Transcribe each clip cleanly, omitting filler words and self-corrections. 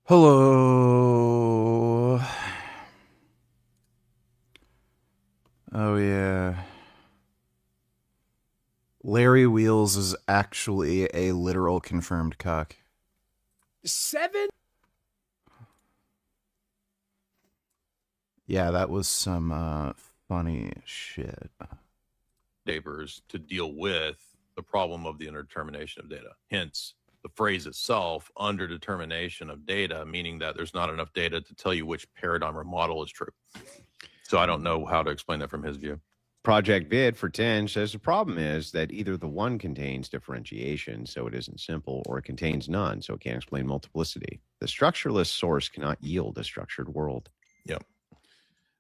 Hello. Oh, yeah. Larry Wheels is actually a literal confirmed cuck. 7? Yeah, that was some funny shit. Neighbors to deal with the problem of the underdetermination of data. Hence, the phrase itself, underdetermination of data, meaning that there's not enough data to tell you which paradigm or model is true. So I don't know how to explain that from his view. Project Bid for 10 says the problem is that either the one contains differentiation, so it isn't simple, or it contains none, so it can't explain multiplicity. The structureless source cannot yield a structured world. Yep.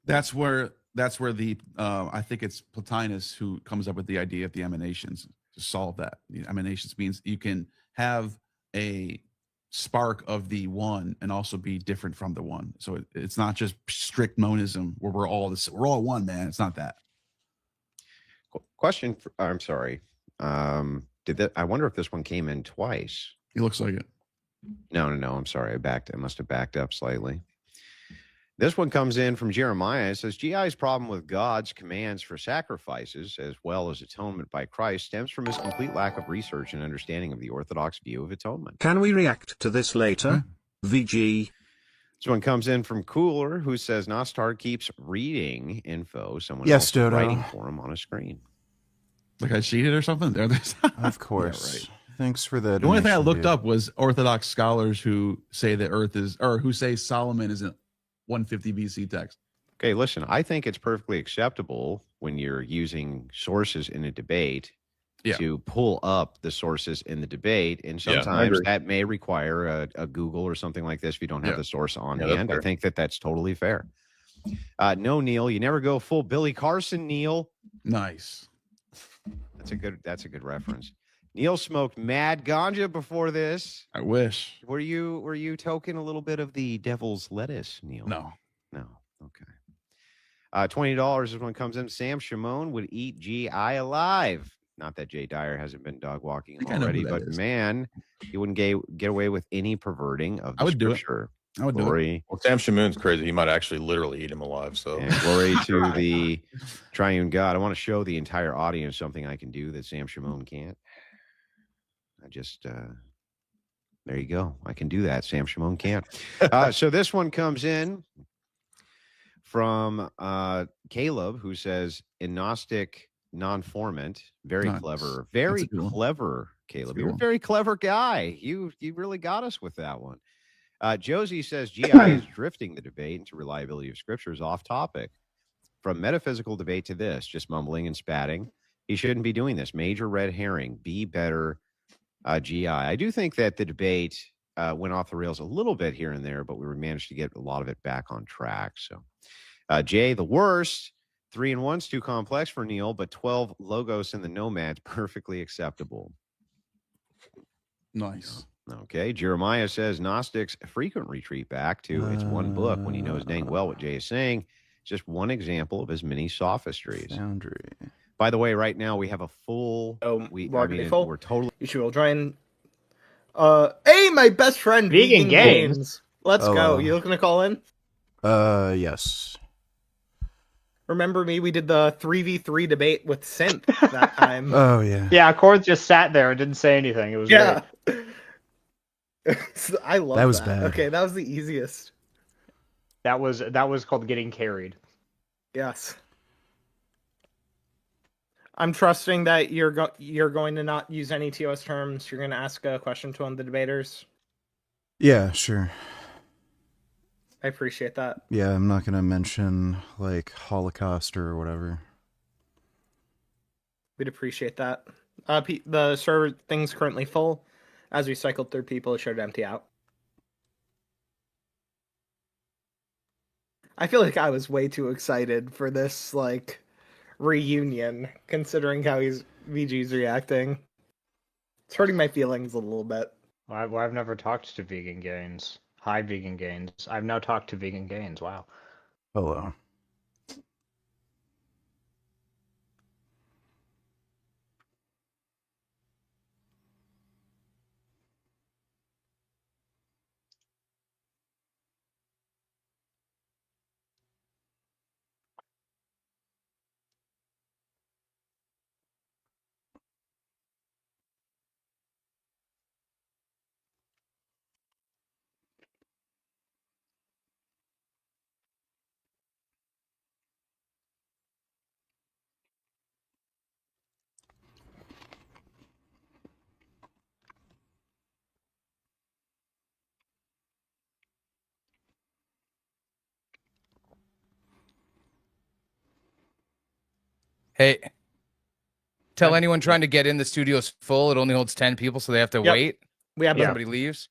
That's where the I think it's Plotinus who comes up with the idea of the emanations to solve that. The emanations means you can have a spark of the one and also be different from the one. So it's not just strict monism where we're all one, man. It's not that. Question. I'm sorry. I wonder if this one came in twice. It looks like it. No. I'm sorry. I must have backed up slightly. This one comes in from Jeremiah. It says, GI's problem with God's commands for sacrifices, as well as atonement by Christ, stems from his complete lack of research and understanding of the Orthodox view of atonement. Can we react to this later? VG. This one comes in from Cooler, who says, Nostar keeps reading info. Someone Yes, else Dodo. writing for him on a screen. Like I cheated or something? Of course. Yeah, right. Thanks for the The only thing I donation, looked dude. up was Orthodox scholars who say the Earth is, or who say Solomon is a 150 BC text. Okay, listen, I think it's perfectly acceptable when you're using sources in a debate to pull up the sources in the debate. And sometimes that may require a Google or something like this if you don't have the source on hand. I think that's totally fair. No, Neil, you never go full Billy Carson, Neil. Nice. That's a good reference. Neil smoked mad ganja before this. I wish. Were you toking a little bit of the devil's lettuce, Neil? No. Okay. $20 is when it comes in. Sam Shimon would eat GI alive. Not that Jay Dyer hasn't been dog walking him already, but man, he wouldn't get away with any perverting of the scripture. I would do it. Well, Sam Shamoon's crazy. He might actually literally eat him alive. So And glory to the triune God. I want to show the entire audience something I can do that Sam Shimon can't. I just there you go. I can do that. Sam Shimon can't. So this one comes in from Caleb, who says, in Gnostic non-formant. Very clever. Very clever, Caleb. You're a very clever guy. You really got us with that one. Josie says GI is drifting the debate into reliability of scriptures off topic. From metaphysical debate to this, just mumbling and spatting. He shouldn't be doing this. Major red herring. Be better, GI. I do think that the debate went off the rails a little bit here and there, but we managed to get a lot of it back on track. So, Jay, the worst. 3 and 1's too complex for Neil, but 12 logos in the Nomad's perfectly acceptable. Nice. Okay. Jeremiah says Gnostics frequent retreat back to it's one book when he knows dang well what Jay is saying. It's just one example of his many sophistries. Foundry. By the way, right now we have a full. We're totally. You will try and. Hey, my best friend, vegangains. Let's go. You looking to call in? Yes. Remember me? We did the 3v3 debate with Synth that time. Oh, yeah. Yeah, Cord just sat there and didn't say anything. It was great. I love that. That was bad. Okay, that was the easiest. That was called getting carried. Yes. I'm trusting that you're going to not use any TOS terms. You're going to ask a question to one of the debaters. Yeah, sure. I appreciate that. Yeah, I'm not going to mention, like, Holocaust or whatever. We'd appreciate that. The server thing's currently full. As we cycled through people, it should empty out. I feel like I was way too excited for this, like, reunion, considering how VG's reacting. It's hurting my feelings a little bit. Well, I've never talked to Vegan Gains. Hi, Vegan Gains. I've now talked to Vegan Gains. Wow. Hello. Hey, tell anyone trying to get in, the studio's full. It only holds 10 people, so they have to Yep. wait. We have Somebody leaves.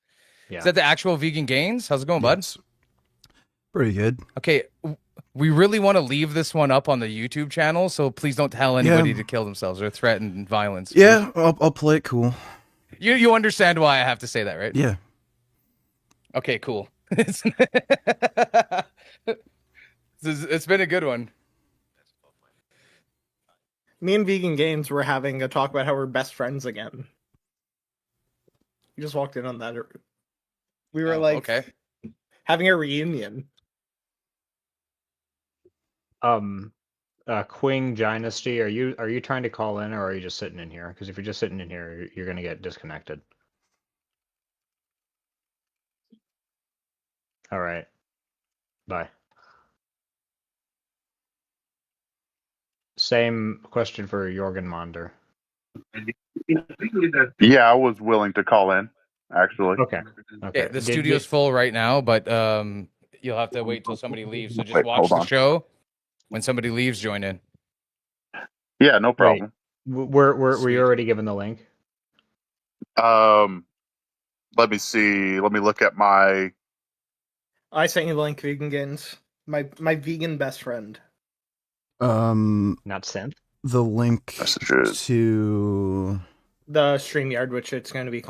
Yeah. Is that the actual Vegan Gains? How's it going, bud? Yes. Pretty good. Okay, we really want to leave this one up on the YouTube channel, so please don't tell anybody to kill themselves or threaten violence. Yeah, I'll play it cool. You understand why I have to say that, right? Yeah. Okay, cool. It's been a good one. Me and Vegan Games were having a talk about how we're best friends again. You just walked in on that. We were okay. having a reunion. Queen Dynasty, are you trying to call in, or are you just sitting in here? Because if you're just sitting in here, you're gonna get disconnected. All right. Bye. Same question for Jorgen Monder. Yeah, I was willing to call in, actually. Okay. Okay. The studio's full right now, but you'll have to wait till somebody leaves. So just Wait, watch hold the on. show. When somebody leaves, join in. Yeah, no problem. Were you already given the link? Let me see. Let me look at my. I sent you the link, Vegan Games. My vegan best friend. Not sent. The link Messages. to The StreamYard, which it's going to be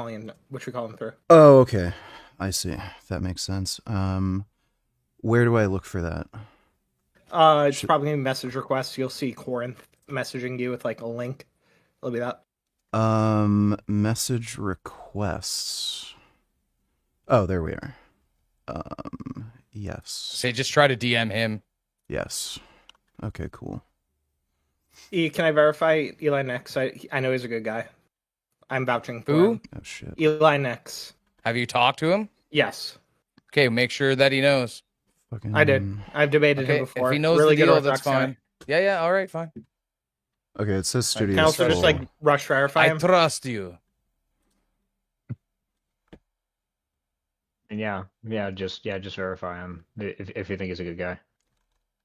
which we call him through. Oh, okay. I see. That makes sense. Where do I look for that? It's probably going to be message requests. You'll see Corinth messaging you with like a link. It'll be that. Message requests. Oh, there we are. Yes. Say just try to DM him. Yes. Okay, cool. Can I verify Eli Nex? I know he's a good guy. I'm vouching for Who? him. Oh shit. Eli Nex. Have you talked to him? Yes. Okay, make sure that he knows. Fucking... I did. I've debated him before. If he knows really the good deal, that's Orthodox guy. fine. Yeah, all right, fine. Okay, it says studio. Can I also just like rush verify I him? trust you. And yeah, just verify him if you think he's a good guy.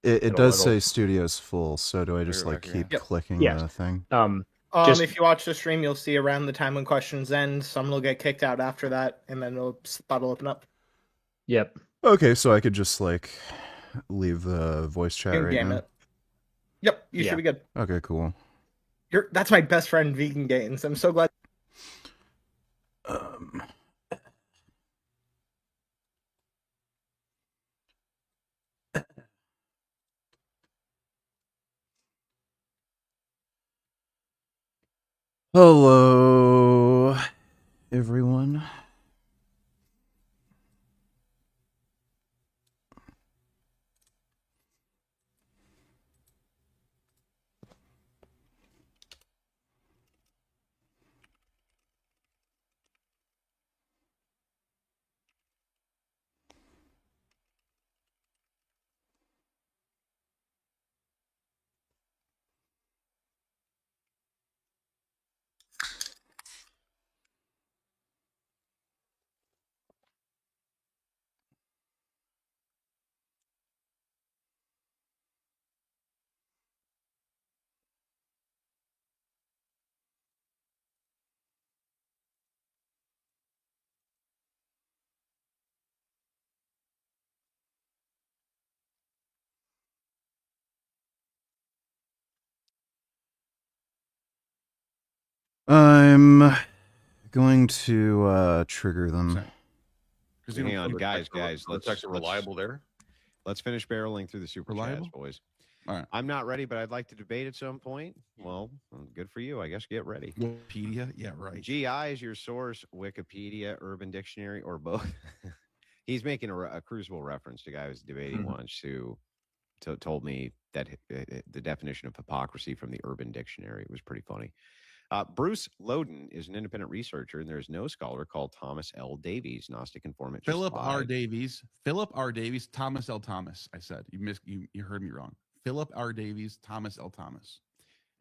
It does say studio's full, so do I just like keep clicking the thing? If you watch the stream, you'll see around the time when questions end, someone will get kicked out after that, and then the spot will open up. Yep. Okay, so I could just like leave the voice chat right now. Yep, you should be good. Okay, cool. That's my best friend, Vegan Gains. I'm so glad. Hello, everyone. I'm going to trigger them. Hang on, guys. Let's reliable there. Let's finish barreling through the super chats, boys. All right. I'm not ready, but I'd like to debate at some point. Well, good for you. I guess get ready. Wikipedia? Yeah, right. GI is your source, Wikipedia, Urban Dictionary, or both. He's making a crucible reference to a guy who was debating once who told me that the definition of hypocrisy from the Urban Dictionary was pretty funny. Bruce Loden is an independent researcher, and there's no scholar called Thomas L. Davies, Gnostic informant. Philip R. Davies, Thomas L. Thomas. I said you heard me wrong. Philip R. Davies, Thomas L. Thomas,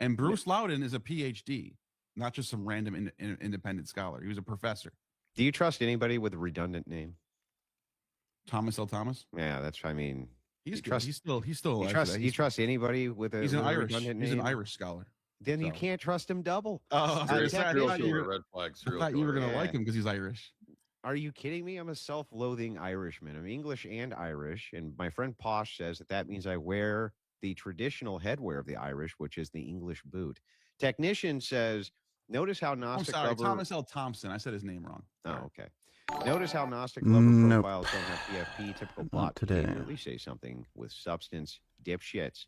and Bruce Loudon is a PhD, not just some random independent scholar. He was a professor. Do you trust anybody with a redundant name? Thomas L. Thomas? Yeah, I mean, He's You good. trust- He's still alive. You today. trust anybody with a He's an with a Irish. redundant He's an name? Irish scholar. Then you so. can't trust him double. Oh, I was gonna say, I Serial thought you killer, were- red flag. I Serial thought you were killer. gonna like Yeah. him because he's Irish. Are you kidding me? I'm a self-loathing Irishman. I'm English and Irish, and my friend Posh says that means I wear the traditional headwear of the Irish, which is the English boot. Technician says, notice how I'm Gnostic sorry, lover... Thomas L. Thompson. I said his name wrong. Oh, okay. Notice how Gnostic lover Nope. profiles don't have PFP, typical Not plot today. behavior. At least say something with substance, dipshits.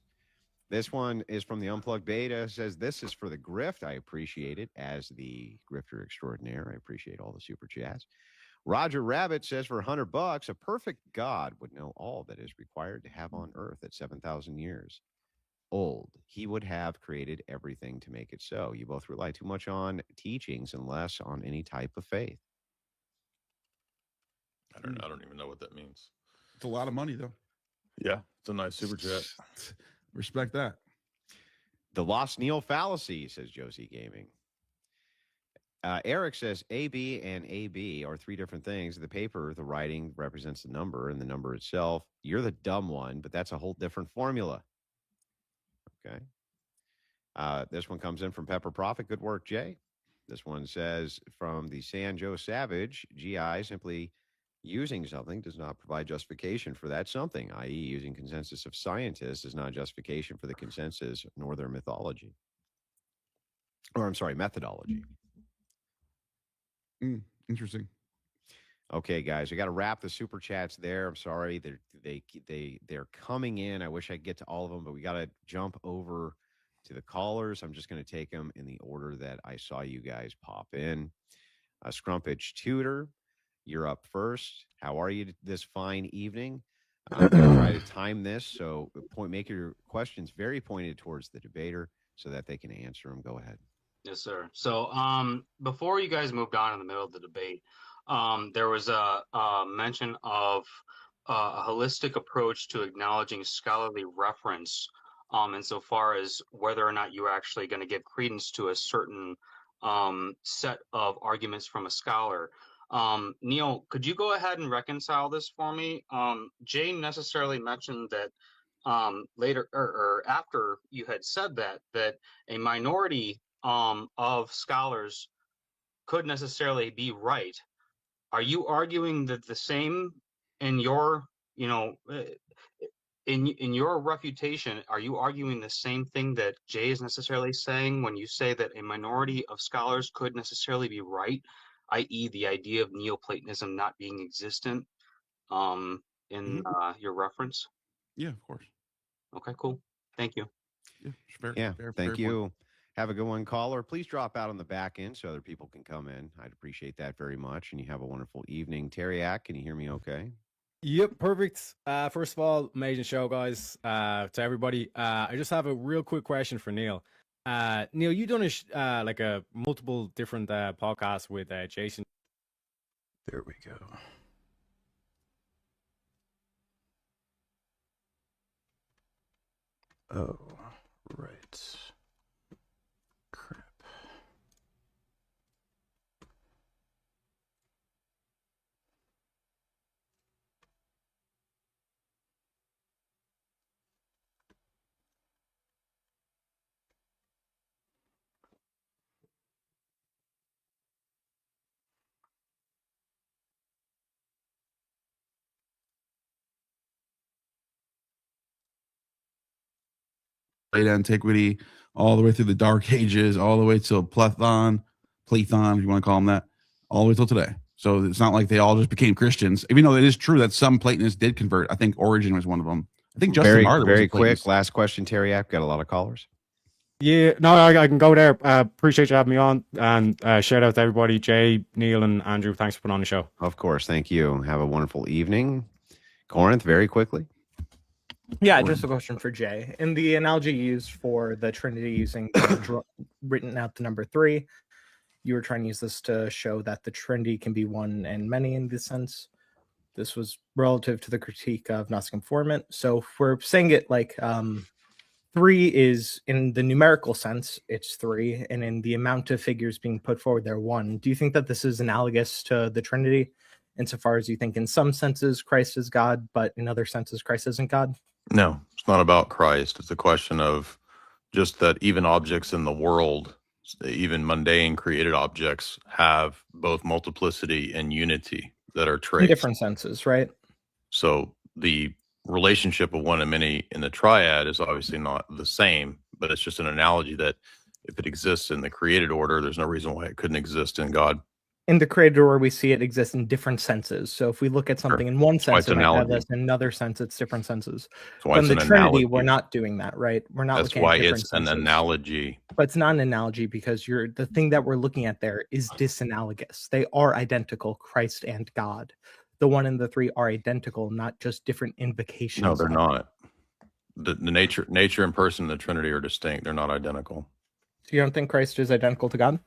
This one is from the Unplugged Beta. Says, this is for the grift. I appreciate it as the grifter extraordinaire. I appreciate all the super chats. Roger Rabbit says, for $100, a perfect God would know all that is required to have on earth at 7,000 years old. He would have created everything to make it so. You both rely too much on teachings and less on any type of faith. I don't even know what that means. It's a lot of money, though. Yeah, it's a nice super chat. Respect that. The Lost Neil fallacy, says Josie Gaming. Eric says AB and AB are three different things. The paper, the writing represents the number, and the number itself, you're the dumb one, but that's a whole different formula. Okay. This one comes in from Pepper Prophet. Good work, Jay. This one says from the San Joe Savage, GI simply using something does not provide justification for that something, i.e. using consensus of scientists is not justification for the consensus nor their mythology. Or I'm sorry, methodology. Interesting. Okay, guys, we got to wrap the super chats there. I'm sorry, they're coming in. I wish I could get to all of them, but we got to jump over to the callers. I'm just going to take them in the order that I saw you guys pop in. Scrumpage Tutor, you're up first. How are you this fine evening? I'm going to try to time this, so make your questions very pointed towards the debater so that they can answer them. Go ahead. Yes, sir. So before you guys moved on in the middle of the debate, there was a mention of a holistic approach to acknowledging scholarly reference insofar as whether or not you're actually going to give credence to a certain set of arguments from a scholar. Neil, could you go ahead and reconcile this for me? Jay necessarily mentioned that later or after you had said that a minority of scholars could necessarily be right. Are you arguing that the same in your, in your refutation? Are you arguing the same thing that Jay is necessarily saying when you say that a minority of scholars could necessarily be right, i.e., the idea of Neoplatonism not being existent in your reference? Yeah, of course. Okay, cool. Thank you. Thank you. Have a good one, caller. Please drop out on the back end so other people can come in. I'd appreciate that very much. And you have a wonderful evening. Teriak, can you hear me okay? Yep, perfect. First of all, amazing show, guys. To everybody, I just have a real quick question for Neil. Neil, you done a multiple different podcasts with Jason. There we go. Oh, right. Crap. Late antiquity, all the way through the Dark Ages, all the way till Platon, if you want to call them that, all the way till today. So it's not like they all just became Christians, even though it is true that some Platonists did convert. I think Origen was one of them. I think Justin Martyr was very a Platonist. quick. Last question, Teriak. Got a lot of callers. Yeah, no, I can go there. Appreciate you having me on, and shout out to everybody, Jay, Neil, and Andrew. Thanks for putting on the show. Of course, thank you. Have a wonderful evening. Corinth, very quickly. Yeah, just a question for Jay. In the analogy used for the Trinity using written out the number 3, you were trying to use this to show that the Trinity can be one and many in this sense. This was relative to the critique of Gnostic informant. So if we're saying it like 3 is in the numerical sense, it's 3, and in the amount of figures being put forward, they're 1. Do you think that this is analogous to the Trinity insofar as you think in some senses Christ is God, but in other senses Christ isn't God? No, it's not about Christ. It's a question of just that even objects in the world, even mundane created objects, have both multiplicity and unity that are In traits. different senses, right? So the relationship of one and many in the triad is obviously not the same, but it's just an analogy that if it exists in the created order, there's no reason why it couldn't exist in God. In the created order, we see it exists in different senses. So if we look at something in one sense, it might have this. In another sense, it's different senses. But in the Trinity, we're not doing that, right? We're not looking at different senses. That's why it's an analogy. But it's not an analogy because the thing that we're looking at there is disanalogous. They are identical, Christ and God. The one and the three are identical, not just different invocations. No, they're not. The nature and person in the Trinity are distinct. They're not identical. So you don't think Christ is identical to God?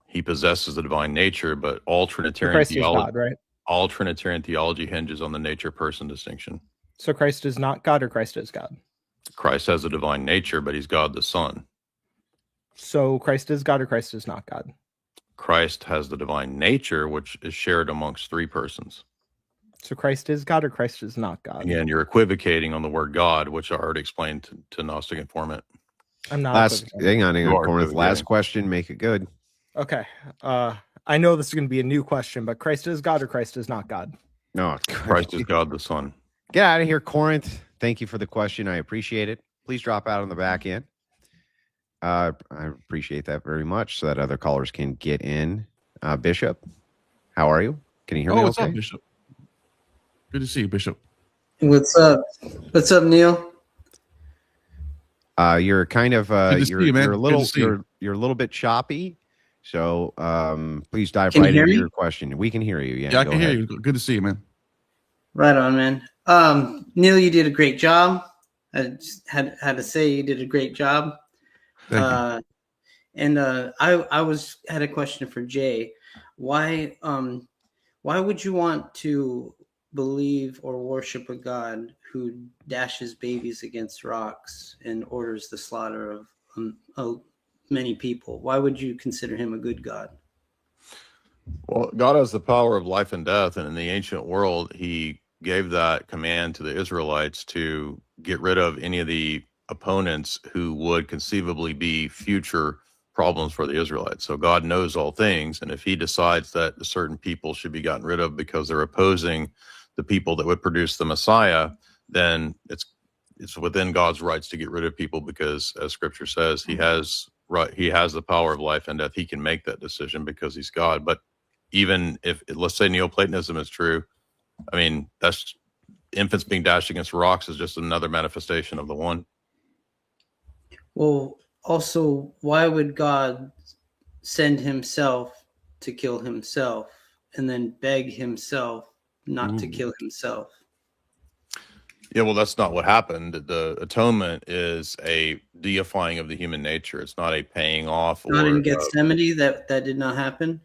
He possesses the divine nature, but all Trinitarian theology, God, right? All Trinitarian theology hinges on the nature-person distinction. So Christ is not God, or Christ is God? Christ has a divine nature, but he's God the Son. So Christ is God, or Christ is not God? Christ has the divine nature, which is shared amongst three persons. So Christ is God, or Christ is not God? Again, you're equivocating on the word God, which I already explained to Gnostic informant. I'm not. Hang on. Last question. Make it good. Okay. I know this is going to be a new question, but Christ is God, or Christ is not God? No, Christ is God the Son. Get out of here, Corinth. Thank you for the question. I appreciate it. Please drop out on the back end. I appreciate that very much so that other callers can get in. Bishop, how are you? Can you hear me what's okay? up, Bishop? Good to see you, Bishop. What's up? What's up, Neil? You're kind of you're a little you're a little bit choppy. So please dive right into your question. We can hear you. Yeah, I can hear you. Good to see you, man. Right on, man. Neil, you did a great job. I just had to say you did a great job. Thank you. And I had a question for Jay. Why would you want to believe or worship a God who dashes babies against rocks and orders the slaughter of many people? Why would you consider him a good God? Well, God has the power of life and death, and in the ancient world, he gave that command to the Israelites to get rid of any of the opponents who would conceivably be future problems for the Israelites. So God knows all things, and if he decides that certain people should be gotten rid of because they're opposing the people that would produce the Messiah, then it's within God's rights to get rid of people, because as Scripture says, he has the power of life and death. He can make that decision because he's God. But even if, let's say, Neoplatonism is true, I mean, that's infants being dashed against rocks is just another manifestation of the one. Well, also, why would God send himself to kill himself and then beg himself not to kill himself? Yeah, well, that's not what happened. The atonement is a deifying of the human nature. It's not a paying off. Not in Gethsemane, that did not happen.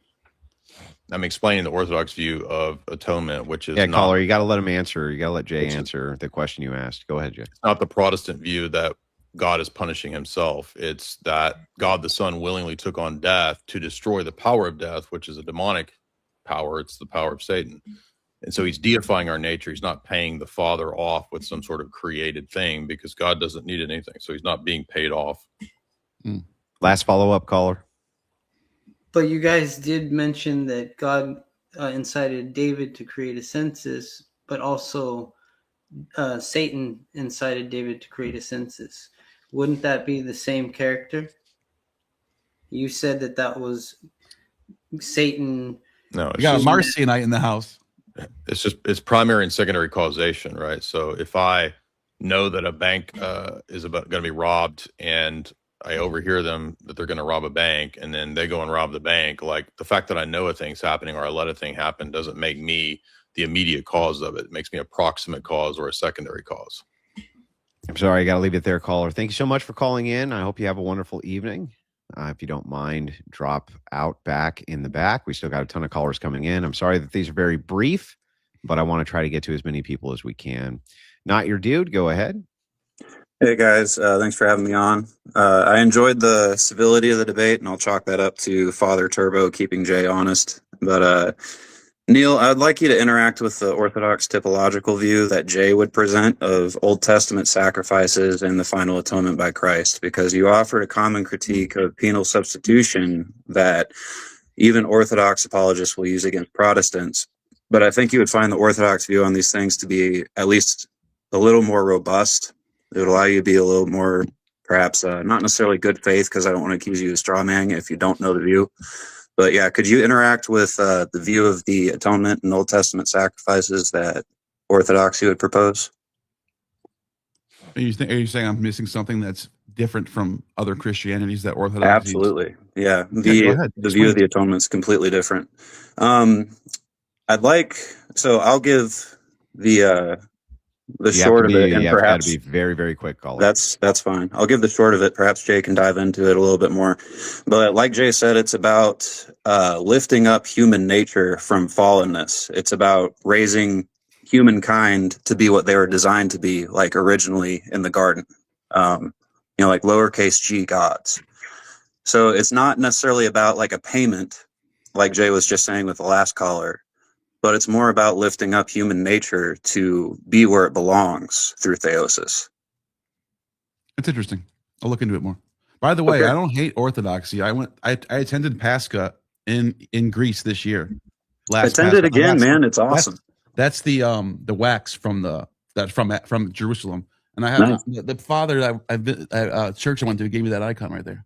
I'm explaining the Orthodox view of atonement, which is caller. You got to let him answer. You got to let Jay answer the question you asked. Go ahead, Jay. It's not the Protestant view that God is punishing himself. It's that God the Son willingly took on death to destroy the power of death, which is a demonic power. It's the power of Satan. And so he's deifying our nature. He's not paying the Father off with some sort of created thing, because God doesn't need anything. So he's not being paid off. Last follow-up, caller. But you guys did mention that God incited David to create a census, but also Satan incited David to create a census. Wouldn't that be the same character? You said that was Satan. No, you got a Marcionite in the house. It's primary and secondary causation, right? So if I know that a bank is going to be robbed, and I overhear them that they're going to rob a bank, and then they go and rob the bank, like the fact that I know a thing's happening or I let a thing happen doesn't make me the immediate cause of it. It makes me a proximate cause or a secondary cause. I'm sorry, I got to leave it there, caller. Thank you so much for calling in. I hope you have a wonderful evening. If you don't mind, drop out back in the back. We still got a ton of callers coming in. I'm sorry that these are very brief, but I want to try to get to as many people as we can. Not your dude, go ahead. Hey guys, thanks for having me on. I enjoyed the civility of the debate, and I'll chalk that up to Father Turbo keeping Jay honest. But Neil, I'd like you to interact with the Orthodox typological view that Jay would present of Old Testament sacrifices and the final atonement by Christ, because you offered a common critique of penal substitution that even Orthodox apologists will use against Protestants. But I think you would find the Orthodox view on these things to be at least a little more robust. It would allow you to be a little more, perhaps, not necessarily good faith, because I don't want to accuse you of straw manning if you don't know the view. But yeah, could you interact with the view of the atonement and Old Testament sacrifices that Orthodoxy would propose? Are you saying I'm missing something that's different from other Christianities that Orthodoxy? Absolutely, yeah. Go The ahead. view of the atonement is completely different. I'll give the short of it, and perhaps be very, very quick, caller. That's fine. I'll give the short of it. Perhaps Jay can dive into it a little bit more. But like Jay said, it's about lifting up human nature from fallenness. It's about raising humankind to be what they were designed to be, like originally in the garden. Like lowercase g gods. So it's not necessarily about like a payment, like Jay was just saying with the last caller, but it's more about lifting up human nature to be where it belongs through theosis. It's interesting. I'll look into it more. By the way, Okay. I don't hate Orthodoxy. I attended Pascha in Greece this year. Attended again, man. It's awesome. That's the wax from Jerusalem, and I have the father at church I went to gave me that icon right there.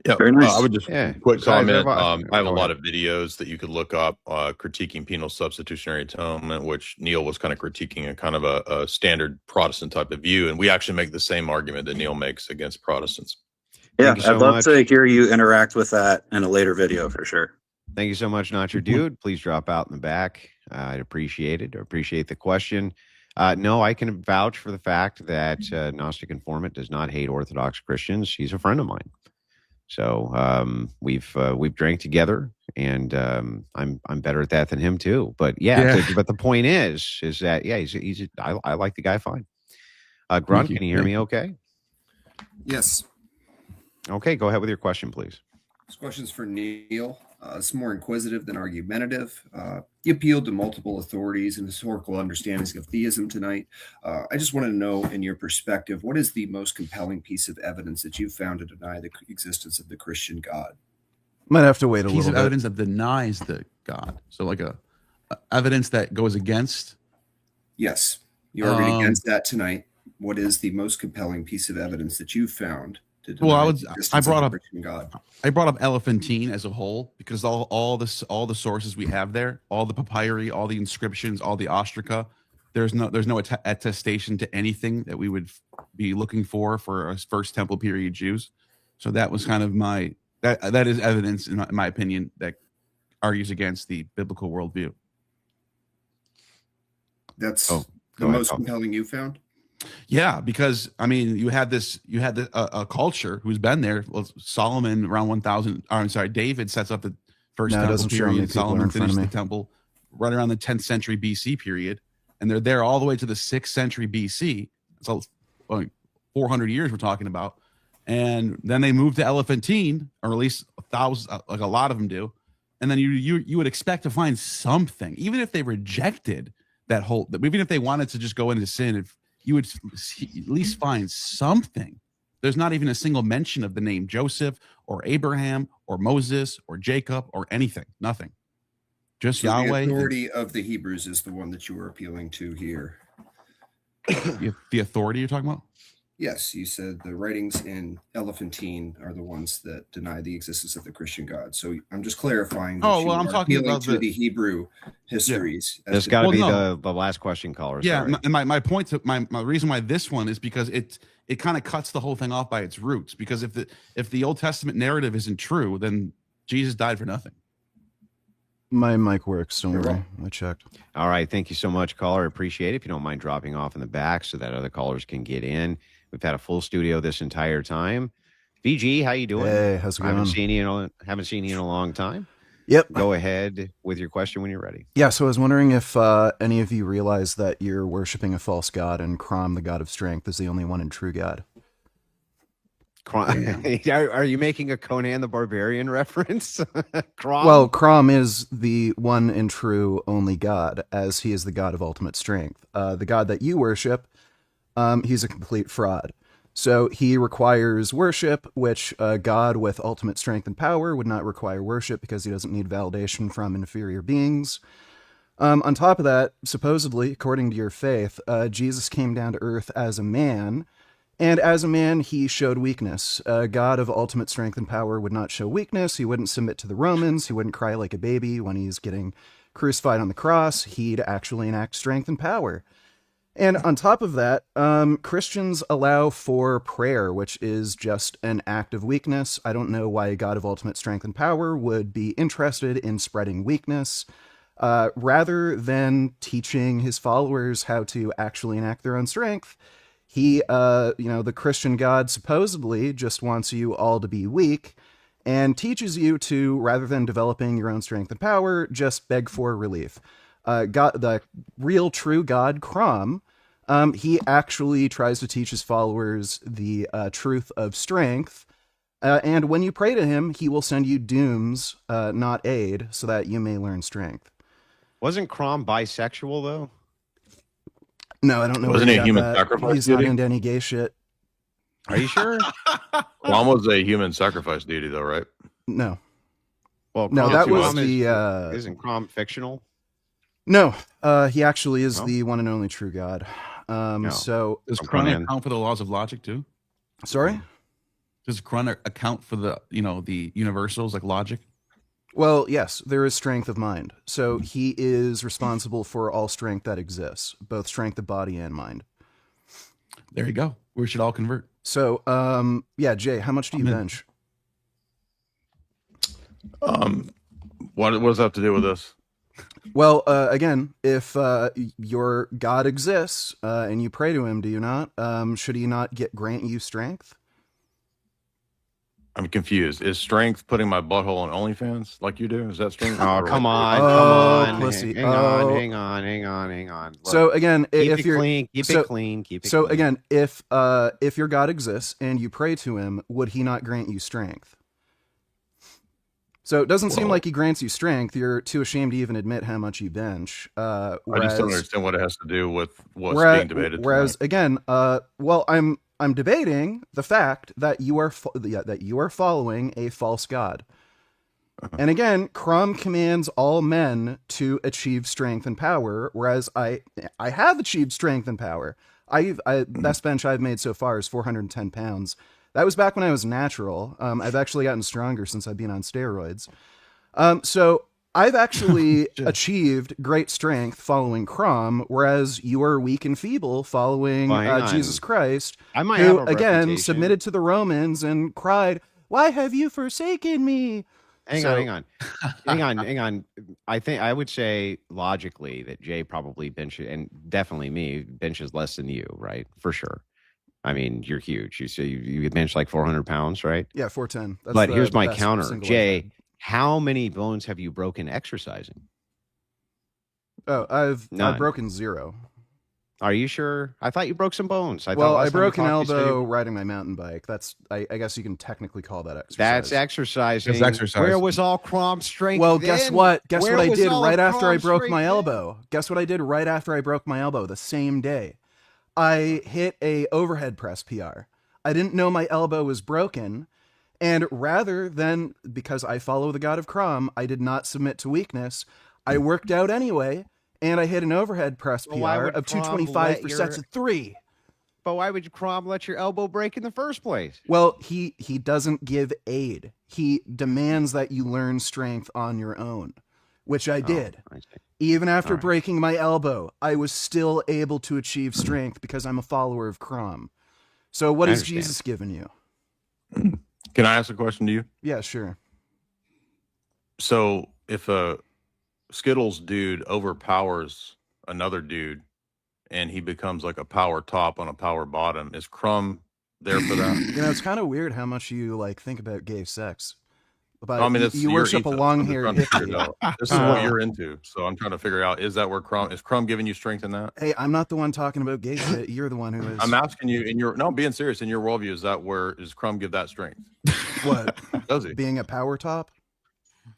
Yeah, Very nice. I would just quick Besides comment. everybody- I have a Go lot ahead. of videos that you could look up critiquing penal substitutionary atonement, which Neil was kind of critiquing a kind of a standard Protestant type of view, and we actually make the same argument that Neil makes against Protestants. Yeah, Thank you so I'd love much. to hear you interact with that in a later video for sure. Thank you so much, Not Your Dude. Please drop out in the back. I'd appreciate it. I appreciate the question. No, I can vouch for the fact that Gnostic Informant does not hate Orthodox Christians. He's a friend of mine. So we've drank together, and I'm better at that than him too. But yeah. But the point is that I like the guy fine. Grunt, can you hear me? Okay. Yes. Okay, go ahead with your question, please. This question's for Neil. It's more inquisitive than argumentative. You appealed to multiple authorities and historical understandings of theism tonight. I just want to know, in your perspective, what is the most compelling piece of evidence that you've found to deny the existence of the Christian God? Might have to wait a Piece little of bit. evidence that denies the God. So like a evidence that goes against. Yes, you argued against that tonight. What is the most compelling piece of evidence that you've found to deny the existence of the Christian God? I brought up Elephantine as a whole because all the sources we have there, all the papyri, all the inscriptions, all the ostraca, there's no attestation to anything that we would be looking for a First Temple period Jews. So that was kind of that is evidence in my opinion that argues against the biblical worldview. That's the most compelling you found? Yeah, because I mean, you had a culture who's been there. Well, Solomon around 1000. I'm sorry, David sets up the first temple doesn't show me period. people Solomon in front of finished the me. temple right around the 10th century BC period, and they're there all the way to the 6th century BC. So, 400 years we're talking about, and then they moved to Elephantine, or at least 1,000, like a lot of them do, and then you would expect to find something, even if they rejected that whole. Even if they wanted to just go into sin. You would at least find something. There's not even a single mention of the name Joseph or Abraham or Moses or Jacob or anything. Nothing. Just So Yahweh. The authority of the Hebrews is the one that you were appealing to here. The authority you're talking about? Yes, you said the writings in Elephantine are the ones that deny the existence of the Christian God. So I'm just clarifying. That Oh, well, I'm talking appealing about to the Hebrew histories. This got to be the last question, caller. Yeah, Sorry. and my point, my reason why this one is because it kind of cuts the whole thing off by its roots. Because if the Old Testament narrative isn't true, then Jesus died for nothing. My mic works. Don't worry. I checked. All right. Thank you so much, caller. Appreciate it. If you don't mind dropping off in the back so that other callers can get in. We've had a full studio this entire time. VG, how you doing? Hey, how's it going? Haven't seen you in a long time. Yep. Go ahead with your question when you're ready. Yeah, so I was wondering if any of you realize that you're worshiping a false god and Crom, the god of strength, is the only one and true God. Are you making a Conan the Barbarian reference? Crom? Well, Crom is the one and true only God, as he is the God of ultimate strength. The God that you worship, he's a complete fraud. So he requires worship, which a God with ultimate strength and power would not require worship because he doesn't need validation from inferior beings. On top of that, supposedly, according to your faith, Jesus came down to earth as a man, and as a man, he showed weakness. A God of ultimate strength and power would not show weakness. He wouldn't submit to the Romans. He wouldn't cry like a baby when he's getting crucified on the cross. He'd actually enact strength and power. And on top of that, Christians allow for prayer, which is just an act of weakness. I don't know why a God of ultimate strength and power would be interested in spreading weakness, rather than teaching his followers how to actually enact their own strength. He, the Christian God supposedly just wants you all to be weak and teaches you to, rather than developing your own strength and power, just beg for relief. God, the real true God, Crom, he actually tries to teach his followers the truth of strength. And when you pray to him, he will send you dooms, not aid, so that you may learn strength. Wasn't Crom bisexual, though? No, I don't know. Wasn't he a human that. sacrifice? He's not into any gay shit. Are you sure? Crom was a human sacrifice deity, though, right? No. Well, no, Crom that was is, the. Isn't Crom fictional? No, he actually is the one and only true God. So does Crom account for the laws of logic too? Sorry? Does Crom account for the the universals like logic? Well, yes, there is strength of mind. So he is responsible for all strength that exists, both strength of body and mind. There you go. We should all convert. So, yeah, Jay, how much do you bench? What does that have to do with this? Well, again, if your God exists and you pray to him, do you not? Should he not grant you strength? I'm confused. Is strength putting my butthole on OnlyFans like you do? Is that strength? Oh, come on, pussy. Hang on. Look, So again, keep if it you're clean, keep it clean. So again, if your God exists and you pray to him, would he not grant you strength? So it doesn't seem like he grants you strength. You're too ashamed to even admit how much you bench. I just don't understand what it has to do with what's being debated. Whereas again, well, I'm debating the fact that you are following a false god. And again, Crom commands all men to achieve strength and power, whereas I have achieved strength and power. Best bench I've made so far is 410 pounds. That was back when I was natural. I've actually gotten stronger since I've been on steroids. So I've actually achieved great strength following Crom, whereas you are weak and feeble following Jesus Christ, who again submitted to the Romans and cried, "Why have you forsaken me?" Hang on. I would say logically that Jay probably benches, and definitely me, benches less than you, right? For sure. I mean, you're huge. You say you bench like 400 pounds, right? Yeah, 410. But here's my counter, Jay. How many bones have you broken exercising? Oh, I've broken 0. Are you sure? I thought you broke some bones. I broke an elbow riding my mountain bike. That's I guess you can technically call that exercise. That's exercising. It's exercise. Where was all Crom strength? Well, then? guess what? Guess Where what I was did all right after I Crom broke strength my then? elbow? Guess what I did right after I broke my elbow the same day? I hit a overhead press PR. I didn't know my elbow was broken. And rather than, because I follow the God of Crom, I did not submit to weakness. I worked out anyway, and I hit an overhead press PR of 225 for sets of 3. But why would Crom let your elbow break in the first place? Well, he doesn't give aid. He demands that you learn strength on your own, which I did. I see. Even after breaking my elbow, I was still able to achieve strength because I'm a follower of Crom. So what has Jesus given you? Can I ask a question to you? Yeah, sure. So if a Skittles dude overpowers another dude and he becomes like a power top on a power bottom, is Crom there for that? It's kind of weird how much you think about gay sex. But I mean, it's you your worship a ethos. I'm long-haired just trying to figure hippie. it out. This is what you're into, so I'm trying to figure out: is that where Crom is Crom giving you strength in that? Hey, I'm not the one talking about gay shit. You're the one who is. I'm asking you in your no, I'm being serious. In your worldview, is that where is Crom give that strength? What? Does he? Being a power top?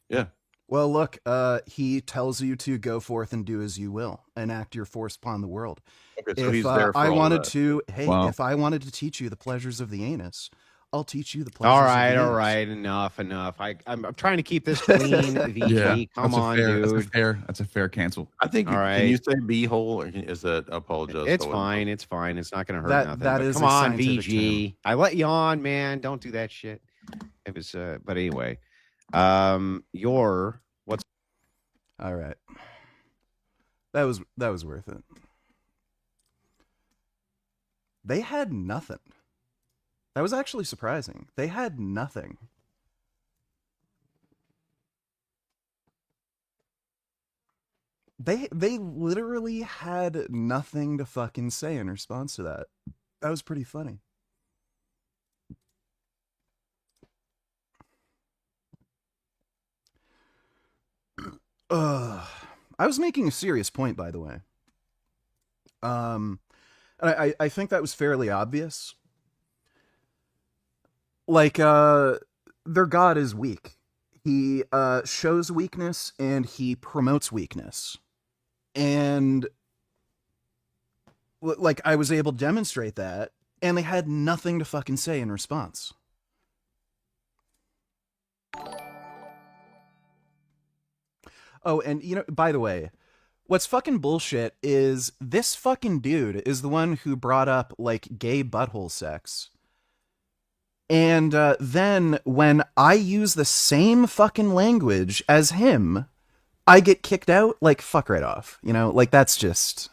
Yeah. Well, look, he tells you to go forth and do as you will, enact your force upon the world. Okay, so If he's there for I all wanted that. to, hey, Wow. if I wanted to teach you the pleasures of the anus, I'll teach you the All pleasures right, of the all anus. right, enough. I'm trying to keep this clean, VG. Yeah, Come on, dude. That's a fair cancel. I think. All Can you right. say beehole? Or is that I apologize? It's I wasn't- fine. It's fine. It's not going to hurt That- nothing. that But is come a on, scientific VG. I let you on, man. Don't do that shit. It was, but anyway, what's All right. That was worth it. They had nothing. That was actually surprising. They had nothing. They literally had nothing to fucking say in response to that. That was pretty funny. I was making a serious point, by the way. And I think that was fairly obvious. Like, their god is weak. He shows weakness and he promotes weakness. And like, I was able to demonstrate that, and they had nothing to fucking say in response. Oh, and you know, by the way, what's fucking bullshit is this fucking dude is the one who brought up like gay butthole sex. And then when I use the same fucking language as him, I get kicked out. Like, fuck right off. You know, like, that's just...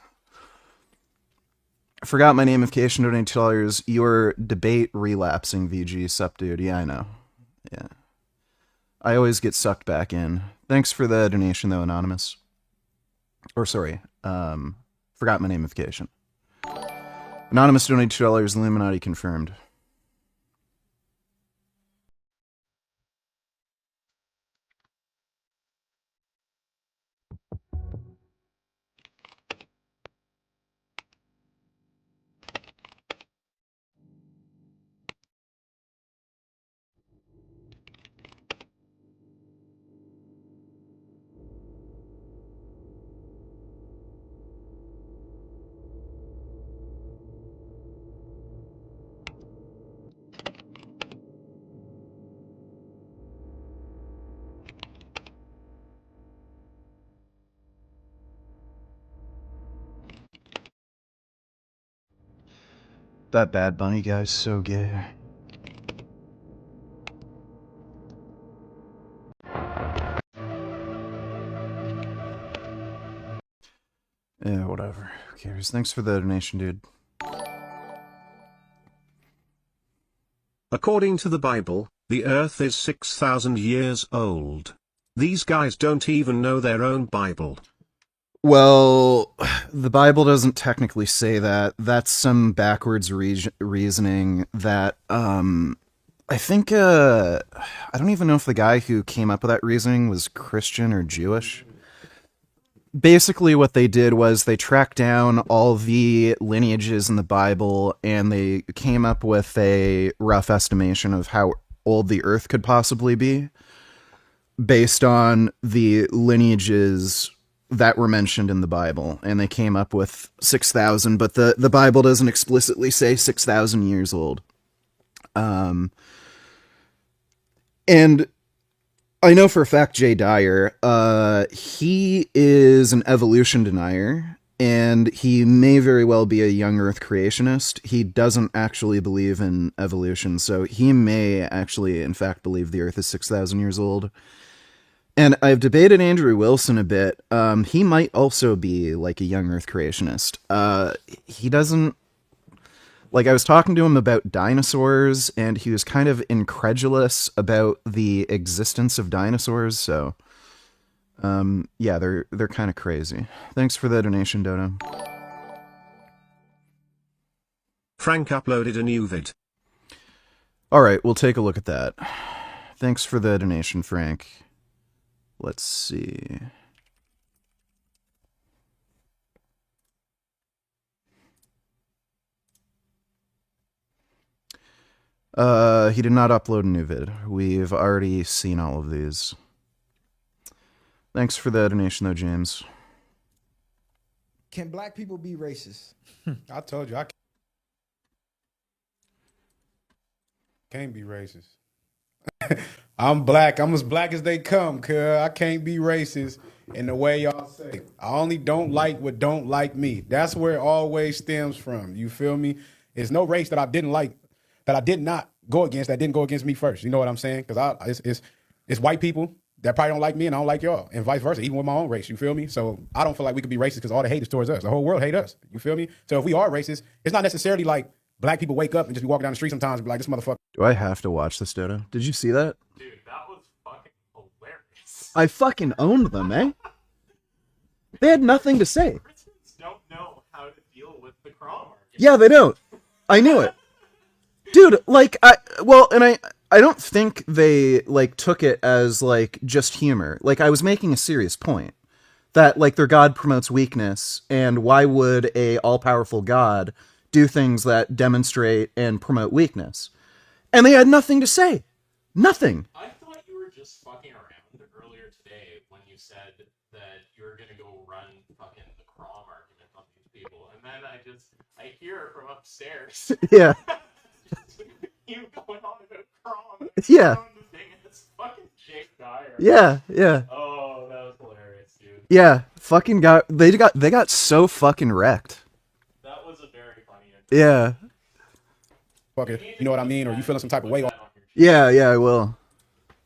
I forgot my namification, donating $2. Your debate relapsing, VG, sup, dude. Yeah, I know. Yeah. I always get sucked back in. Thanks for the donation, though, Anonymous. Or, sorry, forgot my namification. Anonymous donated $2. Illuminati confirmed. That Bad Bunny guy's so gay. Yeah, whatever. Who cares? Thanks for the donation, dude. According to the Bible, the Earth is 6,000 years old. These guys don't even know their own Bible. Well, the Bible doesn't technically say that. That's some backwards reasoning that, I think, I don't even know if the guy who came up with that reasoning was Christian or Jewish. Basically what they did was they tracked down all the lineages in the Bible and they came up with a rough estimation of how old the Earth could possibly be based on the lineages that were mentioned in the Bible, and they came up with 6,000, but the Bible doesn't explicitly say 6,000 years old. And I know for a fact Jay Dyer, he is an evolution denier, and he may very well be a young Earth creationist. He doesn't actually believe in evolution, so he may actually, in fact, believe the Earth is 6,000 years old. And I've debated Andrew Wilson a bit. He might also be like a young Earth creationist. He doesn't... Like, I was talking to him about dinosaurs, and he was kind of incredulous about the existence of dinosaurs, so... yeah, they're kind of crazy. Thanks for the donation, Dodo. Frank uploaded a new vid. Alright, we'll take a look at that. Thanks for the donation, Frank. Let's see. He did not upload a new vid. We've already seen all of these. Thanks for the donation, though, James. Can black people be racist? I told you I can't be racist. I'm black. I'm as black as they come, cuz I can't be racist in the way y'all say. I only don't like what don't like me. That's where it always stems from. You feel me? There's no race that I didn't like, that I did not go against, that didn't go against me first. You know what I'm saying? Because it's white people that probably don't like me and I don't like y'all, and vice versa, even with my own race. You feel me? So I don't feel like we could be racist because all the hate is towards us. The whole world hate us. You feel me? So if we are racist, it's not necessarily like black people wake up and just be walking down the street sometimes and be like, this motherfucker. Do I have to watch this, Dodo? Did you see that? Dude, that was fucking hilarious. I fucking owned them, eh? They had nothing to say. Christians don't know how to deal with the Crom argument. Yeah, they don't. I knew it. Dude, like, I don't think they, like, took it as, like, just humor. Like, I was making a serious point. That, like, their God promotes weakness, and why would a all-powerful God do things that demonstrate and promote weakness? And they had nothing to say. Nothing. I thought you were just fucking around earlier today when you said that you were gonna go run fucking the Crom argument on these people, and then I hear it from upstairs. Yeah. You going on about Crom. Yeah. The thing, and it's fucking Jake Dyer. Yeah, yeah. Oh, that was hilarious, dude. Yeah, fucking they got so fucking wrecked. That was a very funny Yeah. Fucker, you know what I mean? Or you feeling some type of way all Yeah, I will.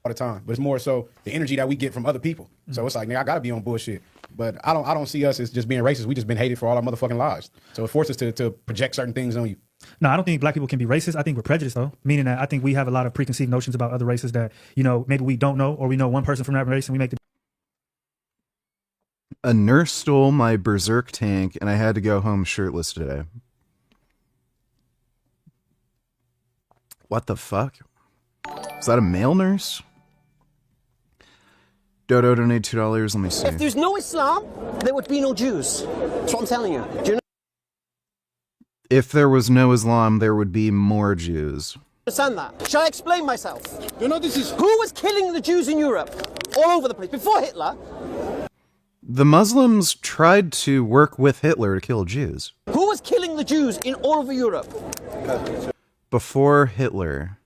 the time. But it's more so the energy that we get from other people. So it's like, nigga, I gotta be on bullshit. But I don't see us as just being racist. We just been hated for all our motherfucking lives. So it forces us to project certain things on you. No, I don't think black people can be racist. I think we're prejudiced, though. Meaning that I think we have a lot of preconceived notions about other races that, you know, maybe we don't know, or we know one person from that race and we make the. A nurse stole my berserk tank and I had to go home shirtless today. What the fuck? Is that a male nurse? Dodo donated $2. Let me see. If there's no Islam, there would be no Jews. That's what I'm telling you. Do you If there was no Islam, there would be more Jews. understand that? Shall I explain myself? You know, this is... Who was killing the Jews in Europe? All over the place. Before Hitler. The Muslims tried to work with Hitler to kill Jews. Who was killing the Jews in all over Europe? Before Hitler.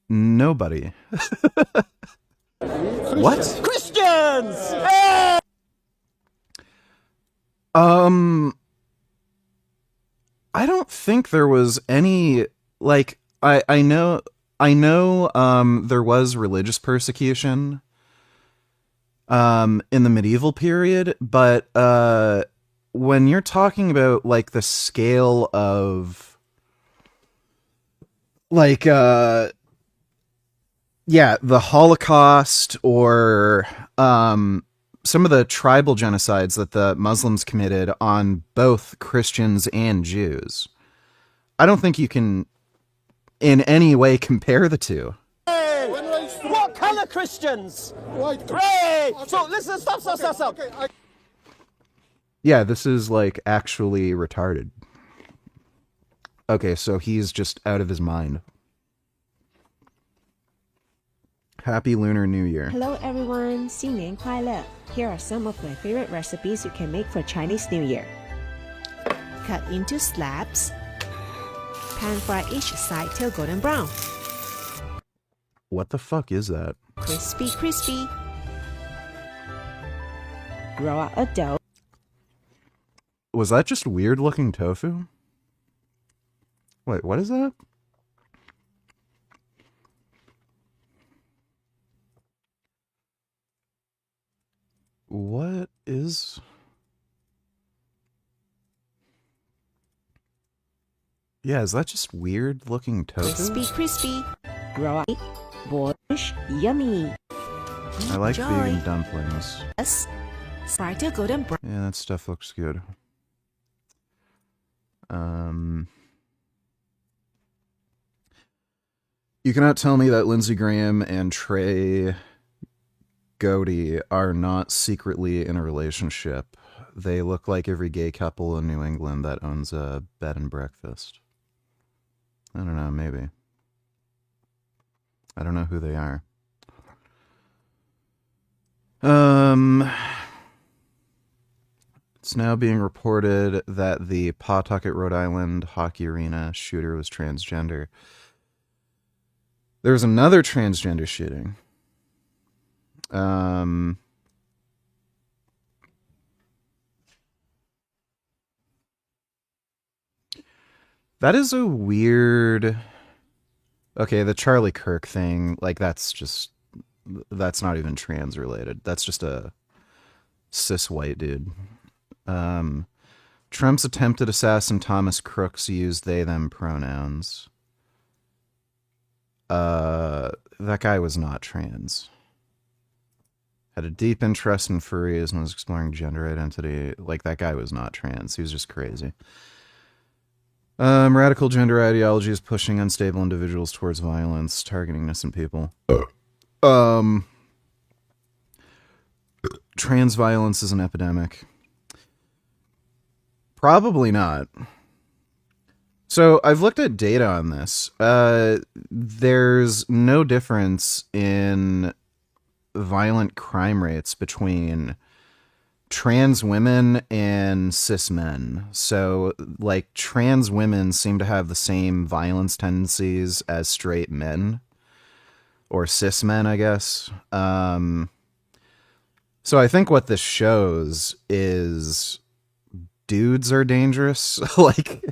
Nobody. What? Christians! Hey! I don't think there was any, like, I know there was religious persecution in the medieval period, but when you're talking about, like, the scale of, like, the Holocaust or some of the tribal genocides that the Muslims committed on both Christians and Jews, I don't think you can in any way compare the two. Hey! What color Christians? White. Great! So listen, stop. Yeah, this is, like, actually retarded. Okay, so he's just out of his mind. Happy Lunar New Year. Hello everyone, 新年快乐. Here are some of my favorite recipes you can make for Chinese New Year. Cut into slabs. Pan fry each side till golden brown. What the fuck is that? Crispy. Roll out a dough. Was that just weird looking tofu? Wait, what is that? What is... Yeah, is that just weird looking tofu? Crispy. Roll out. Boish. Yummy. I like Enjoy. vegan dumplings. Yes. Fry till golden brown. Yeah, that stuff looks good. You cannot tell me that Lindsey Graham and Trey Goaty are not secretly in a relationship. They look like every gay couple in New England that owns a bed and breakfast. I don't know, maybe. I don't know who they are. It's now being reported that the Pawtucket, Rhode Island hockey arena shooter was transgender. There was another transgender shooting. That is a weird... Okay, the Charlie Kirk thing, like, that's not even trans related. That's just a cis white dude. Trump's attempted assassin Thomas Crooks used they them pronouns. That guy was not trans. Had a deep interest in furries and was exploring gender identity. Like, that guy was not trans. He was just crazy. Radical gender ideology is pushing unstable individuals towards violence, targeting innocent people. Trans violence is an epidemic. Probably not. So I've looked at data on this. There's no difference in violent crime rates between trans women and cis men. So, like, trans women seem to have the same violence tendencies as straight men. Or cis men, I guess. So I think what this shows is dudes are dangerous. Like...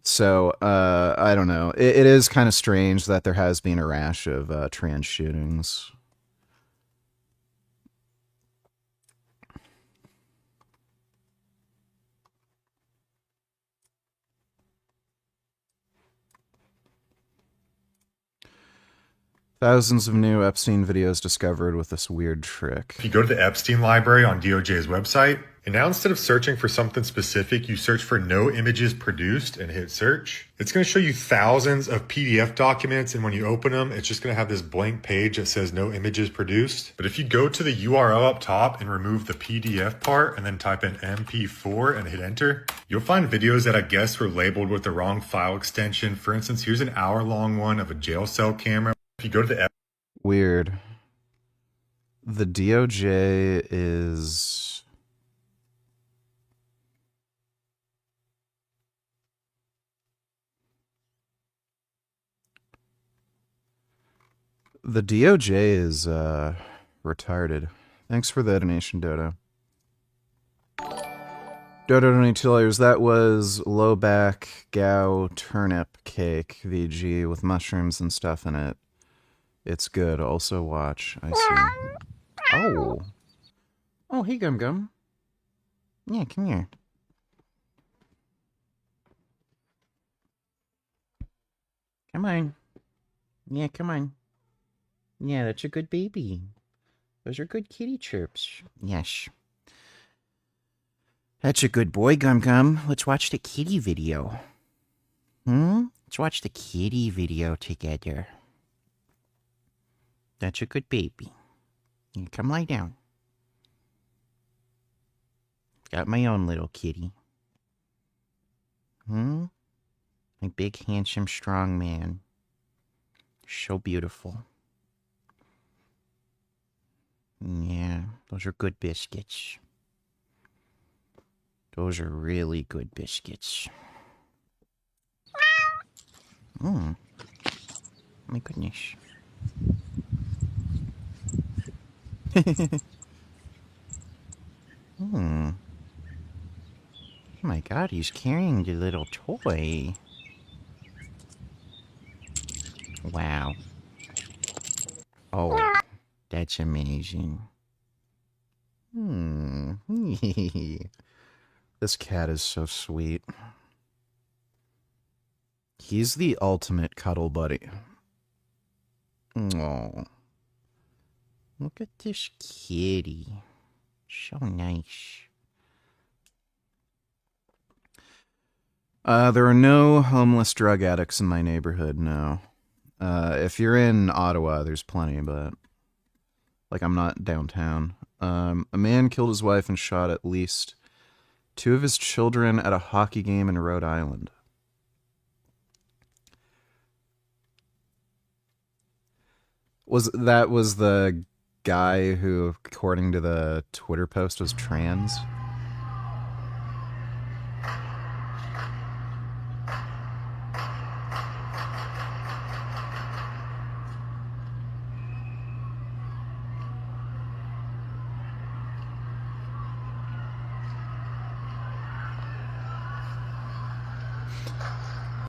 So, I don't know. It is kind of strange that there has been a rash of trans shootings. Thousands of new Epstein videos discovered with this weird trick. If you go to the Epstein library on DOJ's website, and now instead of searching for something specific, you search for no images produced and hit search. It's going to show you thousands of PDF documents, and when you open them, it's just going to have this blank page that says no images produced. But if you go to the URL up top and remove the PDF part and then type in MP4 and hit enter, you'll find videos that I guess were labeled with the wrong file extension. For instance, here's an hour-long one of a jail cell camera. If you go to the Weird. The DOJ is... The DOJ is retarded. Thanks for the donation, Dodo. Dodo $22. That was low back Gao turnip cake VG with mushrooms and stuff in it. It's good. Also watch. I see. Oh. Oh, hey, Gum Gum. Yeah, come here. Come on. Yeah, come on. Yeah, that's a good baby. Those are good kitty chirps. Yes. That's a good boy, Gum Gum. Let's watch the kitty video. Let's watch the kitty video together. That's a good baby. You come lie down. Got my own little kitty. My big, handsome, strong man. So beautiful. Yeah, those are good biscuits. Those are really good biscuits. My goodness. Oh my god, he's carrying the little toy. Wow. Oh, that's amazing. This cat is so sweet. He's the ultimate cuddle buddy. Oh. Look at this kitty. So nice. There are no homeless drug addicts in my neighborhood, no. If you're in Ottawa, there's plenty, but like I'm not downtown. A man killed his wife and shot at least 2 of his children at a hockey game in Rhode Island. Was the guy who, according to the Twitter post, was trans?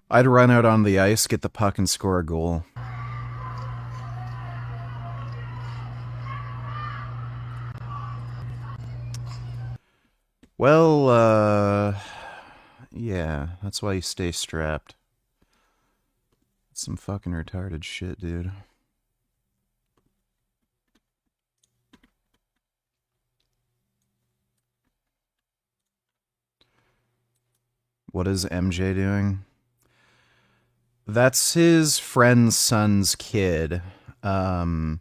I'd run out on the ice, get the puck, and score a goal. Well, yeah, that's why you stay strapped. It's some fucking retarded shit, dude. What is MJ doing? That's his friend's son's kid. He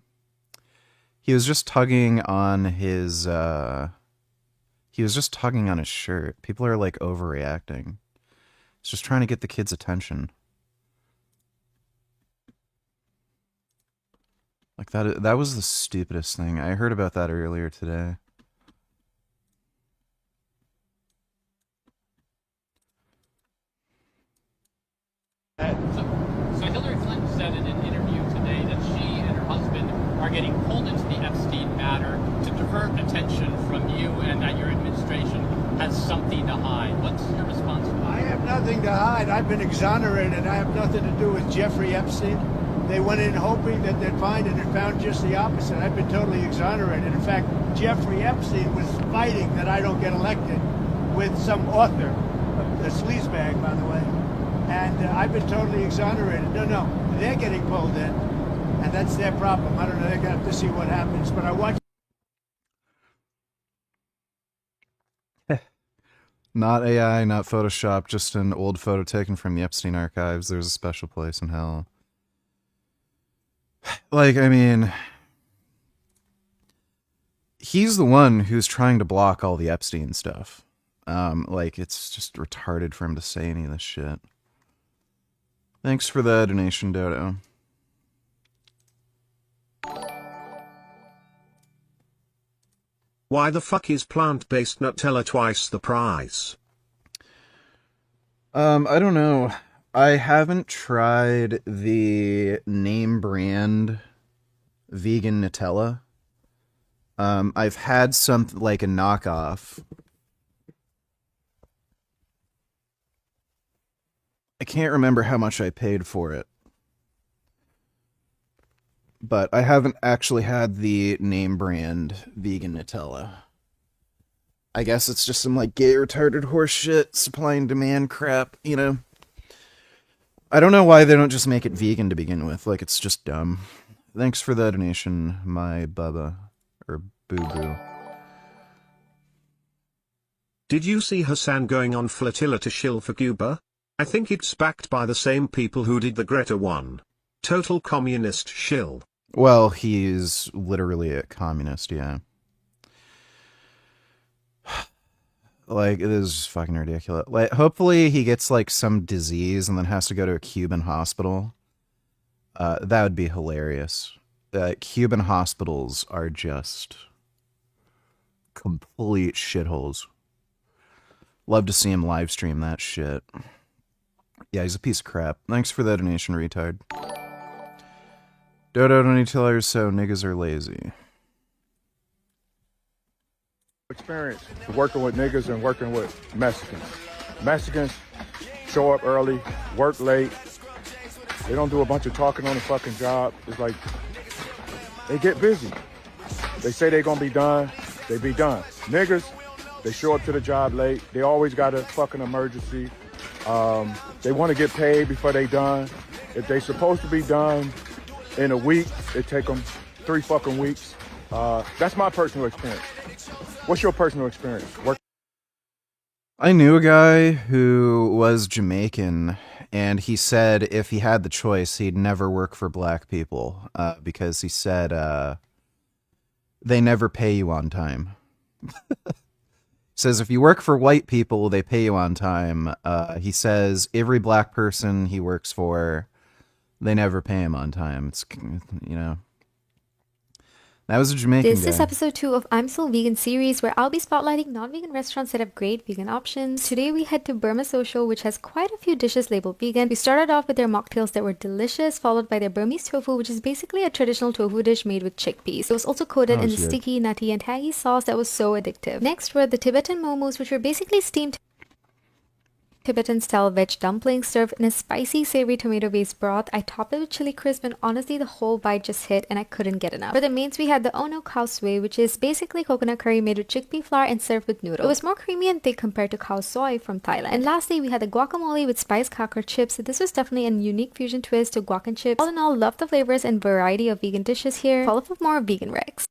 was just tugging on his, shirt. People are, like, overreacting. He's just trying to get the kid's attention. Like, that was the stupidest thing. I heard about that earlier today. So Hillary Clinton said in an interview today that she and her husband are getting pulled into the Epstein matter to divert attention from you and that your administration has something to hide. What's your response to that? I have nothing to hide. I've been exonerated. I have nothing to do with Jeffrey Epstein. They went in hoping that they'd find it and found just the opposite. I've been totally exonerated. In fact, Jeffrey Epstein was fighting that I don't get elected with some author, a sleazebag, by the way. And I've been totally exonerated. No, they're getting pulled in, and that's their problem. I don't know. They're going to have to see what happens. But I watch. Not AI, not Photoshop, just an old photo taken from the Epstein archives. There's a special place in hell. Like, I mean, he's the one who's trying to block all the Epstein stuff. Like, it's just retarded for him to say any of this shit. Thanks for the donation, Dodo. Why the fuck is plant-based Nutella twice the price? I don't know. I haven't tried the name brand vegan Nutella. I've had something like a knockoff. I can't remember how much I paid for it. But I haven't actually had the name brand vegan Nutella. I guess it's just some like gay retarded horse shit, supply and demand crap, you know? I don't know why they don't just make it vegan to begin with. Like, it's just dumb. Thanks for the donation, my bubba. Or boo-boo. Did you see Hassan going on flotilla to shill for Cuba? I think it's backed by the same people who did the Greta one. Total communist shill. Well, he's literally a communist, yeah. Like, it is fucking ridiculous. Like, hopefully he gets, like, some disease and then has to go to a Cuban hospital. That would be hilarious. Cuban hospitals are just complete shitholes. Love to see him live stream that shit. Yeah, he's a piece of crap. Thanks for the donation, retard. Dodo, don't need to tell her so niggas are lazy. Experience working with niggas and working with Mexicans. Mexicans show up early, work late. They don't do a bunch of talking on the fucking job. It's like they get busy. They say they're gonna be done, they be done. Niggas, they show up to the job late. They always got a fucking emergency. They want to get paid before they done. If they supposed to be done in a week, it take them 3 fucking weeks. That's my personal experience. What's your personal experience? I knew a guy who was Jamaican, and he said if he had the choice, he'd never work for black people because he said they never pay you on time. Says if you work for white people, they pay you on time. He says every black person he works for, they never pay him on time. It's, you know. That was a Jamaican This guy. is episode 2 of I'm Still Vegan series, where I'll be spotlighting non-vegan restaurants that have great vegan options. Today we head to Burma Social, which has quite a few dishes labeled vegan. We started off with their mocktails that were delicious, followed by their Burmese tofu, which is basically a traditional tofu dish made with chickpeas. It was also coated in the good. sticky, nutty, and tangy sauce that was so addictive. Next were the Tibetan momos, which were basically steamed Tibetan-style veg dumplings served in a spicy, savory tomato-based broth. I topped it with chili crisp, and honestly, the whole bite just hit, and I couldn't get enough. For the mains, we had the Ono Khao Sui, which is basically coconut curry made with chickpea flour and served with noodles. It was more creamy and thick compared to Khao Soi from Thailand. And lastly, we had the guacamole with spiced kakar chips. This was definitely a unique fusion twist to guac and chips. All in all, love the flavors and variety of vegan dishes here. Follow up with more vegan recs.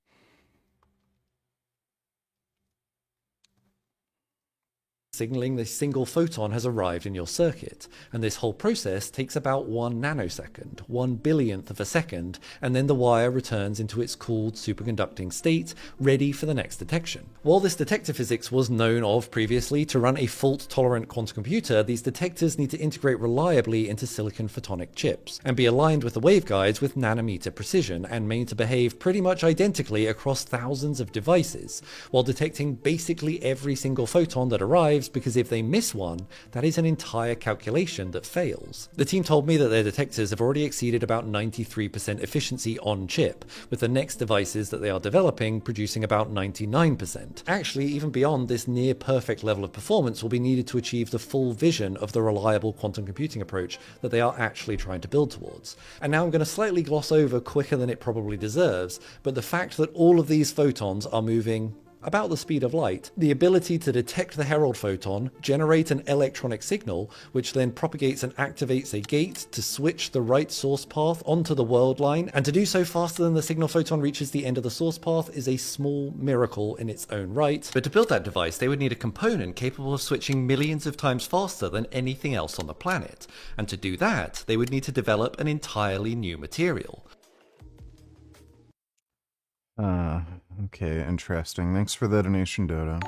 Signaling this single photon has arrived in your circuit, and this whole process takes about 1 nanosecond, 1 billionth of a second, and then the wire returns into its cooled superconducting state, ready for the next detection. While this detector physics was known of previously, to run a fault-tolerant quantum computer, these detectors need to integrate reliably into silicon photonic chips, and be aligned with the waveguides with nanometer precision, and made to behave pretty much identically across thousands of devices, while detecting basically every single photon that arrives, because if they miss one, that is an entire calculation that fails. The team told me that their detectors have already exceeded about 93% efficiency on chip, with the next devices that they are developing producing about 99%. Actually, even beyond this near perfect level of performance will be needed to achieve the full vision of the reliable quantum computing approach that they are actually trying to build towards. And now I'm going to slightly gloss over quicker than it probably deserves, but the fact that all of these photons are moving about the speed of light, the ability to detect the herald photon, generate an electronic signal, which then propagates and activates a gate to switch the right source path onto the world line, and to do so faster than the signal photon reaches the end of the source path is a small miracle in its own right. But to build that device, they would need a component capable of switching millions of times faster than anything else on the planet. And to do that, they would need to develop an entirely new material. Okay, interesting. Thanks for the donation, Dodo.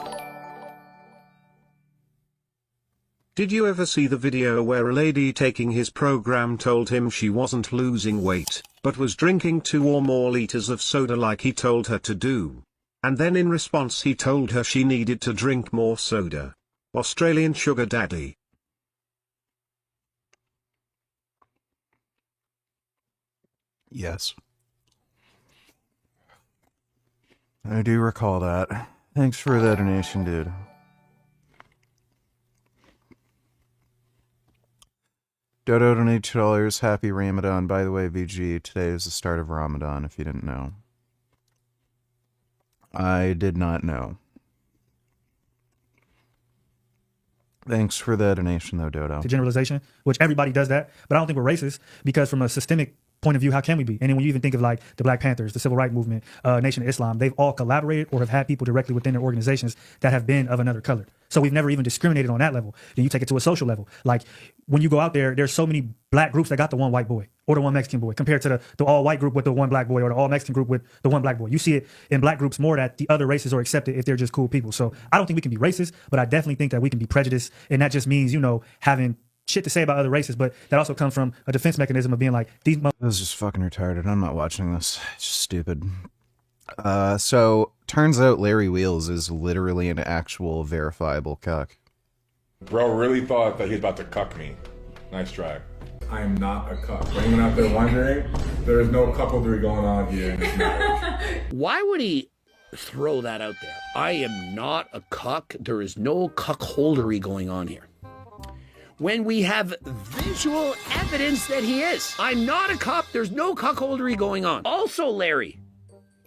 Did you ever see the video where a lady taking his program told him she wasn't losing weight, but was drinking 2 or more liters of soda like he told her to do? And then in response he told her she needed to drink more soda. Australian sugar daddy. Yes. I do recall that. Thanks for the donation, dude. Dodo donated $2. Happy Ramadan. By the way, VG, today is the start of Ramadan, if you didn't know. I did not know. Thanks for the donation, though, Dodo. To generalization, which everybody does that, but I don't think we're racist, because from a systemic point of view, how can we be? And then when you even think of like the Black Panthers, the Civil Rights Movement, Nation of Islam, they've all collaborated or have had people directly within their organizations that have been of another color. So we've never even discriminated on that level. Then you take it to a social level. Like when you go out there, there's so many black groups that got the one white boy or the one Mexican boy compared to the all white group with the one black boy or the all Mexican group with the one black boy. You see it in black groups more that the other races are accepted if they're just cool people. So I don't think we can be racist, but I definitely think that we can be prejudiced. And that just means, you know, having shit to say about other races, but that also comes from a defense mechanism of being like, these This is just fucking retarded. I'm not watching this. It's just stupid. So, turns out Larry Wheels is literally an actual verifiable cuck. Bro really thought that he was about to cuck me. Nice try. I am not a cuck. For anyone out there wondering, there is no cuckoldry going on here in this marriage. Why would he throw that out there? I am not a cuck. There is no cuckoldery going on here. When we have visual evidence that he is. I'm not a cuck. There's no cuckoldery going on. Also, Larry,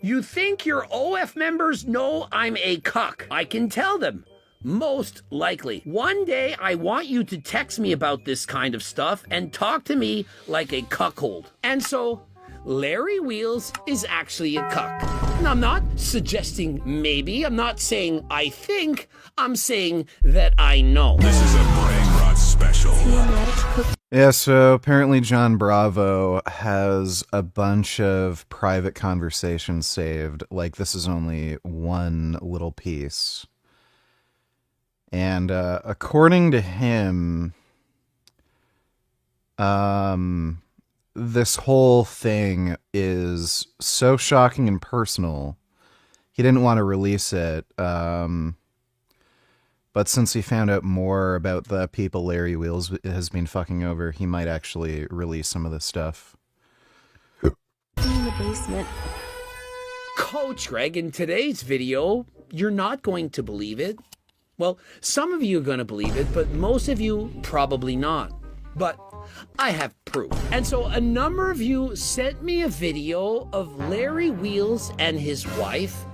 you think your OF members know I'm a cuck? I can tell them. Most likely. One day, I want you to text me about this kind of stuff and talk to me like a cuckold. And so, Larry Wheels is actually a cuck. And I'm not suggesting maybe. I'm not saying I think. I'm saying that I know. This is a brain rot special. Yeah, so apparently John Bravo has a bunch of private conversations saved. Like, this is only one little piece. And according to him, this whole thing is so shocking and personal, he didn't want to release it. But since he found out more about the people Larry Wheels has been fucking over, he might actually release some of this stuff. In the basement. Coach Greg, in today's video, you're not going to believe it. Well, some of you are going to believe it, but most of you probably not. But I have proof. And so a number of you sent me a video of Larry Wheels and his wife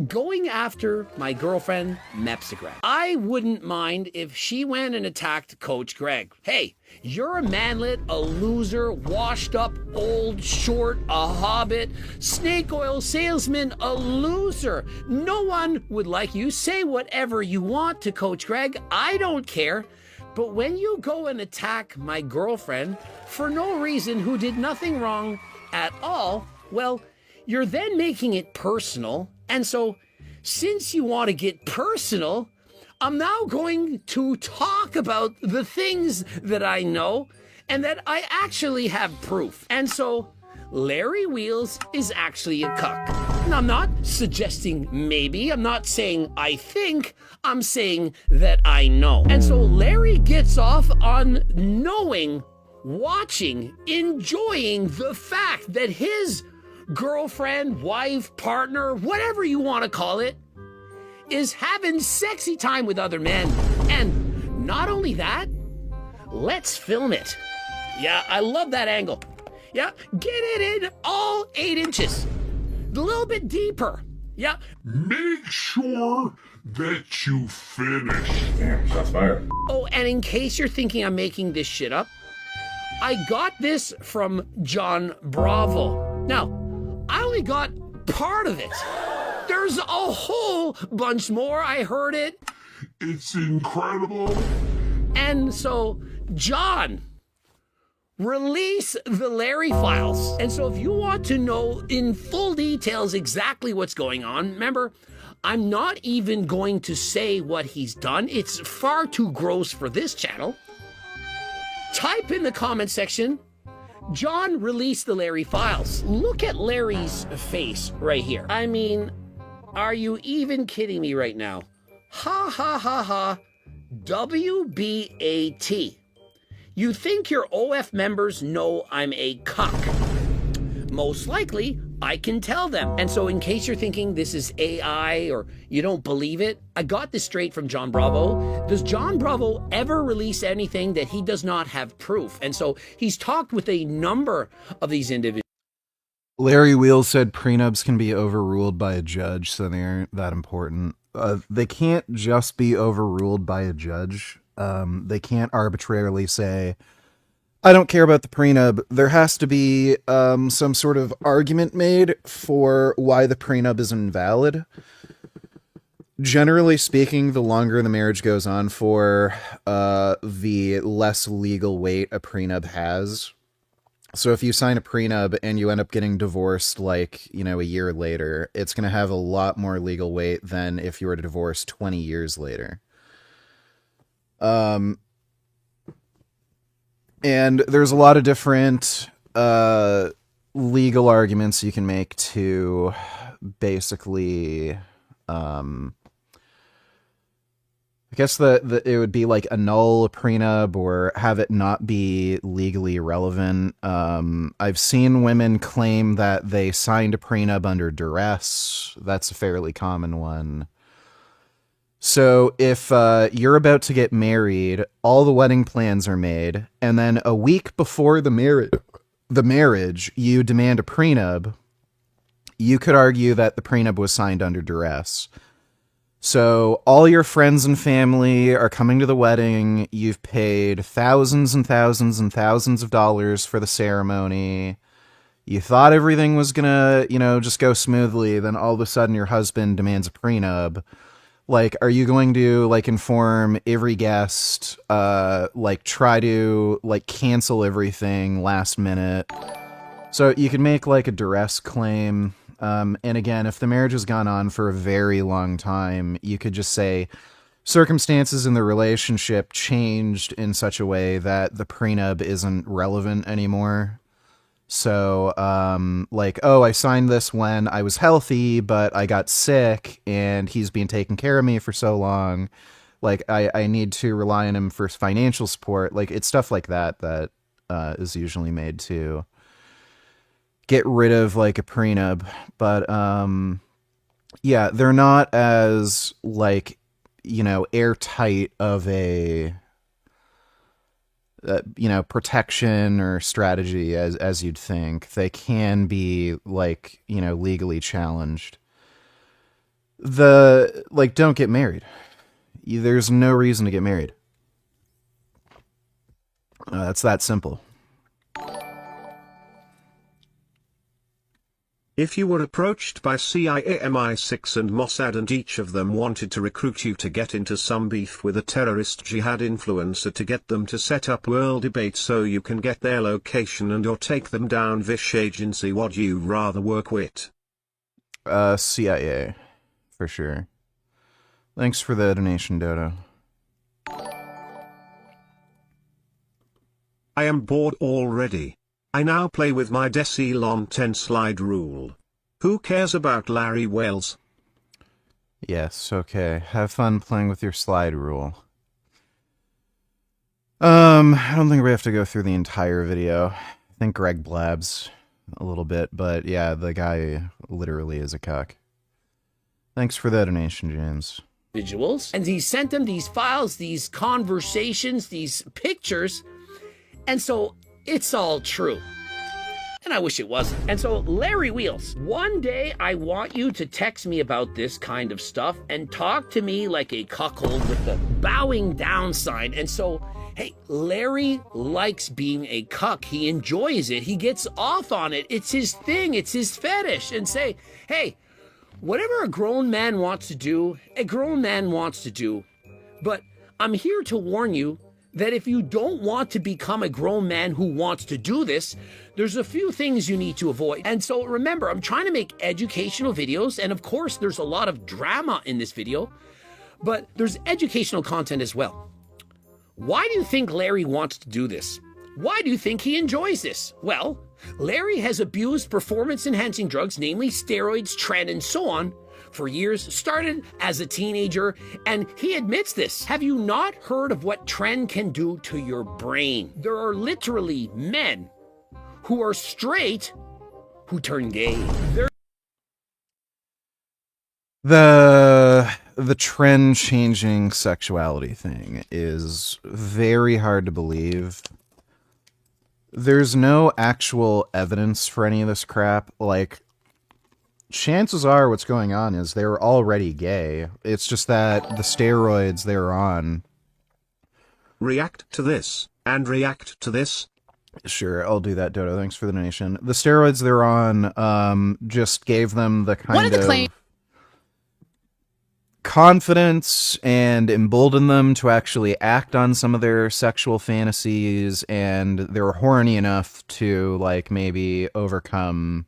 going after my girlfriend, Mepsigreg. I wouldn't mind if she went and attacked Coach Greg. Hey, you're a manlet, a loser, washed up, old, short, a hobbit, snake oil salesman, a loser. No one would like you. Say whatever you want to Coach Greg. I don't care. But when you go and attack my girlfriend for no reason, who did nothing wrong at all, well, you're then making it personal. And so, since you want to get personal, I'm now going to talk about the things that I know and that I actually have proof. And so, Larry Wheels is actually a cuck. And I'm not suggesting maybe, I'm not saying I think, I'm saying that I know. And so Larry gets off on knowing, watching, enjoying the fact that his girlfriend, wife, partner, whatever you want to call it, is having sexy time with other men. And not only that, let's film it. Yeah, I love that angle. Yeah, get it in all 8 inches. A little bit deeper. Yeah. Make sure that you finish. Damn, shots fired. Oh, and in case you're thinking I'm making this shit up, I got this from John Bravo. Now, I only got part of it. There's a whole bunch more. I heard it. It's incredible. And so, John, release the Larry files. And so if you want to know in full details exactly what's going on, remember, I'm not even going to say what he's done. It's far too gross for this channel. Type in the comment section, John released the Larry files. Look at Larry's face right here. I mean, are you even kidding me right now? Ha ha ha ha. WBAT. You think your OF members know I'm a cuck? Most likely, I can tell them. And so in case you're thinking this is AI or you don't believe it, I got this straight from John Bravo. Does John Bravo ever release anything that he does not have proof? And so he's talked with a number of these individuals. Larry Wheels said prenups can be overruled by a judge, so they aren't that important. They can't just be overruled by a judge. They can't arbitrarily say, I don't care about the prenup. There has to be some sort of argument made for why the prenup is invalid. Generally speaking, the longer the marriage goes on for, the less legal weight a prenup has. So if you sign a prenup and you end up getting divorced, like, you know, a year later, it's going to have a lot more legal weight than if you were to divorce 20 years later. And there's a lot of different legal arguments you can make to basically, I guess it would be like annul a prenup or have it not be legally relevant. I've seen women claim that they signed a prenup under duress. That's a fairly common one. So if you're about to get married, all the wedding plans are made, and then a week before the marriage, you demand a prenup, you could argue that the prenup was signed under duress. So all your friends and family are coming to the wedding. You've paid thousands and thousands and thousands of dollars for the ceremony. You thought everything was gonna, just go smoothly, then all of a sudden your husband demands a prenup. Like, are you going to, like, inform every guest, like, try to, like, cancel everything last minute? So you can make, like, a duress claim. And again, if the marriage has gone on for a very long time, you could just say circumstances in the relationship changed in such a way that the prenup isn't relevant anymore. So, like, oh, I signed this when I was healthy, but I got sick and he's been taking care of me for so long. Like, I need to rely on him for financial support. Like, it's stuff like that that is usually made to get rid of, like, a prenup. But, yeah, they're not as, like, airtight of a protection or strategy as you'd think. They can be, like, legally challenged. Don't get married. There's no reason to get married. That's that simple. If you were approached by CIA, MI6 and Mossad and each of them wanted to recruit you to get into some beef with a terrorist jihad influencer to get them to set up world debate so you can get their location and or take them down, Vish agency, would you rather work with? CIA, for sure. Thanks for the donation, Dodo. I am bored already. I now play with my Decilon 10 slide rule. Who cares about Larry Wells? Yes, okay. Have fun playing with your slide rule. I don't think we have to go through the entire video. I think Greg blabs a little bit, but yeah, the guy literally is a cuck. Thanks for the donation, James. Individuals, and he sent them these files, these conversations, these pictures, and so it's all true. And I wish it wasn't. And so, Larry Wheels, one day I want you to text me about this kind of stuff and talk to me like a cuckold with the bowing down sign. And so, hey, Larry likes being a cuck. He enjoys it. He gets off on it. It's his thing. It's his fetish. And say, hey, whatever a grown man wants to do, a grown man wants to do. But I'm here to warn you that if you don't want to become a grown man who wants to do this, there's a few things you need to avoid. And so remember, I'm trying to make educational videos, and of course there's a lot of drama in this video, but there's educational content as well. Why do you think Larry wants to do this? Why do you think he enjoys this? Well, Larry has abused performance-enhancing drugs, namely steroids, tren, and so on, for years, started as a teenager, and he admits this. Have you not heard of what tren can do to your brain? There are literally men who are straight who turn gay. The trend changing sexuality thing is very hard to believe. There's no actual evidence for any of this crap. Like, chances are what's going on is they were already gay. It's just that the steroids they were on. React to this, and react to this. Sure, I'll do that, Dodo. Thanks for the donation. The steroids they're on just gave them the kind of confidence and emboldened them to actually act on some of their sexual fantasies, and they were horny enough to, like, maybe overcome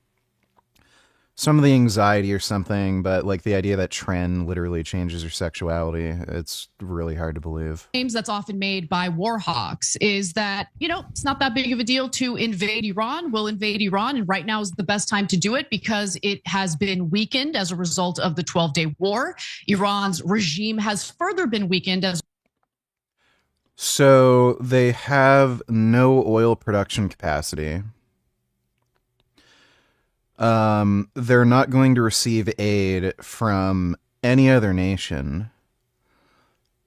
some of the anxiety or something, but like the idea that tren literally changes your sexuality, it's really hard to believe. Claims that's often made by war hawks is that, it's not that big of a deal to invade Iran. We'll invade Iran, and right now is the best time to do it because it has been weakened as a result of the 12-day war. Iran's regime has further been weakened as. So they have no oil production capacity. They're not going to receive aid from any other nation.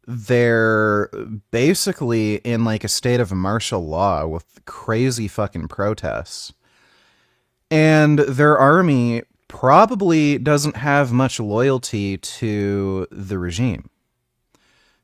They're basically in like a state of martial law with crazy fucking protests. And their army probably doesn't have much loyalty to the regime.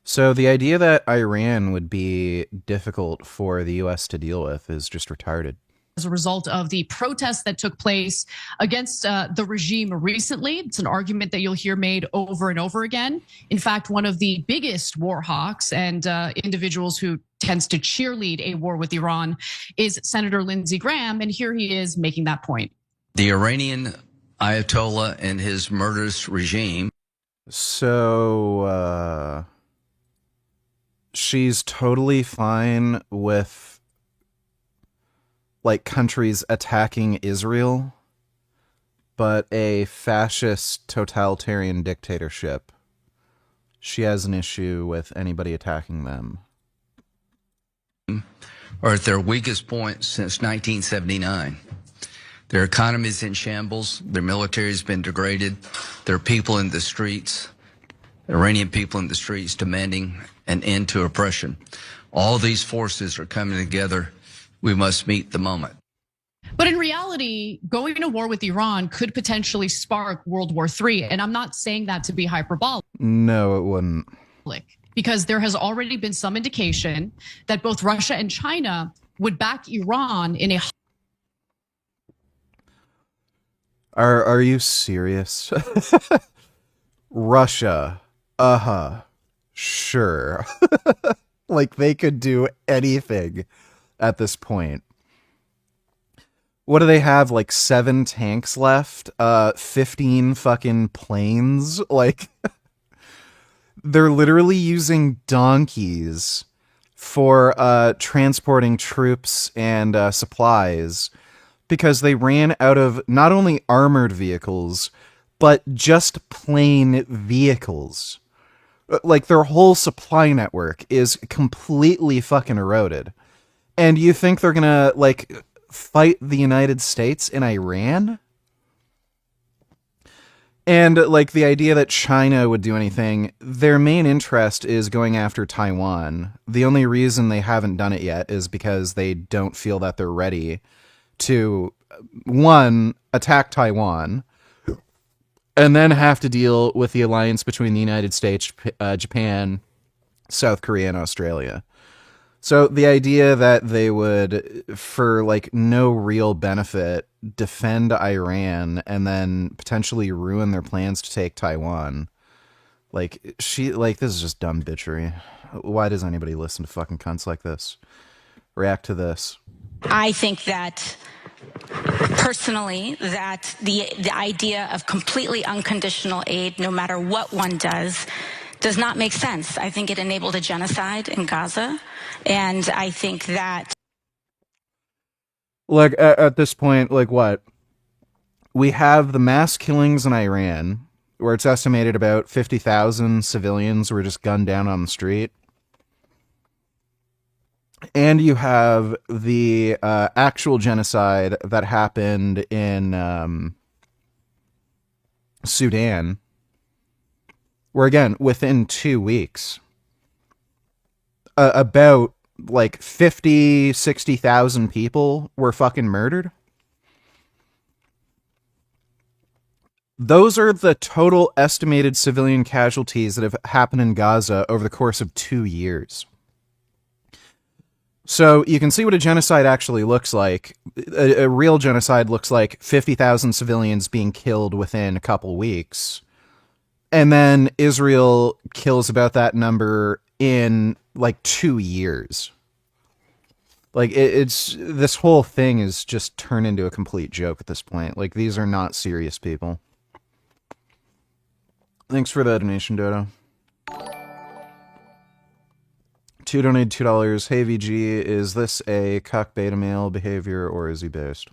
So the idea that Iran would be difficult for the US to deal with is just retarded. as a result of the protests that took place against the regime recently. It's an argument that you'll hear made over and over again. In fact, one of the biggest war hawks and individuals who tends to cheerlead a war with Iran is Senator Lindsey Graham, and here he is making that point. The Iranian Ayatollah and his murderous regime. So, she's totally fine with like countries attacking Israel, but a fascist totalitarian dictatorship, she has an issue with anybody attacking them. Are at their weakest point since 1979. Their economy is in shambles. Their military has been degraded. There are people in the streets, Iranian people in the streets, demanding an end to oppression. All these forces are coming together. We must meet the moment. But in reality, going to war with Iran could potentially spark World War III. And I'm not saying that to be hyperbolic. No, it wouldn't. Because there has already been some indication that both Russia and China would back Iran in a... Are you serious? Russia. Sure. Like they could do anything at this point. What do they have? Like 7 tanks left? 15 fucking planes? Like they're literally using donkeys for transporting troops and supplies because they ran out of not only armored vehicles, but just plain vehicles. Like their whole supply network is completely fucking eroded. And you think they're gonna like fight the United States in Iran? And like the idea that China would do anything, their main interest is going after Taiwan. The only reason they haven't done it yet is because they don't feel that they're ready to, one, attack Taiwan, and then have to deal with the alliance between the United States, Japan, South Korea, and Australia. So the idea that they would, for like no real benefit, defend Iran and then potentially ruin their plans to take Taiwan, like this is just dumb bitchery. Why does anybody listen to fucking cunts like this? React to this. I think that personally, that the idea of completely unconditional aid, no matter what one does not make sense. I think it enabled a genocide in Gaza, and I think that... Like, at this point, like what? We have the mass killings in Iran, where it's estimated about 50,000 civilians were just gunned down on the street. And you have the actual genocide that happened in Sudan, where again, within 2 weeks, about like 60,000 people were fucking murdered. Those are the total estimated civilian casualties that have happened in Gaza over the course of 2 years. So you can see what a genocide actually looks like. A real genocide looks like 50,000 civilians being killed within a couple weeks. And then Israel kills about that number in like 2 years. Like it's this whole thing is just turned into a complete joke at this point. Like these are not serious people. Thanks for the donation, Dodo. 2 donated $2. Hey VG, is this a cuck beta male behavior or is he based?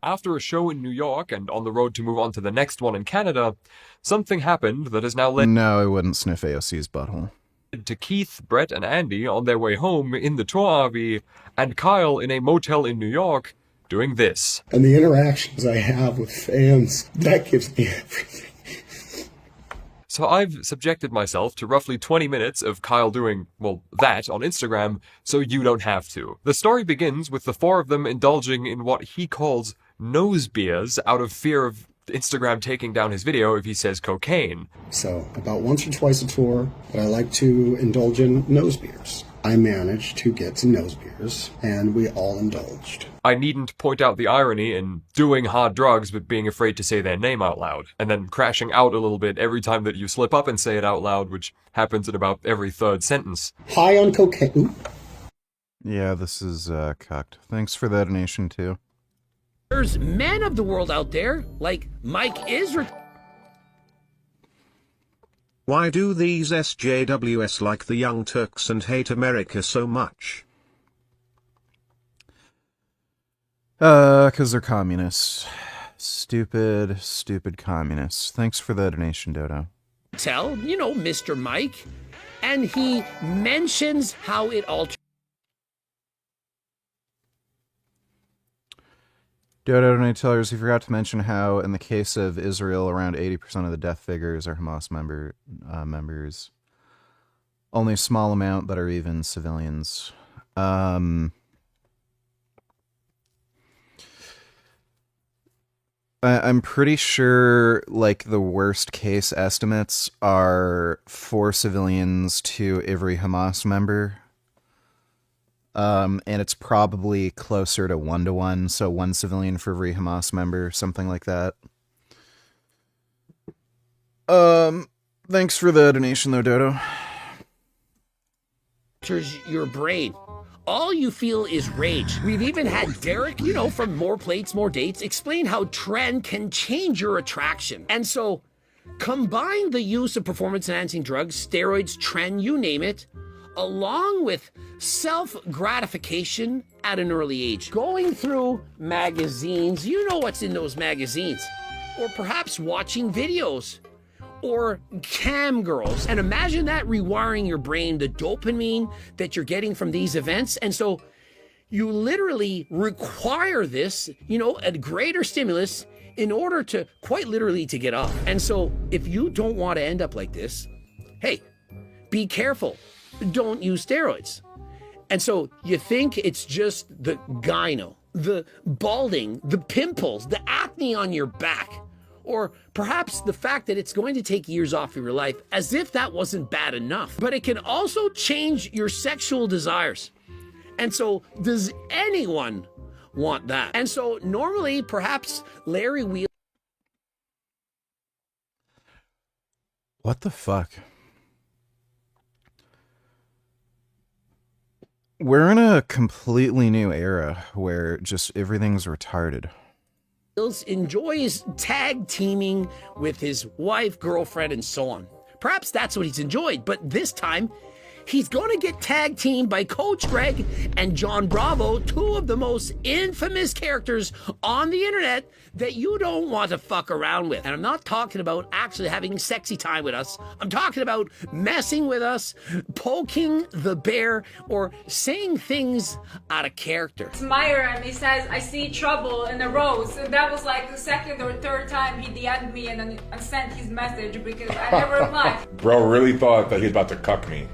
After a show in New York and on the road to move on to the next one in Canada, something happened that has now led... No, I wouldn't sniff AOC's butthole. ...to Keith, Brett, and Andy on their way home in the tour RV, and Kyle in a motel in New York doing this. And the interactions I have with fans, that gives me everything. So I've subjected myself to roughly 20 minutes of Kyle doing, well, that on Instagram, so you don't have to. The story begins with the four of them indulging in what he calls nose beers out of fear of Instagram taking down his video if he says cocaine. So about once or twice a tour, but I like to indulge in nose beers. I managed to get some nose beers, and we all indulged. I needn't point out the irony in doing hard drugs but being afraid to say their name out loud, and then crashing out a little bit every time that you slip up and say it out loud, which happens in about every third sentence. High on cocaine. Yeah, this is cucked. Thanks for the donation, too. There's men of the world out there, like Mike Israel. Why do these SJWs like the Young Turks and hate America so much? 'Cause they're communists. Stupid, stupid communists. Thanks for the donation, Dodo. Tell, Mr. Mike, and he mentions how it alters. Dodo donate tellers, he forgot to mention how, in the case of Israel, around 80% of the death figures are Hamas members. Only a small amount that are even civilians. I'm pretty sure, like, the worst case estimates are 4 civilians to every Hamas member. And it's probably closer to 1-to-1, so 1 civilian for every Hamas member, something like that. Thanks for the donation, though, Dodo. Your brain. All you feel is rage. We've even had Derek, from More Plates, More Dates, explain how trend can change your attraction. And so, combine the use of performance-enhancing drugs, steroids, trend, you name it, along with self-gratification at an early age. Going through magazines, you know what's in those magazines. Or perhaps watching videos. Or cam girls. And imagine that rewiring your brain, the dopamine that you're getting from these events. And so you literally require this, a greater stimulus in order to quite literally to get off. And so if you don't want to end up like this, hey, be careful. Don't use steroids. And so you think it's just the gyno, the balding, the pimples, the acne on your back, or perhaps the fact that it's going to take years off of your life, as if that wasn't bad enough. But it can also change your sexual desires. And so does anyone want that? And so normally, perhaps Larry Wheel. What the fuck? We're in a completely new era where just everything's retarded. Enjoys tag teaming with his wife, girlfriend, and so on. Perhaps that's what he's enjoyed, but this time he's going to get tag teamed by Coach Greg and John Bravo, 2 of the most infamous characters on the internet that you don't want to fuck around with. And I'm not talking about actually having sexy time with us. I'm talking about messing with us, poking the bear, or saying things out of character. It's Myra, and he says, I see trouble in the road. So that was like the second or third time he DM'd me and sent his message because I never replied. Bro really thought that he was about to cuck me.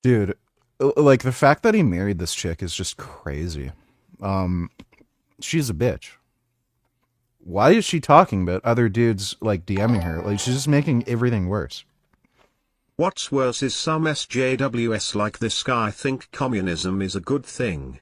Dude, like, the fact that he married this chick is just crazy. She's a bitch. Why is she talking about other dudes, like, DMing her? Like, she's just making everything worse. What's worse is some SJWs like this guy think communism is a good thing.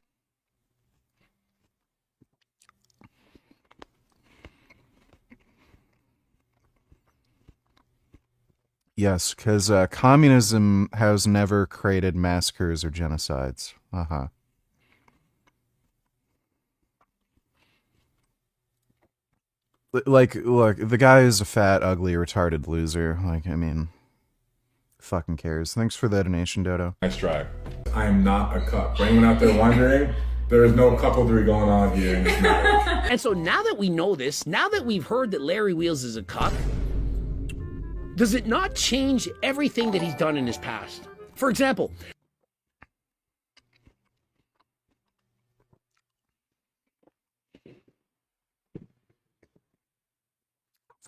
Yes, because communism has never created massacres or genocides. Uh-huh. Like, look, the guy is a fat, ugly, retarded loser. Like, I mean, fucking cares. Thanks for the donation, Dodo. Nice try. I am not a cuck. For anyone out there wondering, there is no couplery going on here in this matter. And so now that we know this, now that we've heard that Larry Wheels is a cuck, does it not change everything that he's done in his past? For example,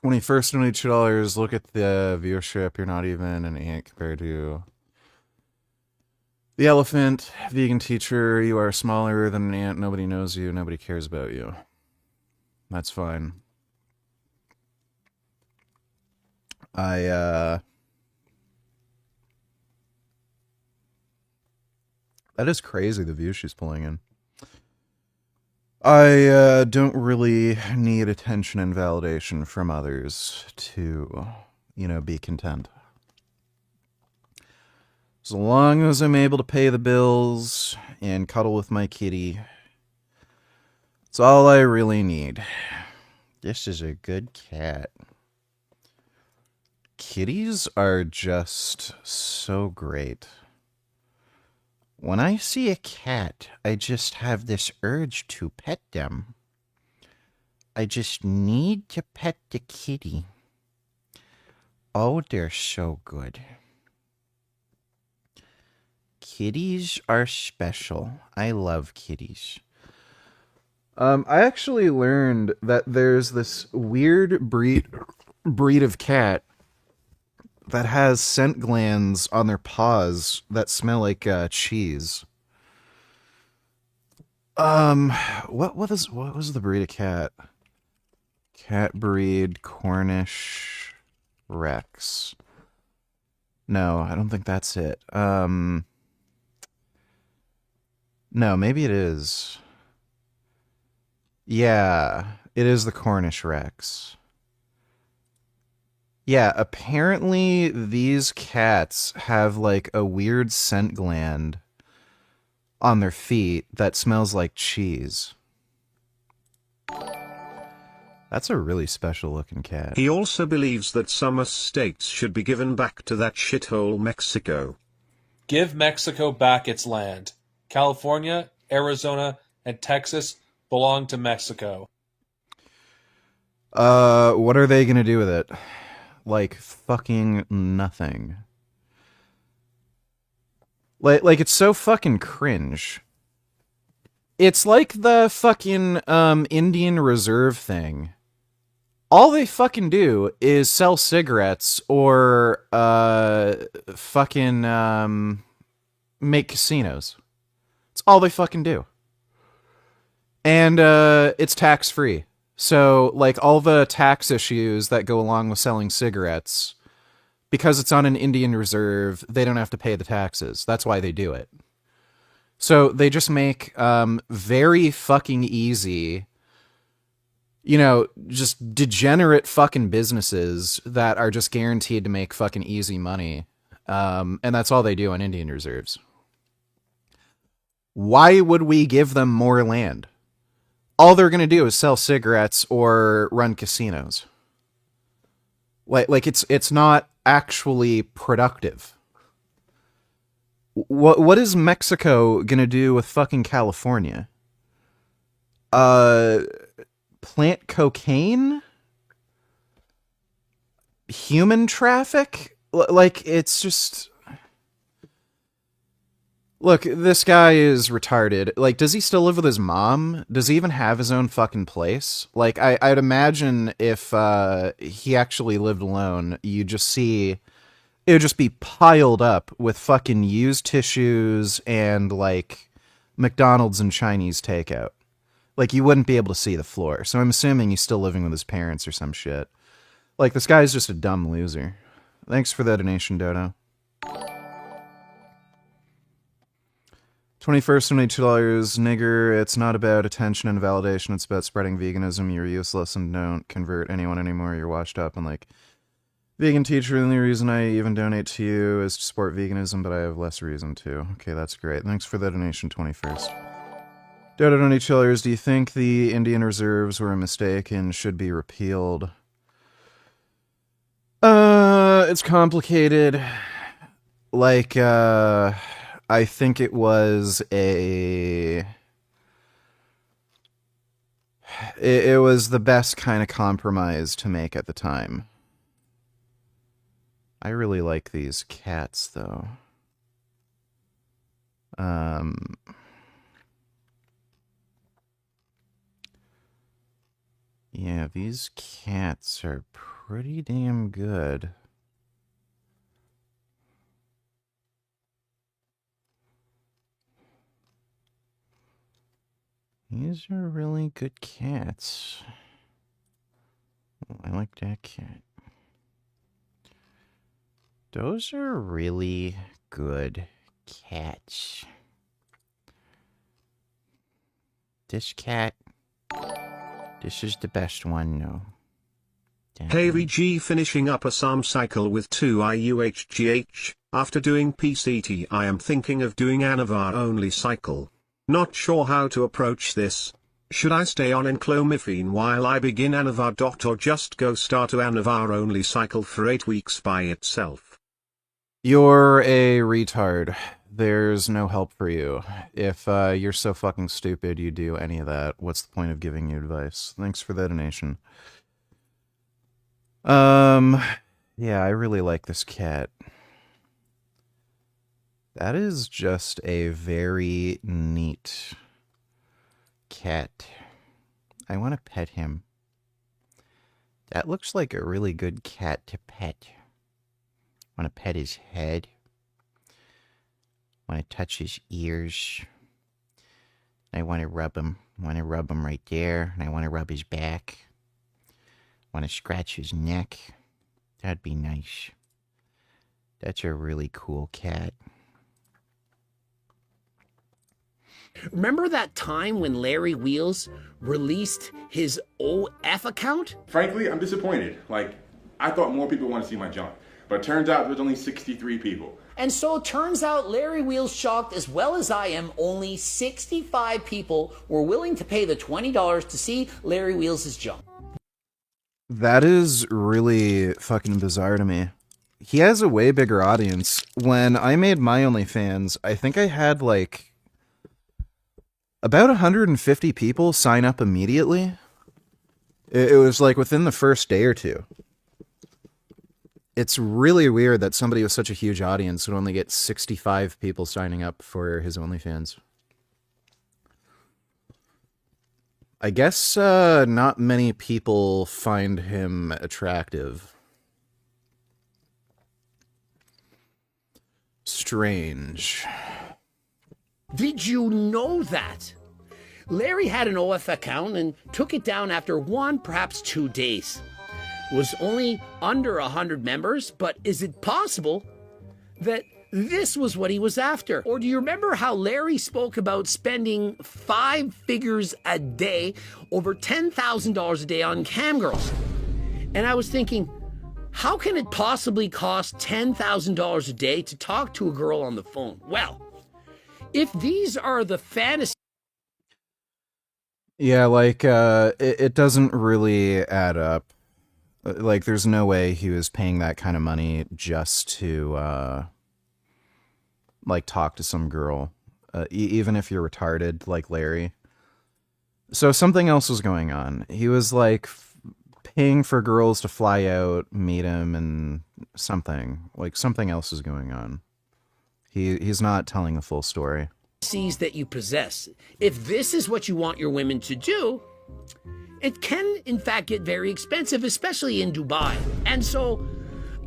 21st and $2. Look at the viewership. You're not even an ant compared to the elephant. Vegan teacher. You are smaller than an ant. Nobody knows you. Nobody cares about you. That's fine. That is crazy, the view she's pulling in. I don't really need attention and validation from others to, be content. As long as I'm able to pay the bills and cuddle with my kitty, it's all I really need. This is a good cat. Kitties are just so great. When I see a cat, I just have this urge to pet them. I just need to pet the kitty. Oh, they're so good. Kitties are special. I love kitties. I actually learned that there's this weird breed of cat that has scent glands on their paws that smell like cheese. What was the breed of cat? Cat breed Cornish Rex. No, I don't think that's it. No, maybe it is. Yeah, it is the Cornish Rex. Yeah, apparently these cats have like a weird scent gland on their feet that smells like cheese. That's a really special looking cat. He also believes that some states should be given back to that shithole Mexico. Give Mexico back its land. California, Arizona, and Texas belong to Mexico. What are they gonna do with it? Like, fucking nothing. Like it's so fucking cringe. It's like the fucking, Indian Reserve thing. All they fucking do is sell cigarettes or, fucking, make casinos. It's all they fucking do. And, it's tax-free. So, like, all the tax issues that go along with selling cigarettes, because it's on an Indian reserve, they don't have to pay the taxes. That's why they do it. So, they just make very fucking easy, just degenerate fucking businesses that are just guaranteed to make fucking easy money. And that's all they do on Indian reserves. Why would we give them more land? All they're going to do is sell cigarettes or run casinos. Like it's not actually productive. What is Mexico going to do with fucking California? Plant cocaine? Human traffic? Like, it's just... Look, this guy is retarded. Like, does he still live with his mom? Does he even have his own fucking place? Like, I'd imagine if he actually lived alone, you'd just see... It would just be piled up with fucking used tissues and, like, McDonald's and Chinese takeout. Like, you wouldn't be able to see the floor. So I'm assuming he's still living with his parents or some shit. Like, this guy's just a dumb loser. Thanks for the donation, Dodo. 21st, $22, nigger. It's not about attention and validation. It's about spreading veganism. You're useless and don't convert anyone anymore. You're washed up and like, vegan teacher. The only reason I even donate to you is to support veganism, but I have less reason to. Okay, that's great. Thanks for the donation, 21st. Dodo $22, do you think the Indian reserves were a mistake and should be repealed? It's complicated. Like, I think it was it was the best kind of compromise to make at the time. I really like these cats, though. Yeah, these cats are pretty damn good. These are really good cats. Oh, I like that cat. Those are really good cats. This cat. This is the best one, no. Hey VG, finishing up a SAM cycle with 2 IUHGH. After doing PCT, I am thinking of doing Anavar only cycle. Not sure how to approach this. Should I stay on enclomiphene while I begin Anavar. Or just go start a Anavar only cycle for 8 weeks by itself? You're a retard. There's no help for you. If you're so fucking stupid you do any of that, what's the point of giving you advice? Thanks for the donation. Yeah, I really like this cat. That is just a very neat cat. I want to pet him. That looks like a really good cat to pet. Want to pet his head. Want to touch his ears. I want to rub him. Want to rub him right there. And I want to rub his back. Want to scratch his neck. That'd be nice. That's a really cool cat. Remember that time when Larry Wheels released his OF account? Frankly, I'm disappointed. Like, I thought more people want to see my junk. But it turns out there's only 63 people. And so it turns out Larry Wheels shocked as well as I am. Only 65 people were willing to pay the $20 to see Larry Wheels' junk. That is really fucking bizarre to me. He has a way bigger audience. When I made my OnlyFans, I think I had like about 150 people sign up immediately. It was like within the first day or two. It's really weird that somebody with such a huge audience would only get 65 people signing up for his OnlyFans. I guess not many people find him attractive. Strange. Did you know that? Larry had an OF account and took it down after 1, perhaps 2 days. It was only under 100 members, but is it possible that this was what he was after? Or do you remember how Larry spoke about spending 5 figures a day, over $10,000 a day on cam girls? And I was thinking, how can it possibly cost $10,000 a day to talk to a girl on the phone? Well, if these are the fantasy... Yeah, like, it doesn't really add up. Like, there's no way he was paying that kind of money just to, like, talk to some girl. Even if you're retarded, like Larry. So something else was going on. He was, like, paying for girls to fly out, meet him, and something. Like, something else is going on. He's not telling the full story. That you possess. If this is what you want your women to do, it can in fact get very expensive, especially in Dubai. And so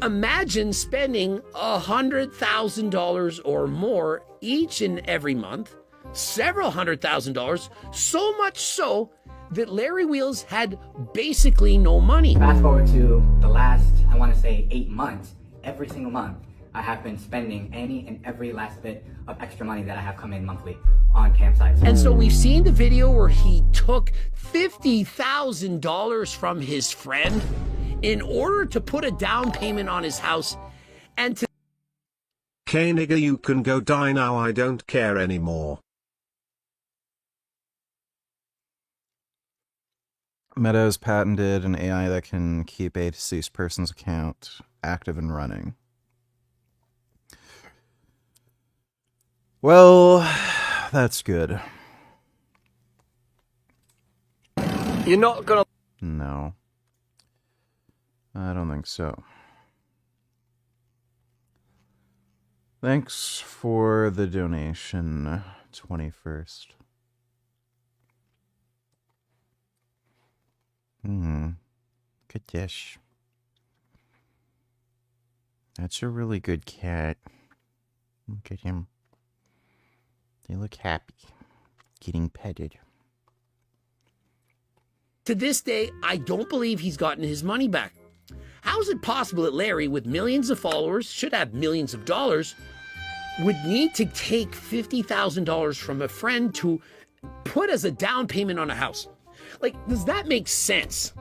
imagine spending $100,000 or more each and every month, several $100,000, so much so that Larry Wheels had basically no money. Fast forward to the last, I want to say 8 months, every single month, I have been spending any and every last bit of extra money that I have come in monthly on campsites. And so we've seen the video where he took $50,000 from his friend in order to put a down payment on his house and to... Okay nigga, you can go die now, I don't care anymore. Meta has patented an AI that can keep a deceased person's account active and running. Well, that's good. You're not gonna... No. I don't think so. Thanks for the donation, 21st. Good dish. That's a really good cat. Look at him. They look happy. Getting petted. To this day, I don't believe he's gotten his money back. How is it possible that Larry, with millions of followers, should have millions of dollars, would need to take $50,000 from a friend to put as a down payment on a house. Like, does that make sense?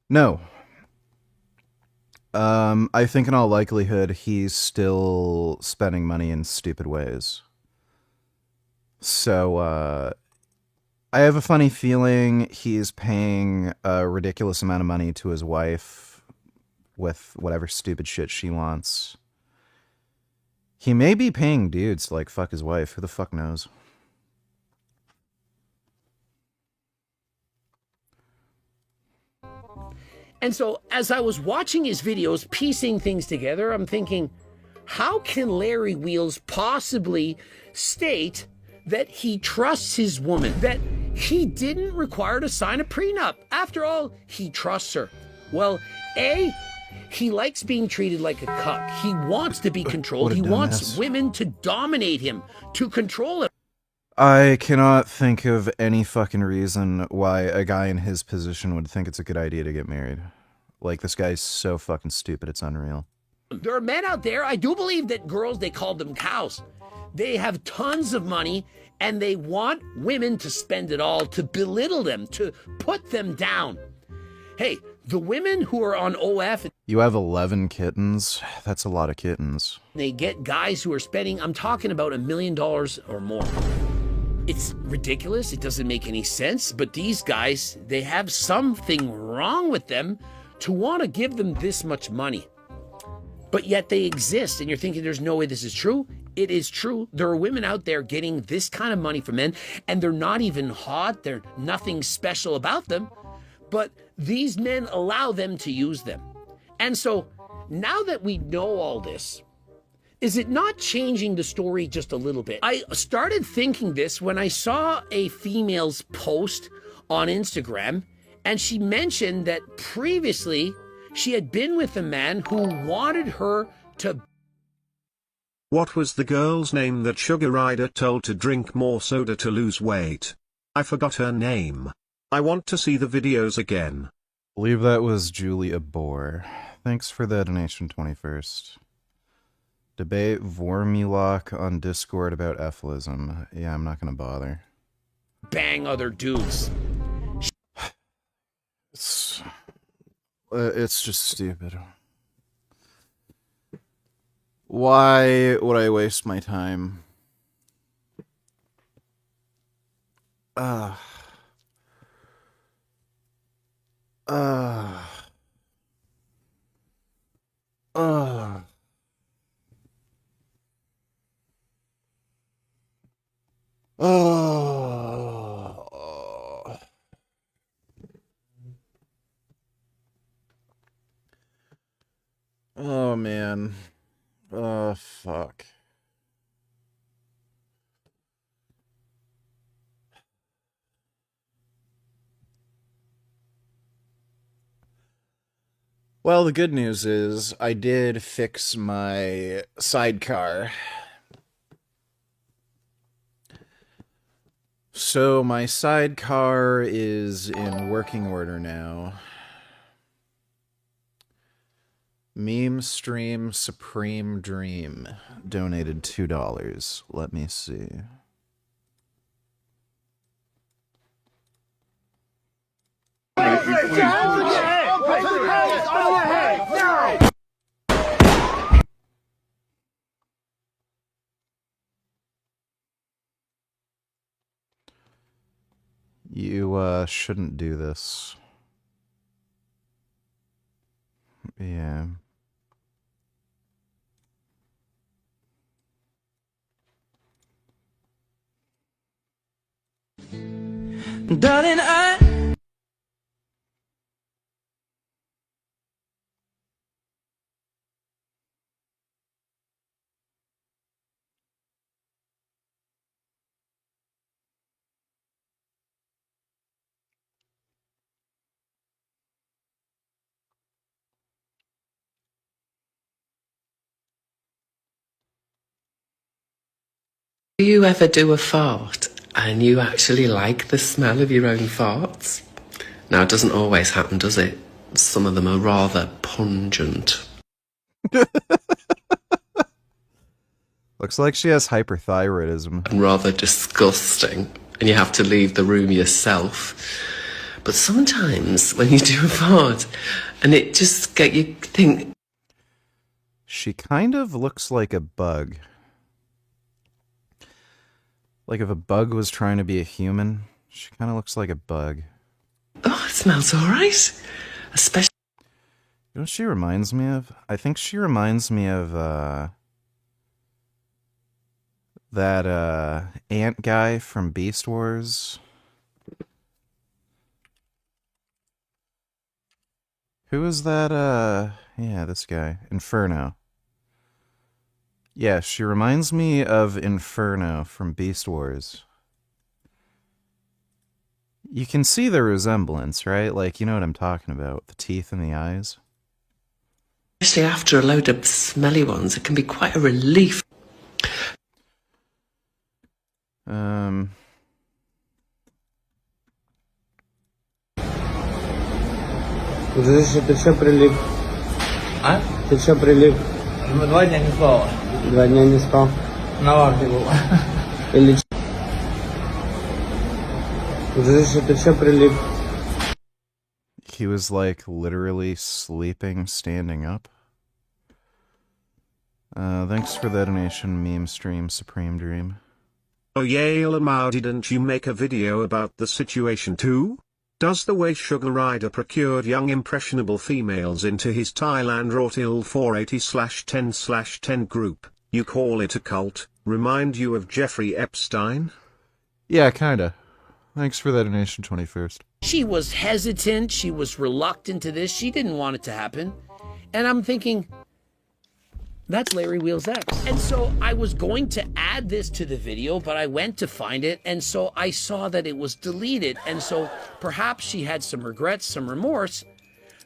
No. I think in all likelihood, he's still spending money in stupid ways. So, I have a funny feeling he's paying a ridiculous amount of money to his wife with whatever stupid shit she wants. He may be paying dudes to, like, fuck his wife. Who the fuck knows? And so as I was watching his videos, piecing things together, I'm thinking, how can Larry Wheels possibly state that he trusts his woman, that he didn't require to sign a prenup? After all, he trusts her. Well, A, he likes being treated like a cuck. He wants to be controlled. He wants women to dominate him, to control him. I cannot think of any fucking reason why a guy in his position would think it's a good idea to get married. Like, this guy's so fucking stupid, it's unreal. There are men out there, I do believe that girls, they call them cows. They have tons of money, and they want women to spend it all, to belittle them, to put them down. Hey, the women who are on OF... You have 11 kittens? That's a lot of kittens. They get guys who are spending, I'm talking about $1 million or more. It's ridiculous. It doesn't make any sense. But these guys, they have something wrong with them to want to give them this much money. But yet they exist. And you're thinking there's no way this is true. It is true. There are women out there getting this kind of money from men. And they're not even hot. They're nothing special about them. But these men allow them to use them. And so now that we know all this, is it not changing the story just a little bit? I started thinking this when I saw a female's post on Instagram, and she mentioned that previously she had been with a man who wanted her to... What was the girl's name that Sugar Ryder told to drink more soda to lose weight? I forgot her name. I want to see the videos again. I believe that was Julia Bohr. Thanks for the donation, 21st. Debate Vormulok on Discord about Ephilism. Yeah, I'm not gonna bother. Bang other dudes. It's just stupid. Why would I waste my time? Oh man. Oh fuck. Well, the good news is I did fix my sidecar. So my sidecar is in working order now. Meme Stream Supreme Dream donated $2. Let me see. You shouldn't do this. Yeah. Darling, do you ever do a fart and you actually like the smell of your own farts? Now, it doesn't always happen, does it? Some of them are rather pungent. Looks like she has hyperthyroidism. Rather disgusting, and you have to leave the room yourself. But sometimes when you do a fart, and it just get you think. She kind of looks like a bug. Like if a bug was trying to be a human, she kind of looks like a bug. Oh, it smells all right. Especially. You know what she reminds me of? I think she reminds me of that ant guy from Beast Wars. Who is that? Yeah, this guy. Inferno. Yeah, she reminds me of Inferno from Beast Wars. You can see the resemblance, right? Like, you know what I'm talking about. The teeth and the eyes. Especially after a load of smelly ones, it can be quite a relief. Ты чё прилип? А? Ты чё прилип? 2 дня не спал. 2 дня не спал? На вахте был. Или... Ты чё прилип? He was like literally sleeping, standing up. Thanks for the donation, meme stream, Supreme Dream. Oh Yale and Mao, didn't you make a video about the situation too? Does the way Sugar Rider procured young impressionable females into his Thailand Rortil 480/10/10 group, you call it a cult, remind you of Jeffrey Epstein? Yeah, kinda. Thanks for that donation, 21st. She was hesitant. She was reluctant to this. She didn't want it to happen. And I'm thinking, that's Larry Wheels X. And so I was going to add this to the video, but I went to find it. And so I saw that it was deleted. And so perhaps she had some regrets, some remorse.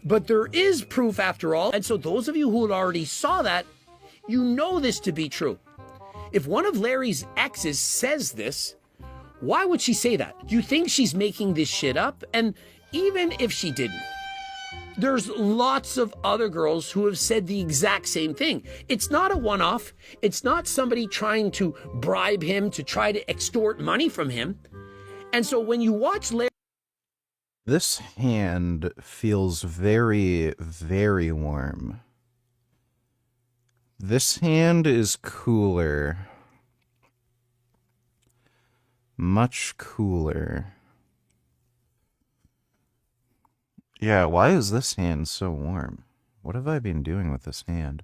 But there is proof after all. And so those of you who already saw that, you know this to be true. If one of Larry's exes says this, why would she say that? Do you think she's making this shit up? And even if she didn't, there's lots of other girls who have said the exact same thing. It's not a one-off. It's not somebody trying to bribe him to try to extort money from him. And so when you watch Larry... This hand feels very, very warm. This hand is cooler. Much cooler. Yeah, why is this hand so warm? What have I been doing with this hand?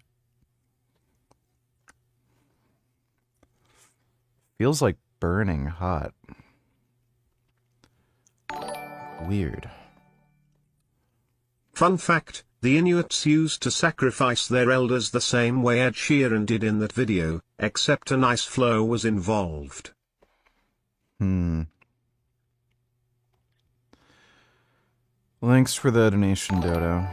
Feels like burning hot. Weird. Fun fact, the Inuits used to sacrifice their elders the same way Ed Sheeran did in that video, except a nice flow was involved. Thanks for the donation, Dodo.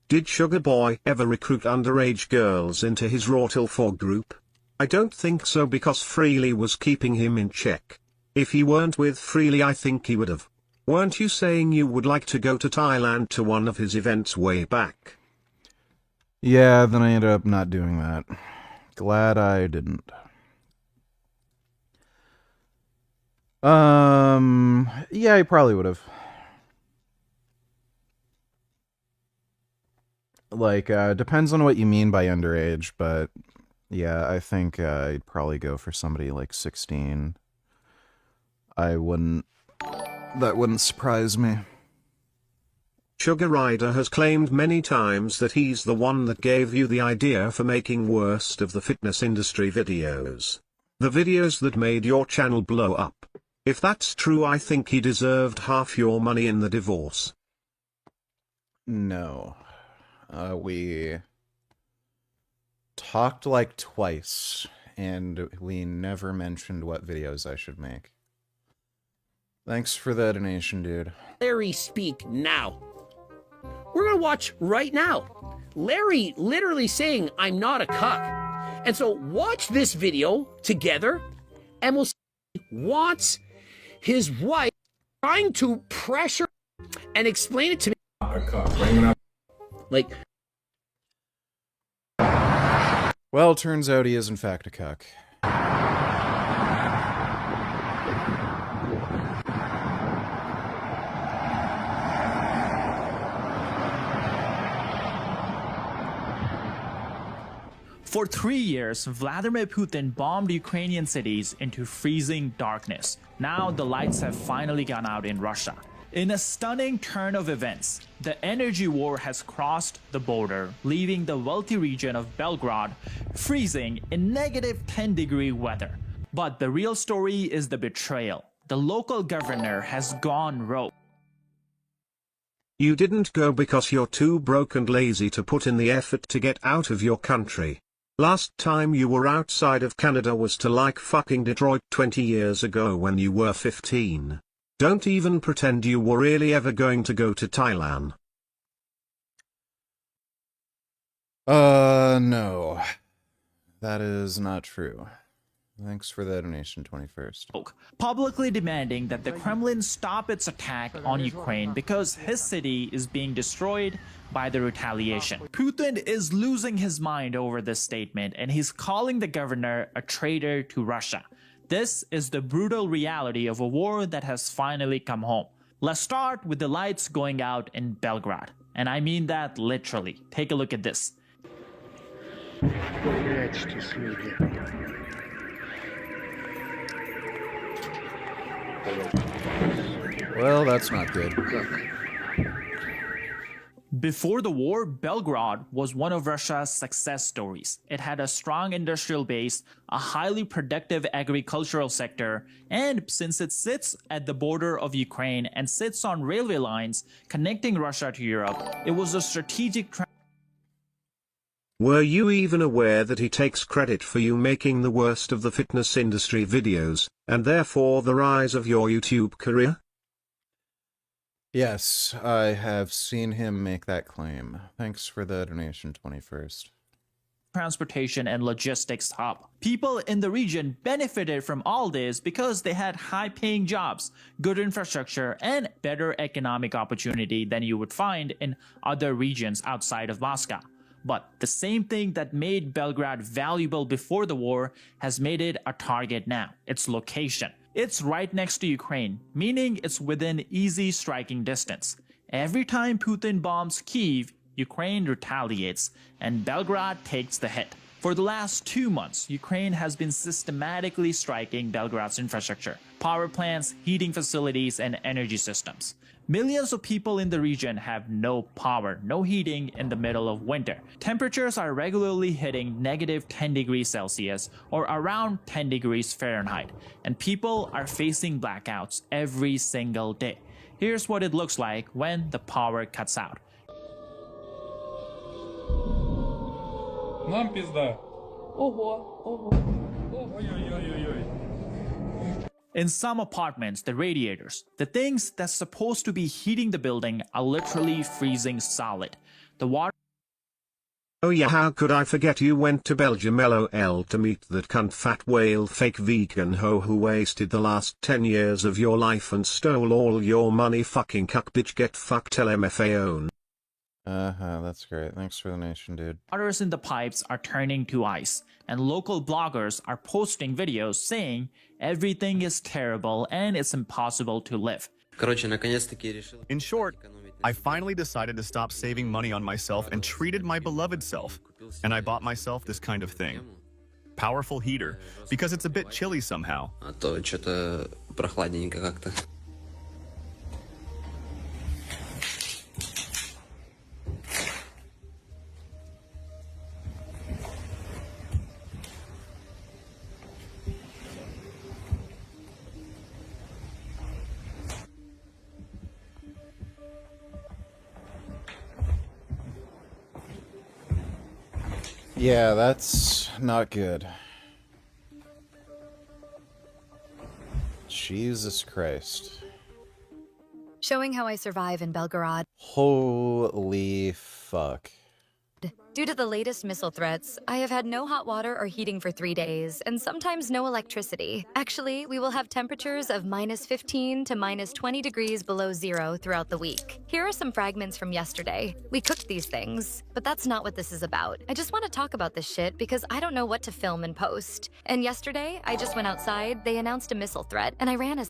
Did Sugar Boy ever recruit underage girls into his Rortil 4 group? I don't think so, because Freely was keeping him in check. If he weren't with Freely, I think he would have. Weren't you saying you would like to go to Thailand to one of his events way back? Yeah, then I ended up not doing that. Glad I didn't. Yeah, he probably would have. Like, depends on what you mean by underage, but yeah, I think I'd probably go for somebody like 16. That wouldn't surprise me. Sugar Rider has claimed many times that he's the one that gave you the idea for making worst of the fitness industry videos. The videos that made your channel blow up. If that's true, I think he deserved half your money in the divorce. No. We talked like twice, and we never mentioned what videos I should make. Thanks for the donation, dude. Larry speak now. We're going to watch right now. Larry literally saying, I'm not a cuck. And so watch this video together, and we'll see he wants his wife trying to pressure and explain it to me. Like, Well, turns out he is in fact a cuck. For 3 years, Vladimir Putin bombed Ukrainian cities into freezing darkness. Now the lights have finally gone out in Russia. In a stunning turn of events, the energy war has crossed the border, leaving the wealthy region of Belgrade freezing in negative 10-degree weather. But the real story is the betrayal. The local governor has gone rogue. You didn't go because you're too broke and lazy to put in the effort to get out of your country. Last time you were outside of Canada was to like fucking Detroit 20 years ago when you were 15. Don't even pretend you were really ever going to go to Thailand. No. That is not true. Thanks for the donation, 21st. Publicly demanding that the Kremlin stop its attack on Ukraine because his city is being destroyed by the retaliation. Putin is losing his mind over this statement, and he's calling the governor a traitor to Russia. This is the brutal reality of a war that has finally come home. Let's start with the lights going out in Belgrade. And I mean that literally. Take a look at this. Well, that's not good. Before the war, Belgrade was one of Russia's success stories. It had a strong industrial base, a highly productive agricultural sector, and since it sits at the border of Ukraine and sits on railway lines connecting Russia to Europe, it was a strategic Were you even aware that he takes credit for you making the worst of the fitness industry videos, and therefore the rise of your YouTube career? Yes, I have seen him make that claim. Thanks for the donation, 21st. transportation and logistics hub. People in the region benefited from all this because they had high-paying jobs, good infrastructure, and better economic opportunity than you would find in other regions outside of Moscow. But the same thing that made Belgrade valuable before the war has made it a target now: its location. It's right next to Ukraine, meaning it's within easy striking distance. Every time Putin bombs Kyiv, Ukraine retaliates, and Belgrade takes the hit. For the last 2 months, Ukraine has been systematically striking Belgrade's infrastructure, power plants, heating facilities, and energy systems. Millions of people in the region have no power, no heating in the middle of winter. Temperatures are regularly hitting negative 10 degrees Celsius or around 10 degrees Fahrenheit, and people are facing blackouts every single day. Here's what it looks like when the power cuts out. Нам пизда. Ого, ого. Ой-ой-ой-ой-ой. In some apartments, the radiators, the things that's supposed to be heating the building, are literally freezing solid. The water. Oh yeah, how could I forget you went to Belgium LOL to meet that cunt fat whale fake vegan hoe who wasted the last 10 years of your life and stole all your money. Fucking cuck bitch, get fucked LMFAO. That's great. Thanks for the donation, dude. Waters in the pipes are turning to ice, and local bloggers are posting videos saying everything is terrible and it's impossible to live. In short, I finally decided to stop saving money on myself and treated my beloved self, and I bought myself this kind of thing. Powerful heater, because it's a bit chilly somehow. Yeah, that's not good. Jesus Christ. Showing how I survive in Belgorod. Holy fuck. Due to the latest missile threats, I have had no hot water or heating for 3 days, and sometimes no electricity. Actually, we will have temperatures of -15 to -20 degrees below zero throughout the week. Here are some fragments from yesterday. We cooked these things, but that's not what this is about. I just want to talk about this shit because I don't know what to film and post. And yesterday, I just went outside, they announced a missile threat, and I ran a...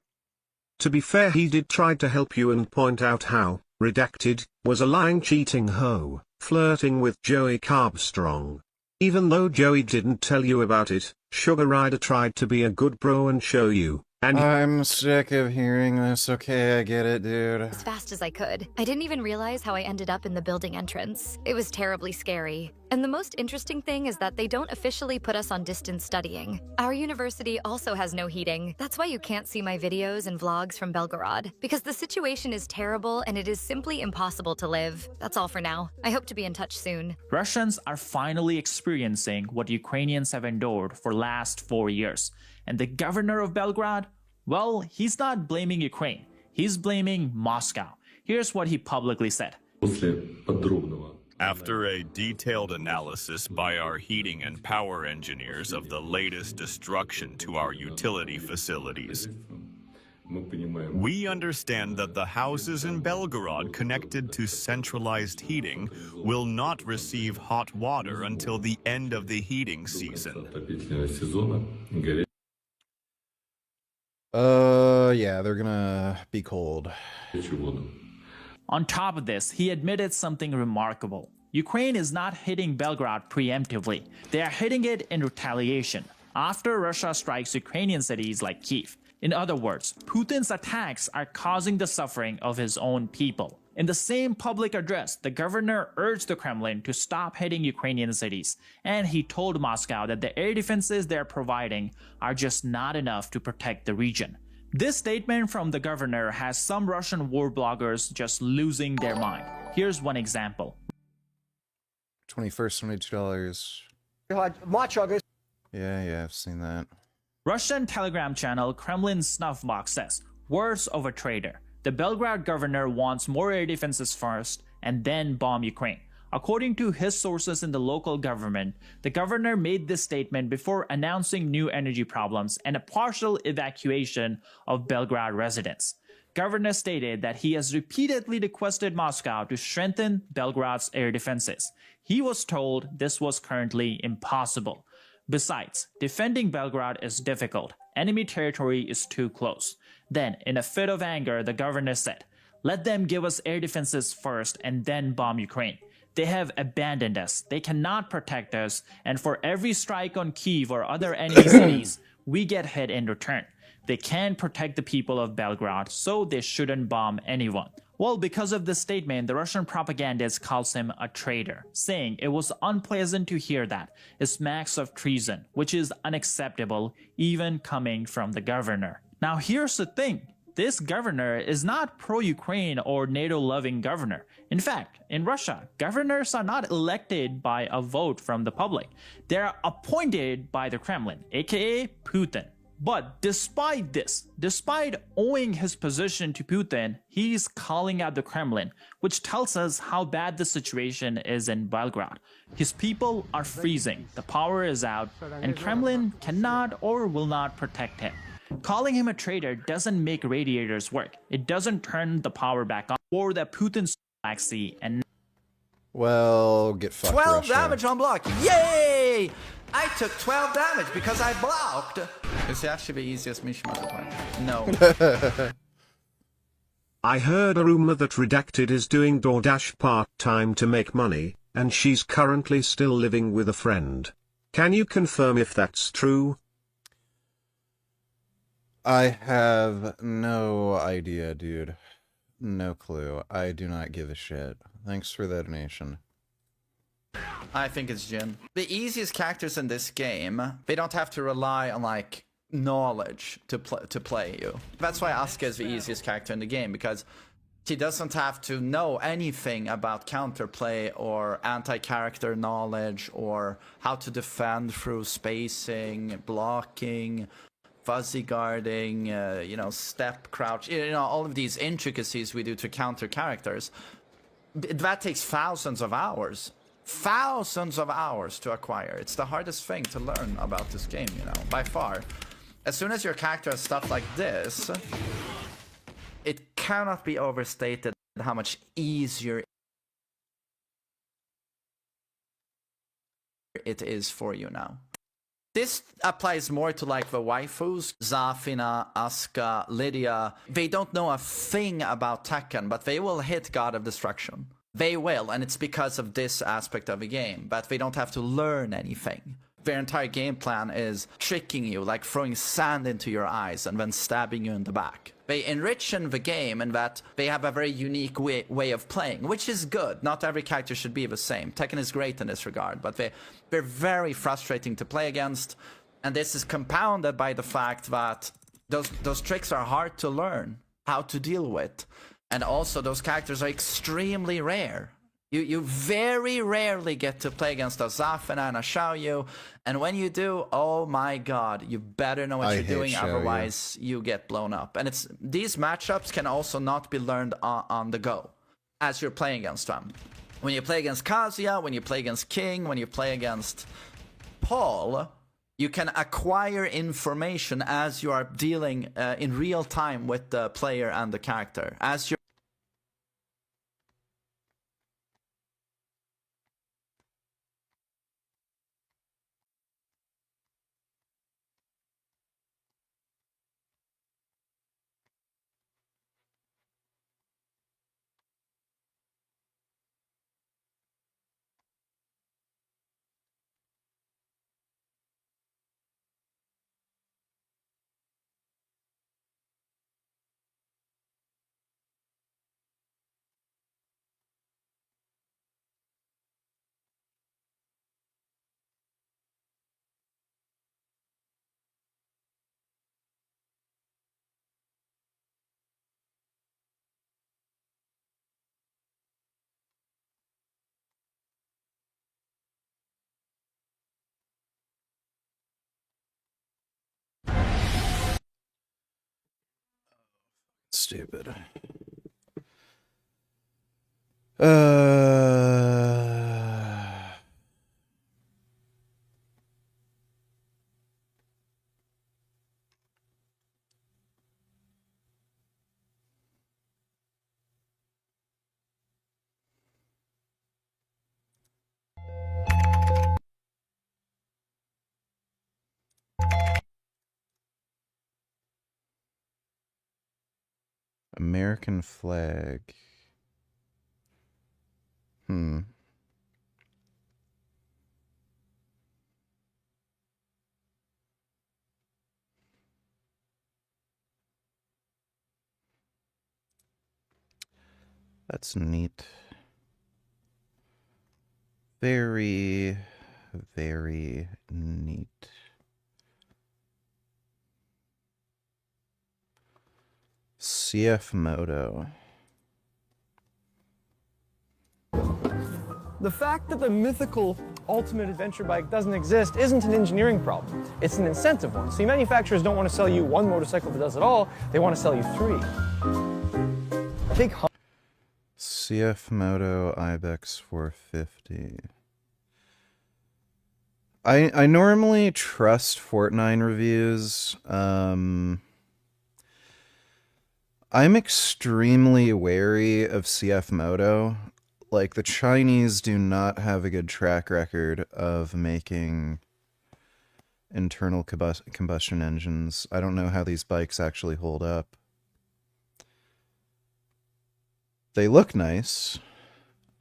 To be fair, he did try to help you and point out how Redacted was a lying, cheating hoe, flirting with Joey Carbstrong. Even though Joey didn't tell you about it, Sugar Rider tried to be a good bro and show you. And I'm sick of hearing this. Okay, I get it, dude. as fast as I could. I didn't even realize how I ended up in the building entrance. It was terribly scary. And the most interesting thing is that they don't officially put us on distance studying. Our university also has no heating. That's why you can't see my videos and vlogs from Belgorod. Because the situation is terrible and it is simply impossible to live. That's all for now. I hope to be in touch soon. Russians are finally experiencing what Ukrainians have endured for last 4 years. And the governor of Belgrade? Well, he's not blaming Ukraine. He's blaming Moscow. Here's what he publicly said. After a detailed analysis by our heating and power engineers of the latest destruction to our utility facilities, we understand that the houses in Belgorod connected to centralized heating will not receive hot water until the end of the heating season. Yeah, they're gonna be cold. On top of this, he admitted something remarkable. Ukraine is not hitting Belgrade preemptively. They are hitting it in retaliation, after Russia strikes Ukrainian cities like Kyiv. In other words, Putin's attacks are causing the suffering of his own people. In the same public address, the governor urged the Kremlin to stop hitting Ukrainian cities, and he told Moscow that the air defenses they're providing are just not enough to protect the region. This statement from the governor has some Russian war bloggers just losing their mind. Here's one example. 21st, $22. Yeah, I've seen that. Russian Telegram channel Kremlin Snuff Box says, words of a traitor. The Belgrade governor wants more air defenses first and then bomb Ukraine. According to his sources in the local government, the governor made this statement before announcing new energy problems and a partial evacuation of Belgrade residents. Governor stated that he has repeatedly requested Moscow to strengthen Belgrade's air defenses. He was told this was currently impossible. Besides, defending Belgrade is difficult. Enemy territory is too close. Then, in a fit of anger, the governor said, "Let them give us air defenses first and then bomb Ukraine. They have abandoned us. They cannot protect us. And for every strike on Kyiv or other enemy cities, we get hit in return. They can't protect the people of Belgrade, so they shouldn't bomb anyone." Well, because of this statement, the Russian propagandist calls him a traitor, saying it was unpleasant to hear that. It smacks of treason, which is unacceptable, even coming from the governor. Now, here's the thing. This governor is not pro-Ukraine or NATO-loving governor. In fact, in Russia, governors are not elected by a vote from the public. They are appointed by the Kremlin, aka Putin. But despite this, despite owing his position to Putin, he's calling out the Kremlin, which tells us how bad the situation is in Belgrade. His people are freezing, the power is out, and Kremlin cannot or will not protect him. Calling him a traitor doesn't make radiators work. It doesn't turn the power back on, or that Putin's Black Sea and... Well, get fucked, 12 Russia. damage on block. Yay! I took 12 damage because I blocked. It's actually the easiest mission of the time. No. I heard a rumor that Redacted is doing DoorDash part-time to make money, and she's currently still living with a friend. Can you confirm if that's true? I have no idea, dude. No clue. I do not give a shit. Thanks for the donation. I think it's Jin. The easiest characters in this game, they don't have to rely on like knowledge to play you. That's why Asuka is the easiest character in the game, because she doesn't have to know anything about counterplay or anti-character knowledge or how to defend through spacing, blocking, fuzzy guarding, step, crouch, all of these intricacies we do to counter characters. That takes thousands of hours thousands of hours to acquire. It's the hardest thing to learn about this game, you know, by far. As soon as your character has stuff like this, it cannot be overstated how much easier it is for you now. This applies more to like the waifus, Zafina, Asuka, Lydia. They don't know a thing about Tekken, but they will hit God of Destruction. They will, and it's because of this aspect of the game, but they don't have to learn anything. Their entire game plan is tricking you, like throwing sand into your eyes and then stabbing you in the back. They enrich in the game in that they have a very unique way of playing, which is good. Not every character should be the same. Tekken is great in this regard, but they're very frustrating to play against. And this is compounded by the fact that those tricks are hard to learn how to deal with. And also those characters are extremely rare. You very rarely get to play against a Zafina and a Xiaoyu, and when you do, oh my god, you better know what you're doing, otherwise you get blown up. And these matchups can also not be learned on the go as you're playing against them. When you play against Kazuya, when you play against King, when you play against Paul, you can acquire information as you are dealing in real time with the player and the character. As you're stupid. American flag. That's neat. Very, very neat. CF Moto. The fact that the mythical ultimate adventure bike doesn't exist isn't an engineering problem. It's an incentive one. See, manufacturers don't want to sell you one motorcycle that does it all. They want to sell you 3. Take CF Moto Ibex 450. I normally trust Fortnite reviews. I'm extremely wary of CF Moto. Like, the Chinese do not have a good track record of making internal combustion engines. I don't know how these bikes actually hold up. They look nice.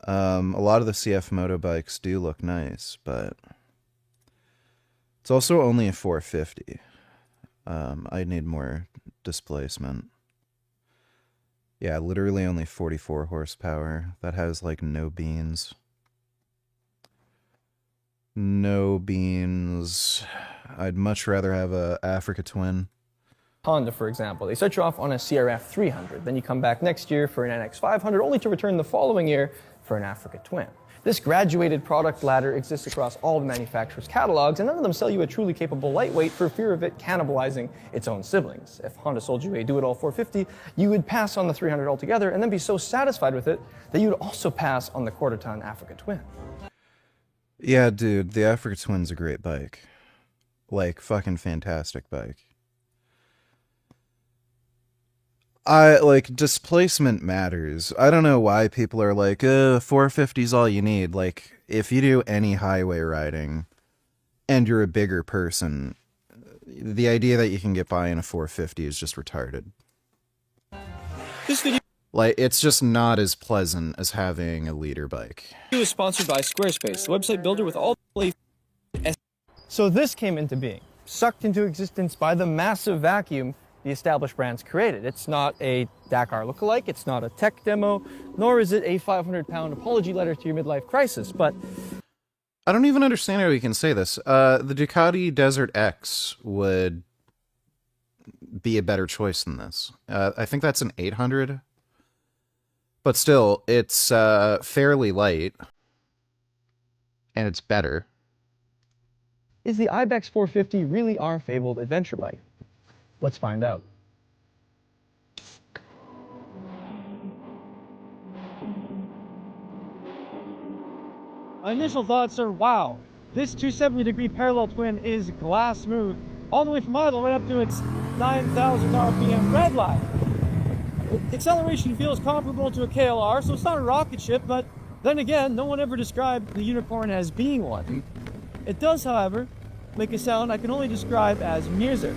A lot of the CF Moto bikes do look nice, but it's also only a 450. I need more displacement. Yeah, literally only 44 horsepower. That has, like, no beans. No beans. I'd much rather have a Africa Twin. Honda, for example. They set you off on a CRF 300. Then you come back next year for an NX 500, only to return the following year for an Africa Twin. This graduated product ladder exists across all the manufacturers' catalogs, and none of them sell you a truly capable lightweight for fear of it cannibalizing its own siblings. If Honda sold you a do-it-all 450, you would pass on the 300 altogether and then be so satisfied with it that you would also pass on the quarter-ton Africa Twin. Yeah, dude, the Africa Twin's a great bike. Like, fucking fantastic bike. Displacement matters. I don't know why people are like, 450's all you need. Like, if you do any highway riding and you're a bigger person, the idea that you can get by in a 450 is just retarded. This video Like, it's just not as pleasant as having a leader bike. is sponsored by Squarespace, the website builder with all the. So this came into being, sucked into existence by the massive vacuum the established brands created. It's not a Dakar lookalike, it's not a tech demo, nor is it a 500-pound apology letter to your midlife crisis, but... I don't even understand how you can say this. The Ducati Desert X would be a better choice than this. I think that's an 800. But still, it's fairly light. And it's better. Is the Ibex 450 really our fabled adventure bike? Let's find out. My initial thoughts are, wow, this 270-degree parallel twin is glass smooth, all the way from idle right up to its 9,000 RPM red line. Acceleration feels comparable to a KLR, so it's not a rocket ship, but then again, no one ever described the unicorn as being one. It does, however, make a sound I can only describe as music.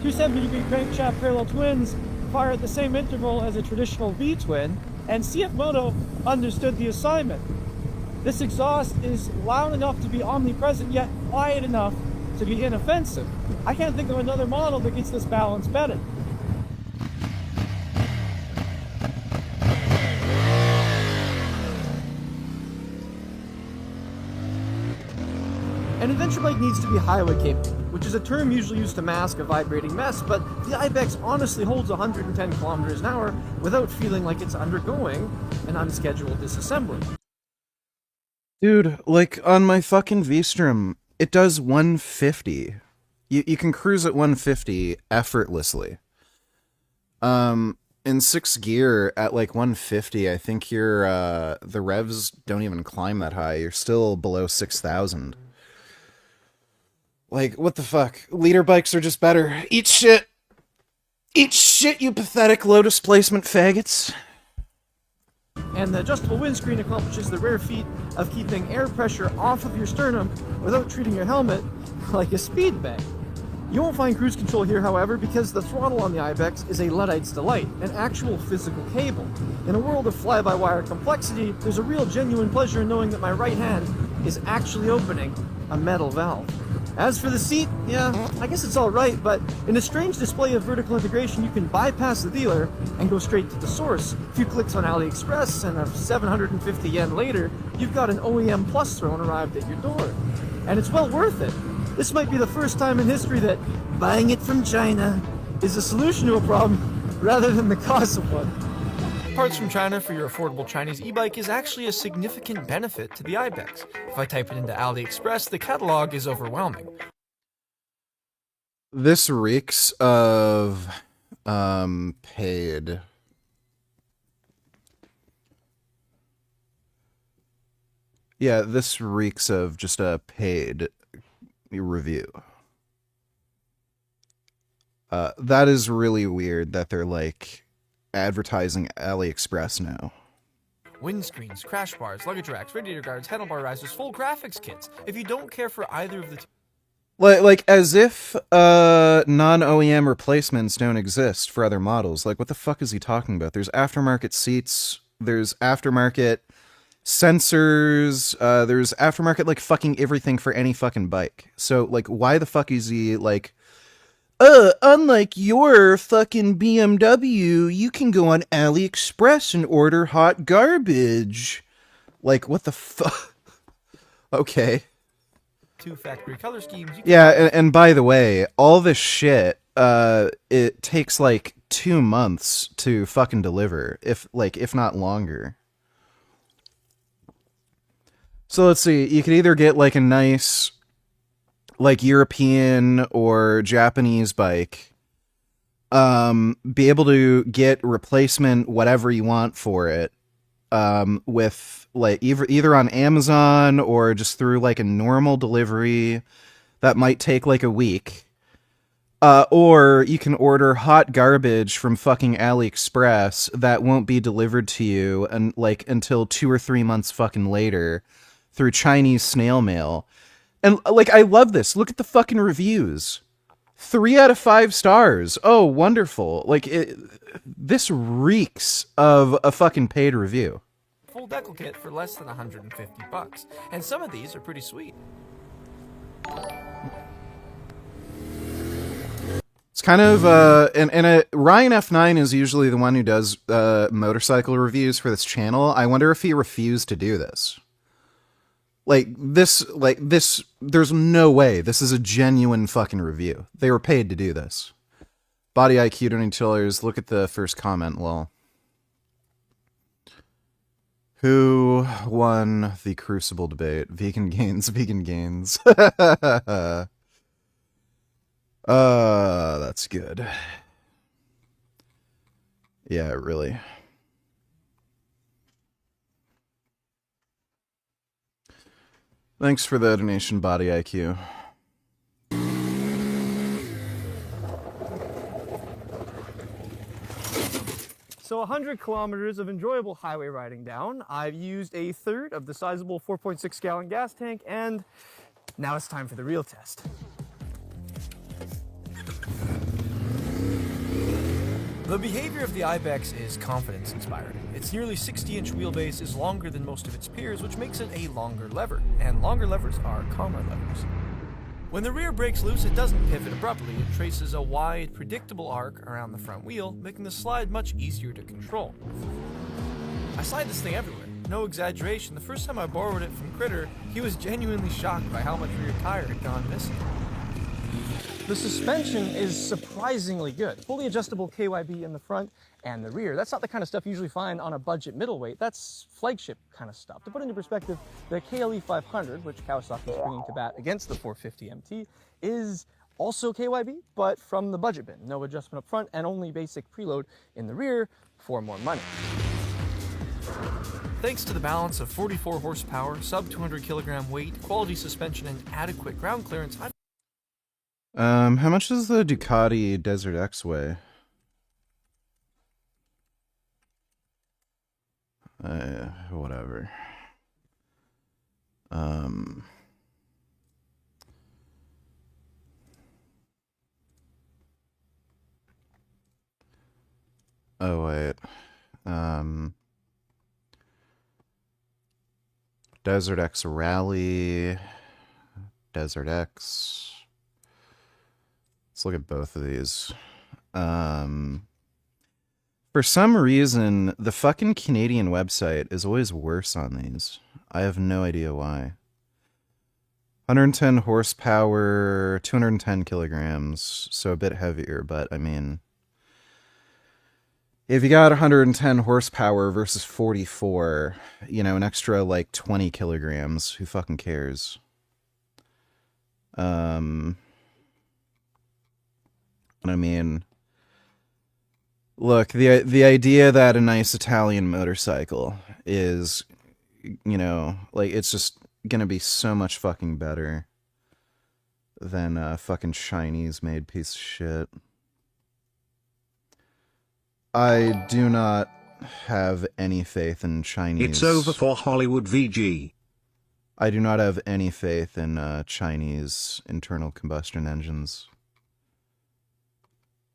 270-degree crankshaft parallel twins fire at the same interval as a traditional V-twin, and CF Moto understood the assignment. This exhaust is loud enough to be omnipresent, yet quiet enough to be inoffensive. I can't think of another model that gets this balance better. An adventure bike needs to be highway capable, which is a term usually used to mask a vibrating mess, but the Ibex honestly holds 110 kilometers an hour without feeling like it's undergoing an unscheduled disassembly. Dude, like, on my fucking V-Strom, it does 150. You can cruise at 150 effortlessly. In 6th gear, at like 150, I think the revs don't even climb that high. You're still below 6,000. Like, what the fuck? Leader bikes are just better. Eat shit! Eat shit, you pathetic low displacement faggots! And the adjustable windscreen accomplishes the rare feat of keeping air pressure off of your sternum without treating your helmet like a speed bag. You won't find cruise control here, however, because the throttle on the Ibex is a Luddite's delight, an actual physical cable. In a world of fly-by-wire complexity, there's a real genuine pleasure in knowing that my right hand is actually opening a metal valve. As for the seat, yeah, I guess it's alright, but in a strange display of vertical integration, you can bypass the dealer and go straight to the source. A few clicks on AliExpress, and 750 yen later, you've got an OEM Plus throne arrived at your door. And it's well worth it. This might be the first time in history that buying it from China is a solution to a problem rather than the cause of one. Parts from China for your affordable Chinese e-bike is actually a significant benefit to the Ibex. If I type it into AliExpress, the catalog is overwhelming. This reeks of paid. Yeah, this reeks of just a paid review. That is really weird that they're like advertising AliExpress now. Windscreens, crash bars, luggage racks, radiator guards, handlebar risers, full graphics kits. If you don't care for either of the two... Like as if non-OEM replacements don't exist for other models. Like, what the fuck is he talking about? There's aftermarket seats, there's aftermarket sensors, there's aftermarket like fucking everything for any fucking bike. So like, why the fuck is he like, unlike your fucking BMW, you can go on AliExpress and order hot garbage. Like, what the fuck? Okay. Two factory color schemes. Yeah, and by the way, all this shit, it takes like 2 months to fucking deliver, if not longer. So let's see, you could either get like a nice like European or Japanese bike, be able to get replacement whatever you want for it, with like either on Amazon or just through like a normal delivery that might take like a week. Or you can order hot garbage from fucking AliExpress that won't be delivered to you and like until 2 or 3 months fucking later through Chinese snail mail. And like, I love this. Look at the fucking reviews. 3 out of 5 stars. Oh, wonderful. Like, this reeks of a fucking paid review. Full decal kit for less than $150, and some of these are pretty sweet. It's kind of, Ryan F9 is usually the one who does motorcycle reviews for this channel. I wonder if he refused to do this. Like this, there's no way. This is a genuine fucking review. They were paid to do this. Body IQ donating $2. Look at the first comment, lol. Who won the Crucible debate? Vegan gains, vegan gains. That's good. Yeah, really. Thanks for the donation, Body IQ. So 100 kilometers of enjoyable highway riding down. I've used a third of the sizable 4.6 gallon gas tank, and now it's time for the real test. The behavior of the Ibex is confidence-inspiring. Its nearly 60-inch wheelbase is longer than most of its peers, which makes it a longer lever, and longer levers are calmer levers. When the rear breaks loose, it doesn't pivot abruptly. It traces a wide, predictable arc around the front wheel, making the slide much easier to control. I slide this thing everywhere. No exaggeration, the first time I borrowed it from Critter, he was genuinely shocked by how much rear tire had gone missing. The suspension is surprisingly good. Fully adjustable KYB in the front and the rear. That's not the kind of stuff you usually find on a budget middleweight. That's flagship kind of stuff. To put into perspective, the KLE 500, which Kawasaki is bringing to bat against the 450 MT, is also KYB, but from the budget bin. No adjustment up front and only basic preload in the rear for more money. Thanks to the balance of 44 horsepower, sub 200 kilogram weight, quality suspension, and adequate ground clearance, How much does the Ducati Desert X weigh? Whatever. Oh, wait. Desert X Rally. Desert X. Let's look at both of these. For some reason, the fucking Canadian website is always worse on these. I have no idea why. 110 horsepower, 210 kilograms, so a bit heavier, but I mean, if you got 110 horsepower versus 44, you know, an extra like 20 kilograms, who fucking cares? I mean, look, the idea that a nice Italian motorcycle is, you know, like, it's just gonna be so much fucking better than a fucking Chinese-made piece of shit. I do not have any faith in Chinese. It's over for Hollywood VG. I do not have any faith in Chinese internal combustion engines.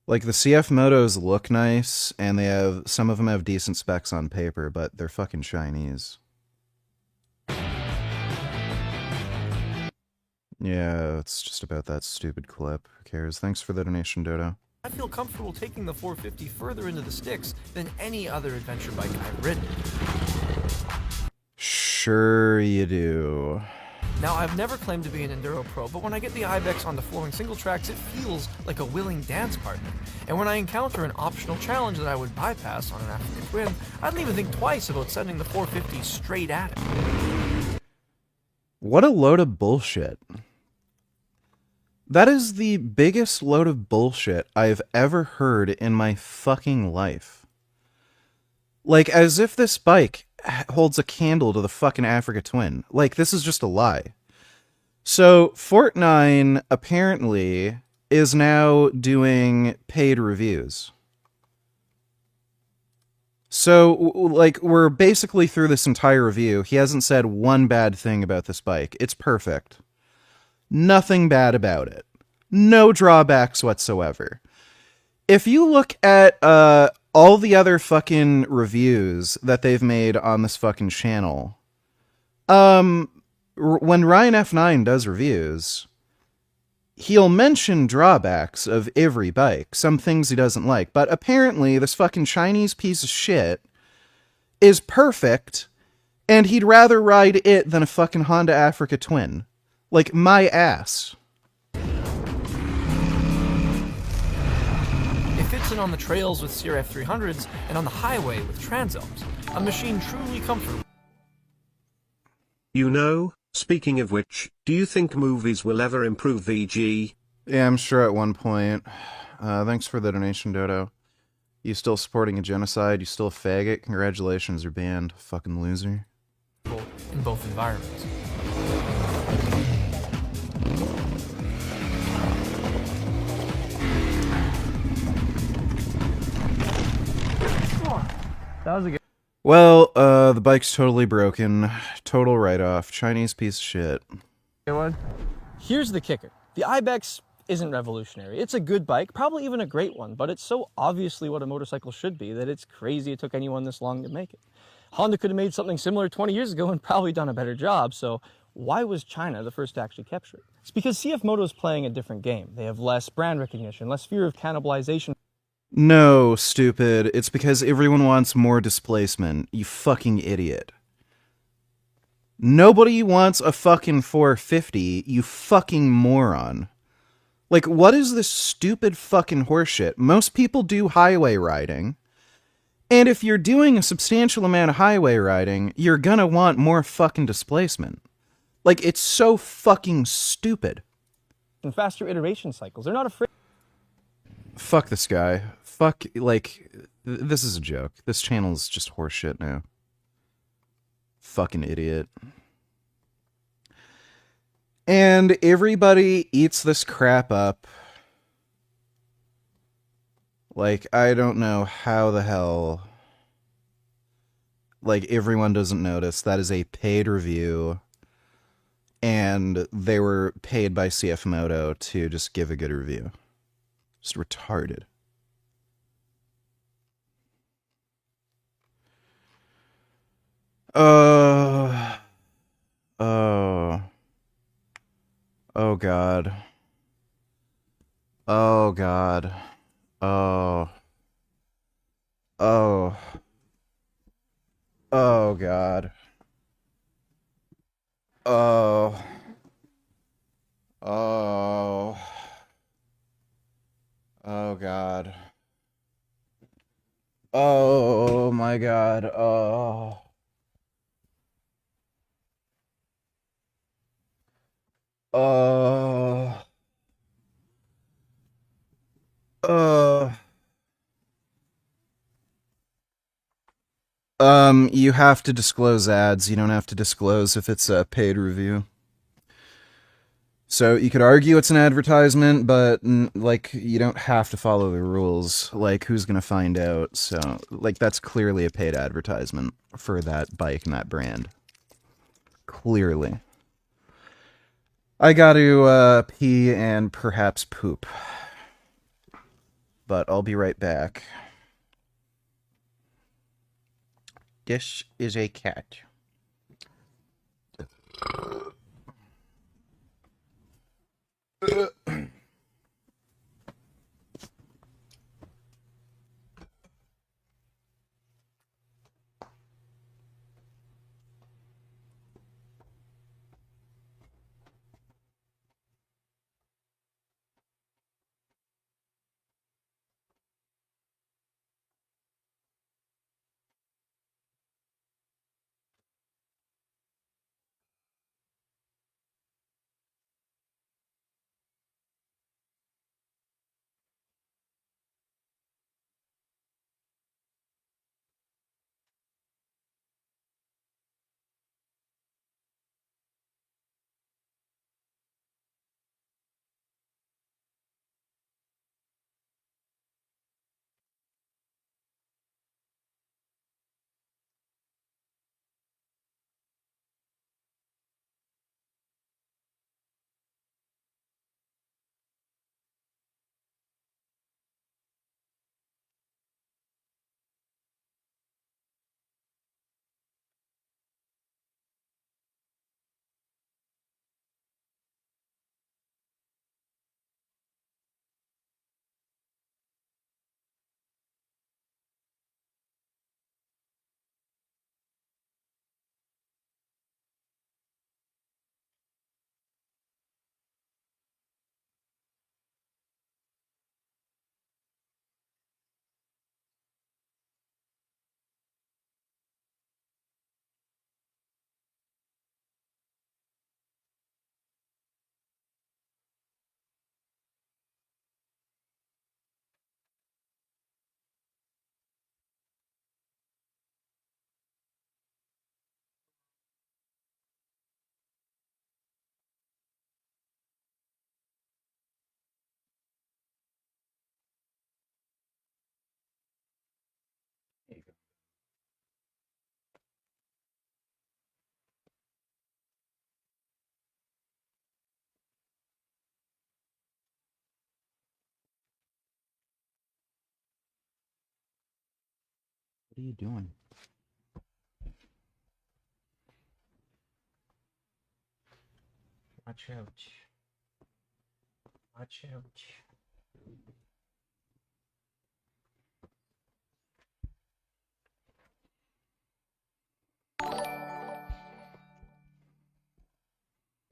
Like, the CF Motos look nice, and they have, some of them have decent specs on paper, but they're fucking Chinese. Yeah, it's just about that stupid clip. Who cares? Thanks for the donation, Dodo. I feel comfortable taking the 450 further into the sticks than any other adventure bike I've ridden. Sure you do. Now, I've never claimed to be an enduro pro, but when I get the Ibex on the flooring single tracks, it feels like a willing dance partner. And when I encounter an optional challenge that I would bypass on an African Twin, I don't even think twice about sending the 450 straight at it. What a load of bullshit. That is the biggest load of bullshit I've ever heard in my fucking life. Like, as if this bike holds a candle to the fucking Africa Twin. Like, this is just a lie. So, Fortnite apparently is now doing paid reviews. So, like, we're basically through this entire review. He hasn't said one bad thing about this bike. It's perfect. Nothing bad about it. No drawbacks whatsoever. If you look at all the other fucking reviews that they've made on this fucking channel, when Ryan F9 does reviews, he'll mention drawbacks of every bike, some things he doesn't like, but apparently this fucking Chinese piece of shit is perfect, and he'd rather ride it than a fucking Honda Africa Twin. Like, my ass. It fits in on the trails with CRF 300s and on the highway with Transalps. A machine truly comfortable. You know, speaking of which, do you think movies will ever improve VG? Yeah, I'm sure at one point. Thanks for the donation, Dodo. You still supporting a genocide? You still a faggot? Congratulations, you're banned. Fucking loser. In both environments. That was a good. Well, the bike's totally broken. Total write-off. Chinese piece of shit. One. Here's the kicker. The Ibex isn't revolutionary. It's a good bike, probably even a great one, but it's so obviously what a motorcycle should be that it's crazy it took anyone this long to make it. Honda could have made something similar 20 years ago and probably done a better job, so why was China the first to actually capture it? It's because CF Moto's playing a different game. They have less brand recognition, less fear of cannibalization. No, stupid. It's because everyone wants more displacement. You fucking idiot. Nobody wants a fucking 450, you fucking moron. Like, what is this stupid fucking horseshit? Most people do highway riding. And if you're doing a substantial amount of highway riding, you're gonna want more fucking displacement. Like, it's so fucking stupid. And faster iteration cycles. They're not afraid. Fuck this guy. Fuck, like, this is a joke. This channel is just horseshit now. Fucking idiot. And everybody eats this crap up. Like, I don't know how the hell. Like, everyone doesn't notice. That is a paid review. And they were paid by CF Moto to just give a good review. Just retarded. Oh. Oh God. Oh God. Oh. Oh. Oh God. Oh. Oh. Oh God. Oh my God. Oh. You have to disclose ads. You don't have to disclose if it's a paid review. So you could argue it's an advertisement, but like, you don't have to follow the rules. Like, who's gonna find out? So, like, that's clearly a paid advertisement for that bike and that brand. Clearly. I gotta pee and perhaps poop. But I'll be right back. This is a cat. What are you doing? Watch out. Watch out.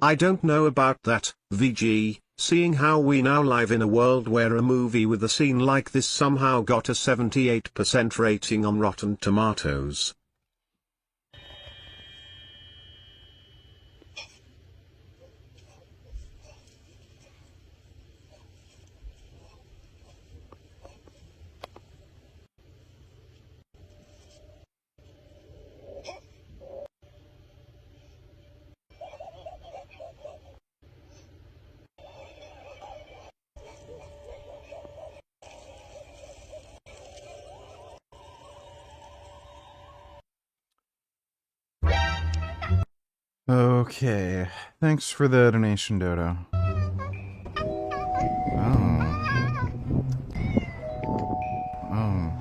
I don't know about that, VG, seeing how we now live in a world where a movie with a scene like this somehow got a 78% rating on Rotten Tomatoes. Okay. Thanks for the donation, Dodo. Oh.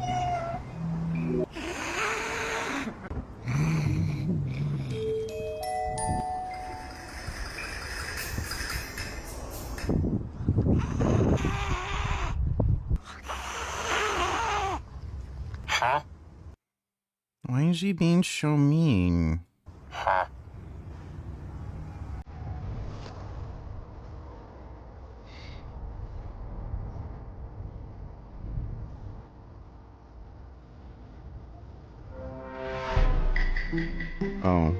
Huh? Why is he being so mean? Huh? Oh.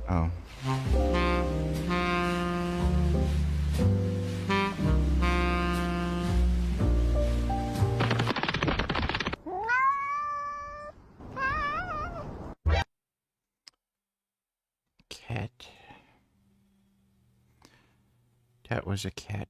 Oh. Cat. That was a cat.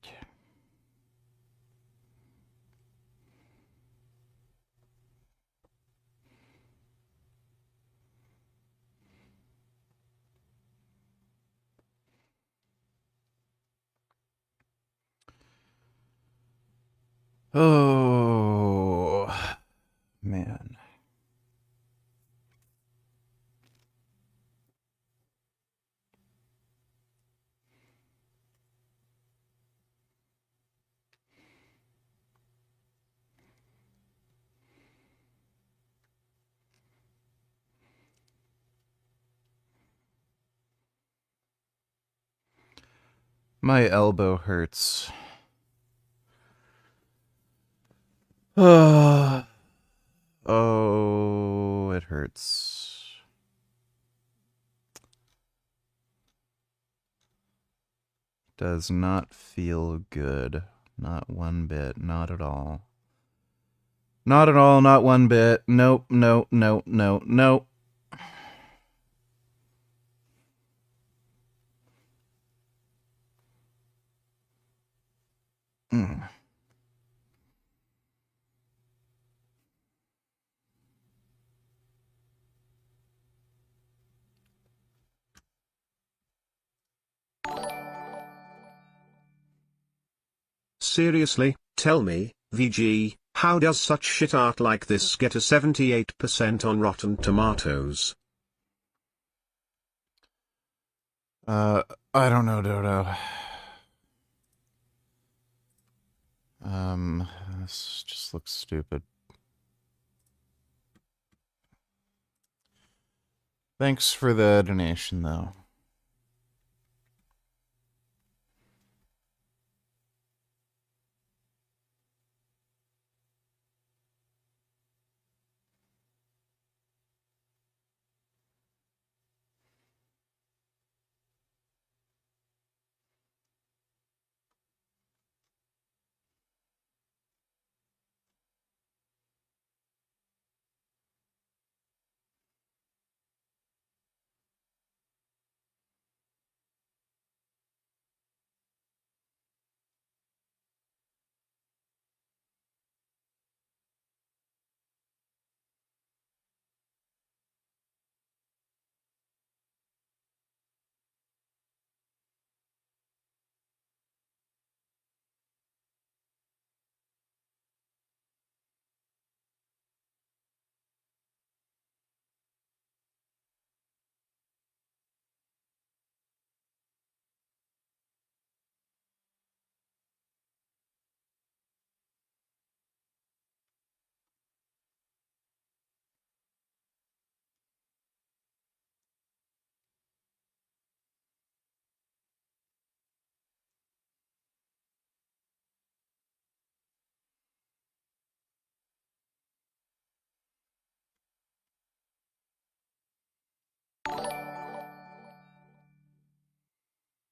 Oh, man. My elbow hurts. Oh, it hurts. Does not feel good. Not one bit. Not at all. Not at all. Not one bit. Nope. Nope. Nope. Nope. Nope. Mm. Seriously, tell me, VG, how does such shit art like this get a 78% on Rotten Tomatoes? I don't know, Dodo. This just looks stupid. Thanks for the donation, though.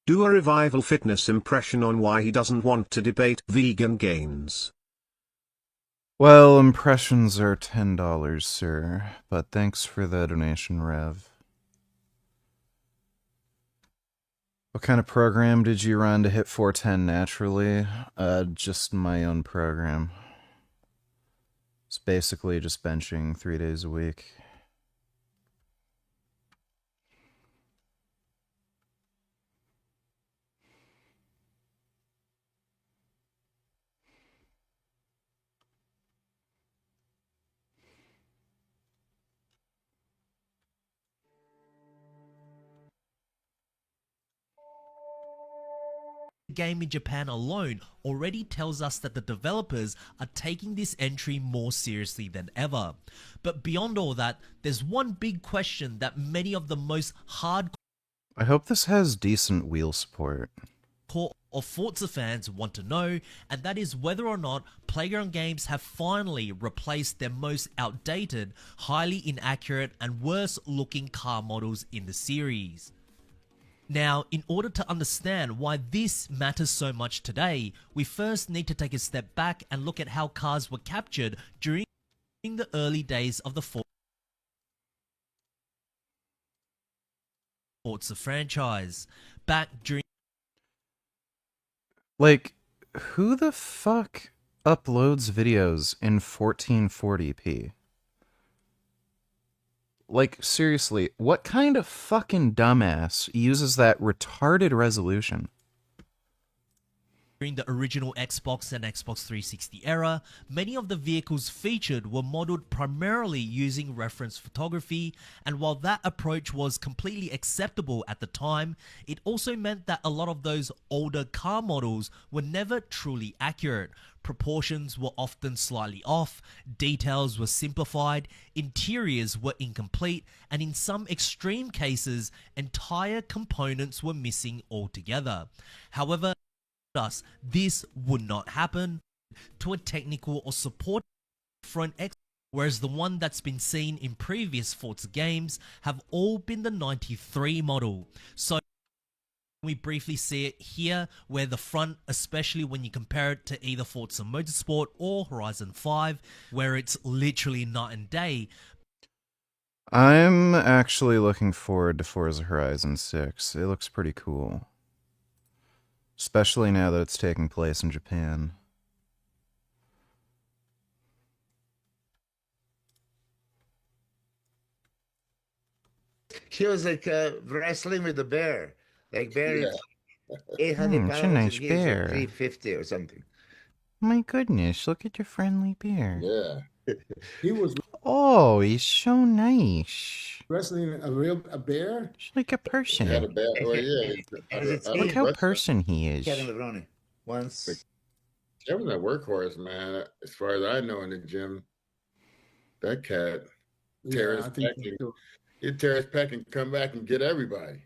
Do a revival fitness impression on why he doesn't want to debate vegan gains. Well, impressions are $10, sir, but thanks for the donation, Rev. What kind of program did you run to hit 410 naturally? Just my own program. It's basically just benching 3 days a week. Game in Japan alone already tells us that the developers are taking this entry more seriously than ever. But beyond all that, there's one big question that many of the most hardcore I hope this has decent wheel support. of Forza fans want to know, and that is whether or not Playground Games have finally replaced their most outdated, highly inaccurate, and worse looking car models in the series. Now, in order to understand why this matters so much today, we first need to take a step back and look at how cars were captured during the early days of the Forza franchise. Back during... Like, who the fuck uploads videos in 1440p? Like, seriously, what kind of fucking dumbass uses that retarded resolution? During the original Xbox and Xbox 360 era, many of the vehicles featured were modeled primarily using reference photography, and while that approach was completely acceptable at the time, it also meant that a lot of those older car models were never truly accurate. Proportions were often slightly off, details were simplified, interiors were incomplete, and in some extreme cases, entire components were missing altogether. However, this would not happen to a technical or support front X, whereas the one that's been seen in previous Forza games have all been the 93 model. So we briefly see it here, where the front, especially when you compare it to either Forza Motorsport or Horizon 5, where it's literally night and day. I'm actually looking forward to Forza Horizon 6. It looks pretty cool. Especially now that it's taking place in Japan. She was like wrestling with the bear. Like bear is 800 it's pounds. a nice and he is bear. like 350 or something. My goodness, look at your friendly bear. Yeah. He was Oh, he's so nice. wrestling a bear? He's like a person. He had a bear. Well, yeah. Look how person he is. Kevin Levrone. Once. Kevin's a workhorse, man. As far as I know in the gym, that cat tear his pack. He'd tear his pack and come back and get everybody.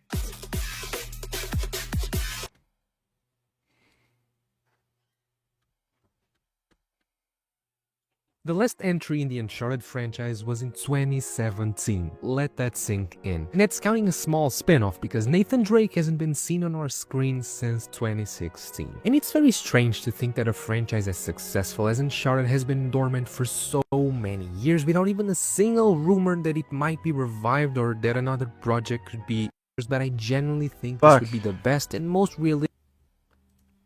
The last entry in the Uncharted franchise was in 2017, let that sink in. And that's counting a small spin-off because Nathan Drake hasn't been seen on our screens since 2016. And it's very strange to think that a franchise as successful as Uncharted has been dormant for so many years without even a single rumor that it might be revived or that another project could be. But I genuinely think this would be the best and most realistic.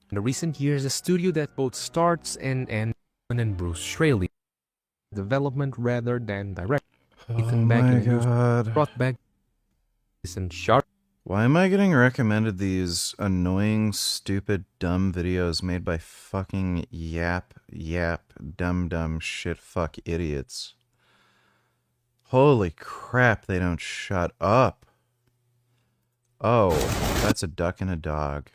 In the recent years, a studio that both starts and ends and Bruce Straley development rather than direct. Ethan Beck and Bruce brought back this Uncharted. Why am I getting recommended these annoying, stupid, dumb videos made by fucking yap, dumb shit fuck idiots? Holy crap, they don't shut up. Oh, that's a duck and a dog.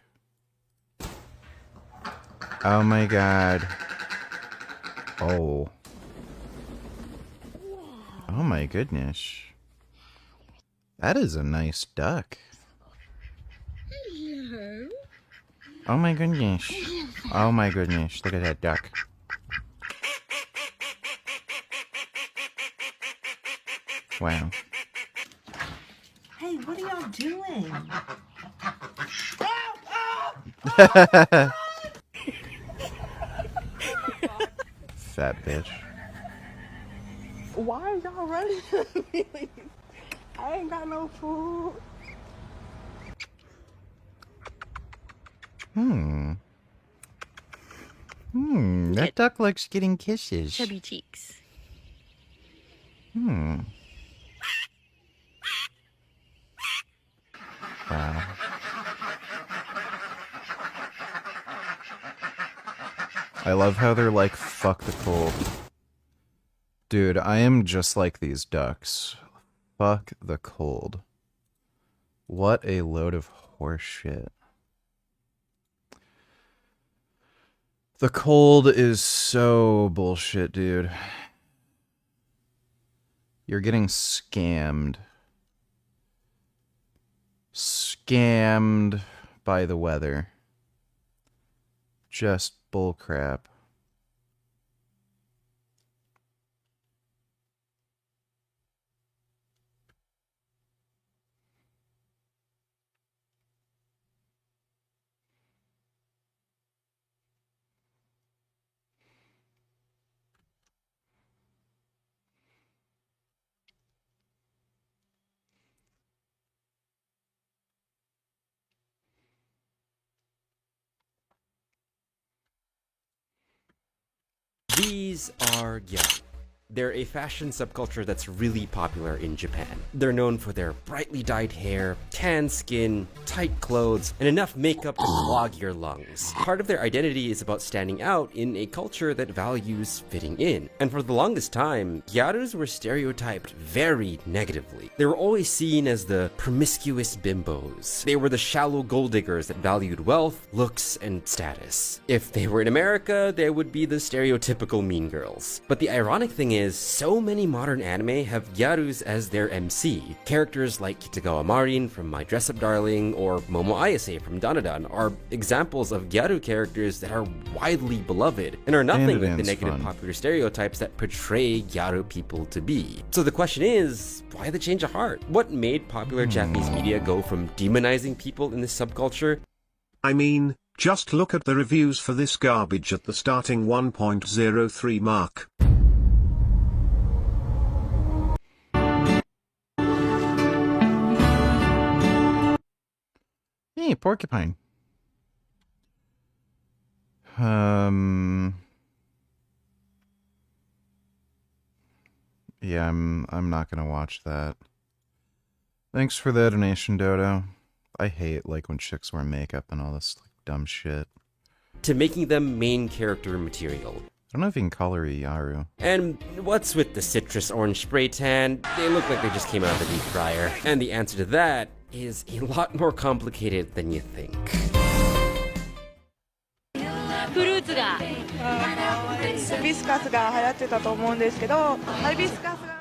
Oh my god. Oh. Oh my goodness. That is a nice duck. Hello. Oh my goodness. Oh my goodness. Look at that duck. Wow. Hey, what are y'all doing? Help! Fat bitch. Why are y'all running from me? I ain't got no food. That duck likes getting kisses. Chubby cheeks. Wow. I love how they're like, fuck the cold. Dude, I am just like these ducks. Fuck the cold. What a load of horse shit. The cold is so bullshit, dude. You're getting scammed. Scammed by the weather. Just bullcrap. These are gyaru. They're a fashion subculture that's really popular in Japan. They're known for their brightly dyed hair, tan skin, tight clothes, and enough makeup to clog your lungs. Part of their identity is about standing out in a culture that values fitting in. And for the longest time, gyarus were stereotyped very negatively. They were always seen as the promiscuous bimbos. They were the shallow gold diggers that valued wealth, looks, and status. If they were in America, they would be the stereotypical mean girls. But the ironic thing is, so many modern anime have gyarus as their MC. Characters like Kitagawa Marin from My Dress Up Darling or Momo Ayase from Dandadan are examples of gyaru characters that are widely beloved and are nothing like the negative popular stereotypes that portray gyaru people to be. So the question is, why the change of heart? What made popular Japanese media go from demonizing people in this subculture? I mean, just look at the reviews for this garbage at the starting 1.03 mark. Hey, porcupine. Yeah, I'm not gonna watch that. Thanks for the donation, Dodo. I hate like when chicks wear makeup and all this like dumb shit. To making them main character material. I don't know if you can call her a Yaru. And what's with the citrus orange spray tan? They look like they just came out of the deep fryer. And the answer to that is a lot more complicated than you think. フルーツがハイビスカスが流行ってたと思うんですけど、ハイビスカスが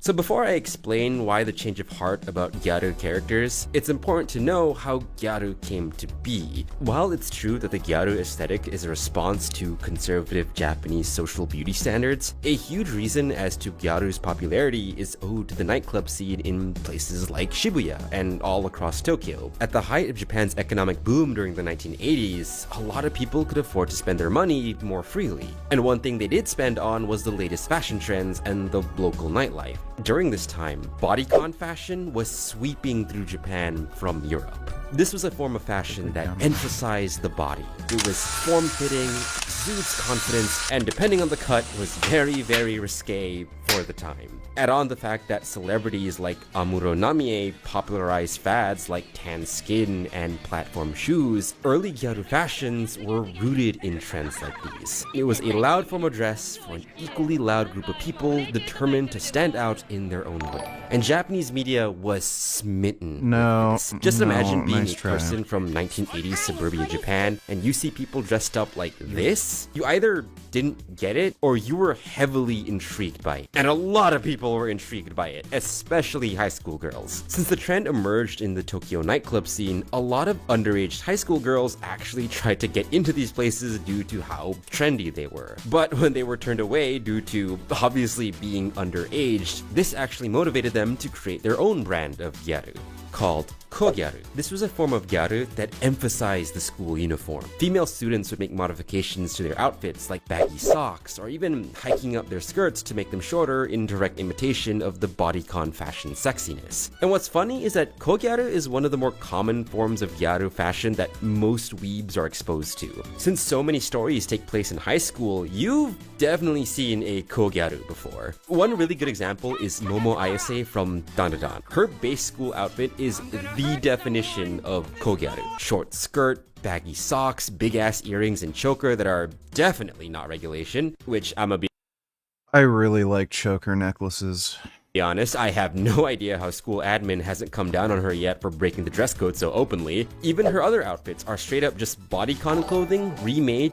So before I explain why the change of heart about gyaru characters, it's important to know how gyaru came to be. While it's true that the gyaru aesthetic is a response to conservative Japanese social beauty standards, a huge reason as to gyaru's popularity is owed to the nightclub scene in places like Shibuya and all across Tokyo. At the height of Japan's economic boom during the 1980s, a lot of people could afford to spend their money more freely. And one thing they did spend on was the latest fashion trends and the local nightlife. During this time, bodycon fashion was sweeping through Japan from Europe. This was a form of fashion that emphasized the body. It was form-fitting, exudes confidence, and depending on the cut, was very, very risque for the time. Add on the fact that celebrities like Amuro Namie popularized fads like tan skin and platform shoes, early gyaru fashions were rooted in trends like these. It was a loud form of dress for an equally loud group of people determined to stand out in their own way. And Japanese media was smitten. No. Just imagine being nice a person from 1980s suburban Japan and you see people dressed up like this. You either didn't get it or you were heavily intrigued by it. And a lot of people were intrigued by it, especially high school girls. Since the trend emerged in the Tokyo nightclub scene, a lot of underage high school girls actually tried to get into these places due to how trendy they were. But when they were turned away due to obviously being underaged, this actually motivated them to create their own brand of gyaru, called kogyaru. This was a form of gyaru that emphasized the school uniform. Female students would make modifications to their outfits, like baggy socks, or even hiking up their skirts to make them shorter in direct imitation of the bodycon fashion sexiness. And what's funny is that kogyaru is one of the more common forms of gyaru fashion that most weebs are exposed to. Since so many stories take place in high school, you've definitely seen a kogyaru before. One really good example is Momo Ayase from Dandadan. Her base school outfit is the definition of kogyaru. Short skirt, baggy socks, big-ass earrings, and choker that are definitely not regulation, which I really like choker necklaces. To be honest, I have no idea how school admin hasn't come down on her yet for breaking the dress code so openly. Even her other outfits are straight up just bodycon clothing, remade.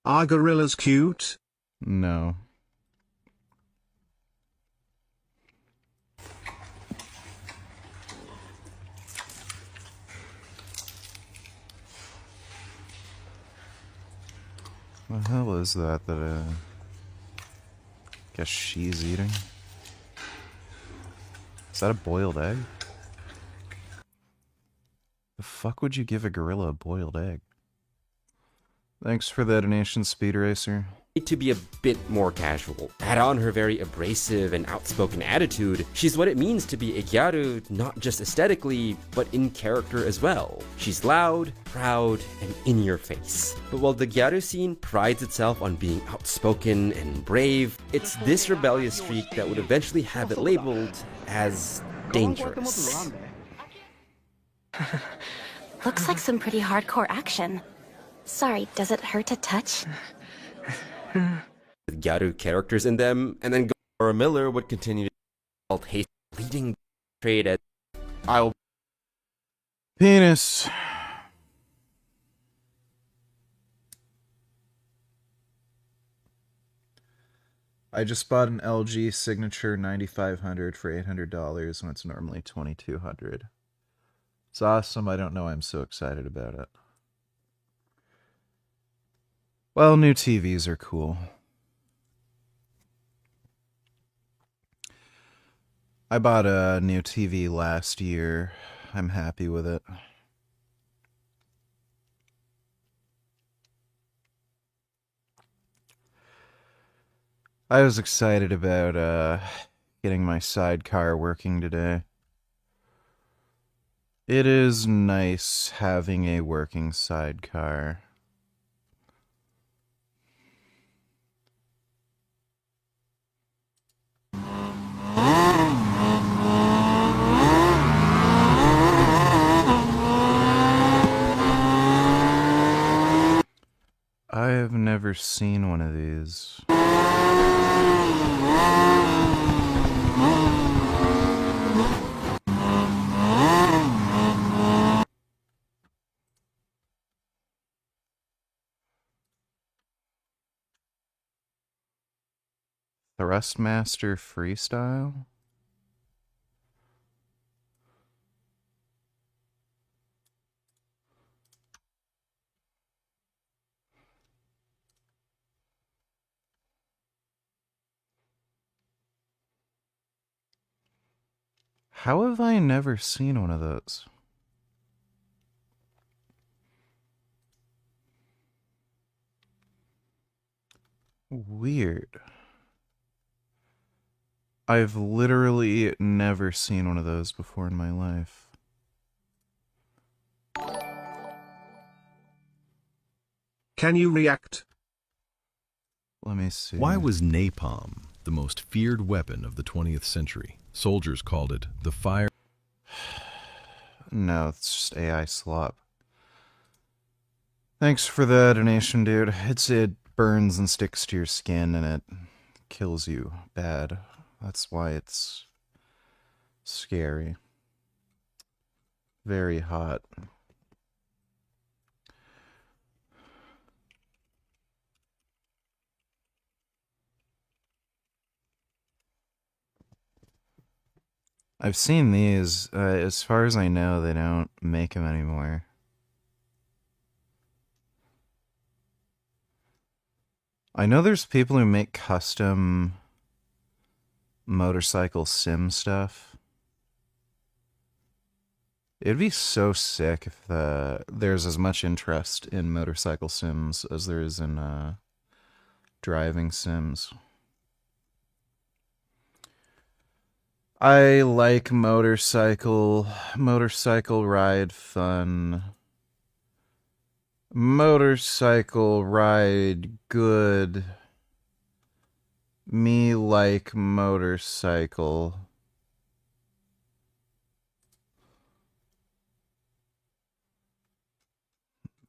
Are gorillas cute? No. What the hell is that guess she's eating? Is that a boiled egg? The fuck would you give a gorilla a boiled egg? Thanks for the donation, Speed Racer. To be a bit more casual. Add on her very abrasive and outspoken attitude, she's what it means to be a gyaru, not just aesthetically, but in character as well. She's loud, proud, and in your face. But while the gyaru scene prides itself on being outspoken and brave, it's this rebellious streak that would eventually have it labeled as dangerous. Looks like some pretty hardcore action. Sorry, does it hurt to touch? With gyaru characters in them, and then Laura Miller would continue to hate leading trade as I'll penis. I just bought an LG Signature 9500 for $800 when it's normally $2,200. It's awesome. I don't know why I'm so excited about it. Well, new TVs are cool. I bought a new TV last year. I'm happy with it. I was excited about getting my sidecar working today. It is nice having a working sidecar. I have never seen one of these. Thrustmaster Freestyle? How have I never seen one of those? Weird. I've literally never seen one of those before in my life. Can you react? Let me see. Why was napalm the most feared weapon of the 20th century? Soldiers called it the fire. No, it's just AI slop. Thanks for the donation, dude. It burns and sticks to your skin and it kills you bad. That's why it's scary. Very hot. I've seen these. As far as I know, they don't make them anymore. I know there's people who make custom motorcycle sim stuff. It'd be so sick if there's as much interest in motorcycle sims as there is in driving sims. I like motorcycle ride fun. Motorcycle ride good. Me like motorcycle.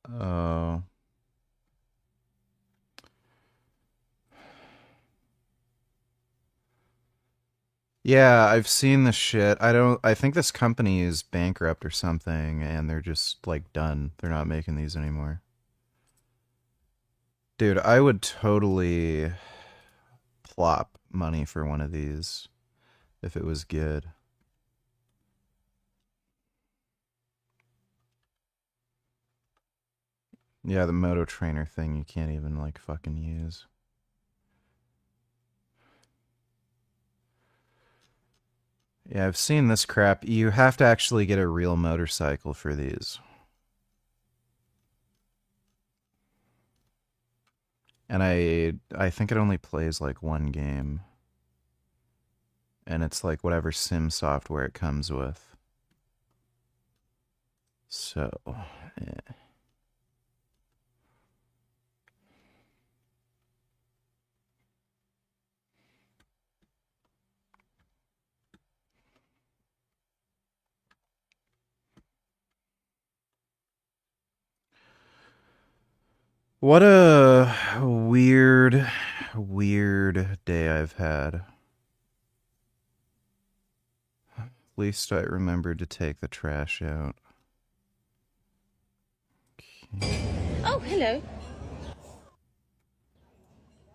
Oh. Yeah, I've seen this shit. I think this company is bankrupt or something, and they're just, like, done. They're not making these anymore. Dude, I would totally plop money for one of these if it was good. Yeah, the Moto Trainer thing you can't even, like, fucking use. Yeah, I've seen this crap. You have to actually get a real motorcycle for these. And I think it only plays like one game. And it's like whatever sim software it comes with. So, yeah. What a weird day I've had. At least I remembered to take the trash out. Okay. Oh, hello.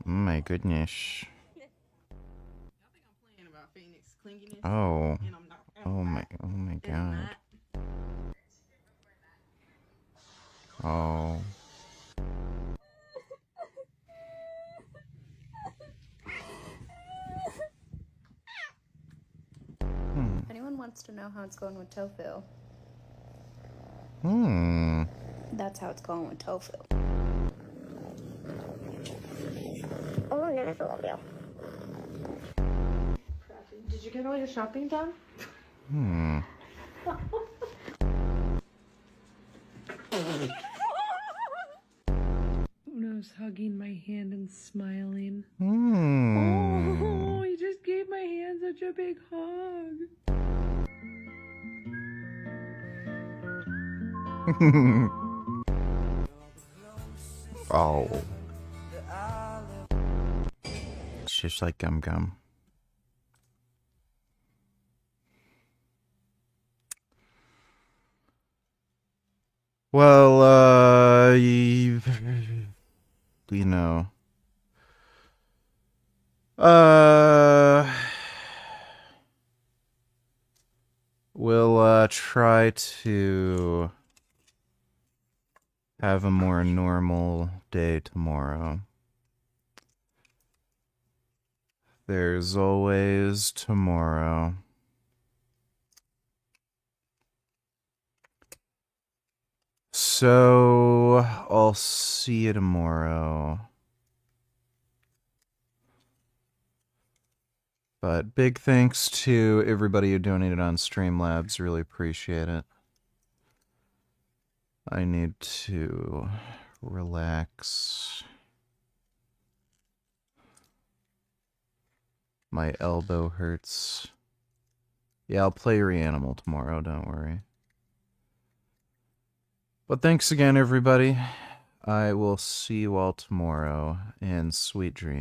My goodness. Oh. Oh my god. Oh. If anyone wants to know how it's going with tofu, that's how it's going with tofu. Oh, no, that's a little deal. Did you get all your shopping done? Uno's hugging my hand and smiling. Oh, you just gave my hand such a big hug. Oh. It's just like gum gum. Well, you know. We'll try to have a more normal day tomorrow. There's always tomorrow. So, I'll see you tomorrow. But big thanks to everybody who donated on Streamlabs. Really appreciate it. I need to relax. My elbow hurts. Yeah, I'll play Reanimal tomorrow, don't worry. But thanks again, everybody. I will see you all tomorrow, and sweet dreams.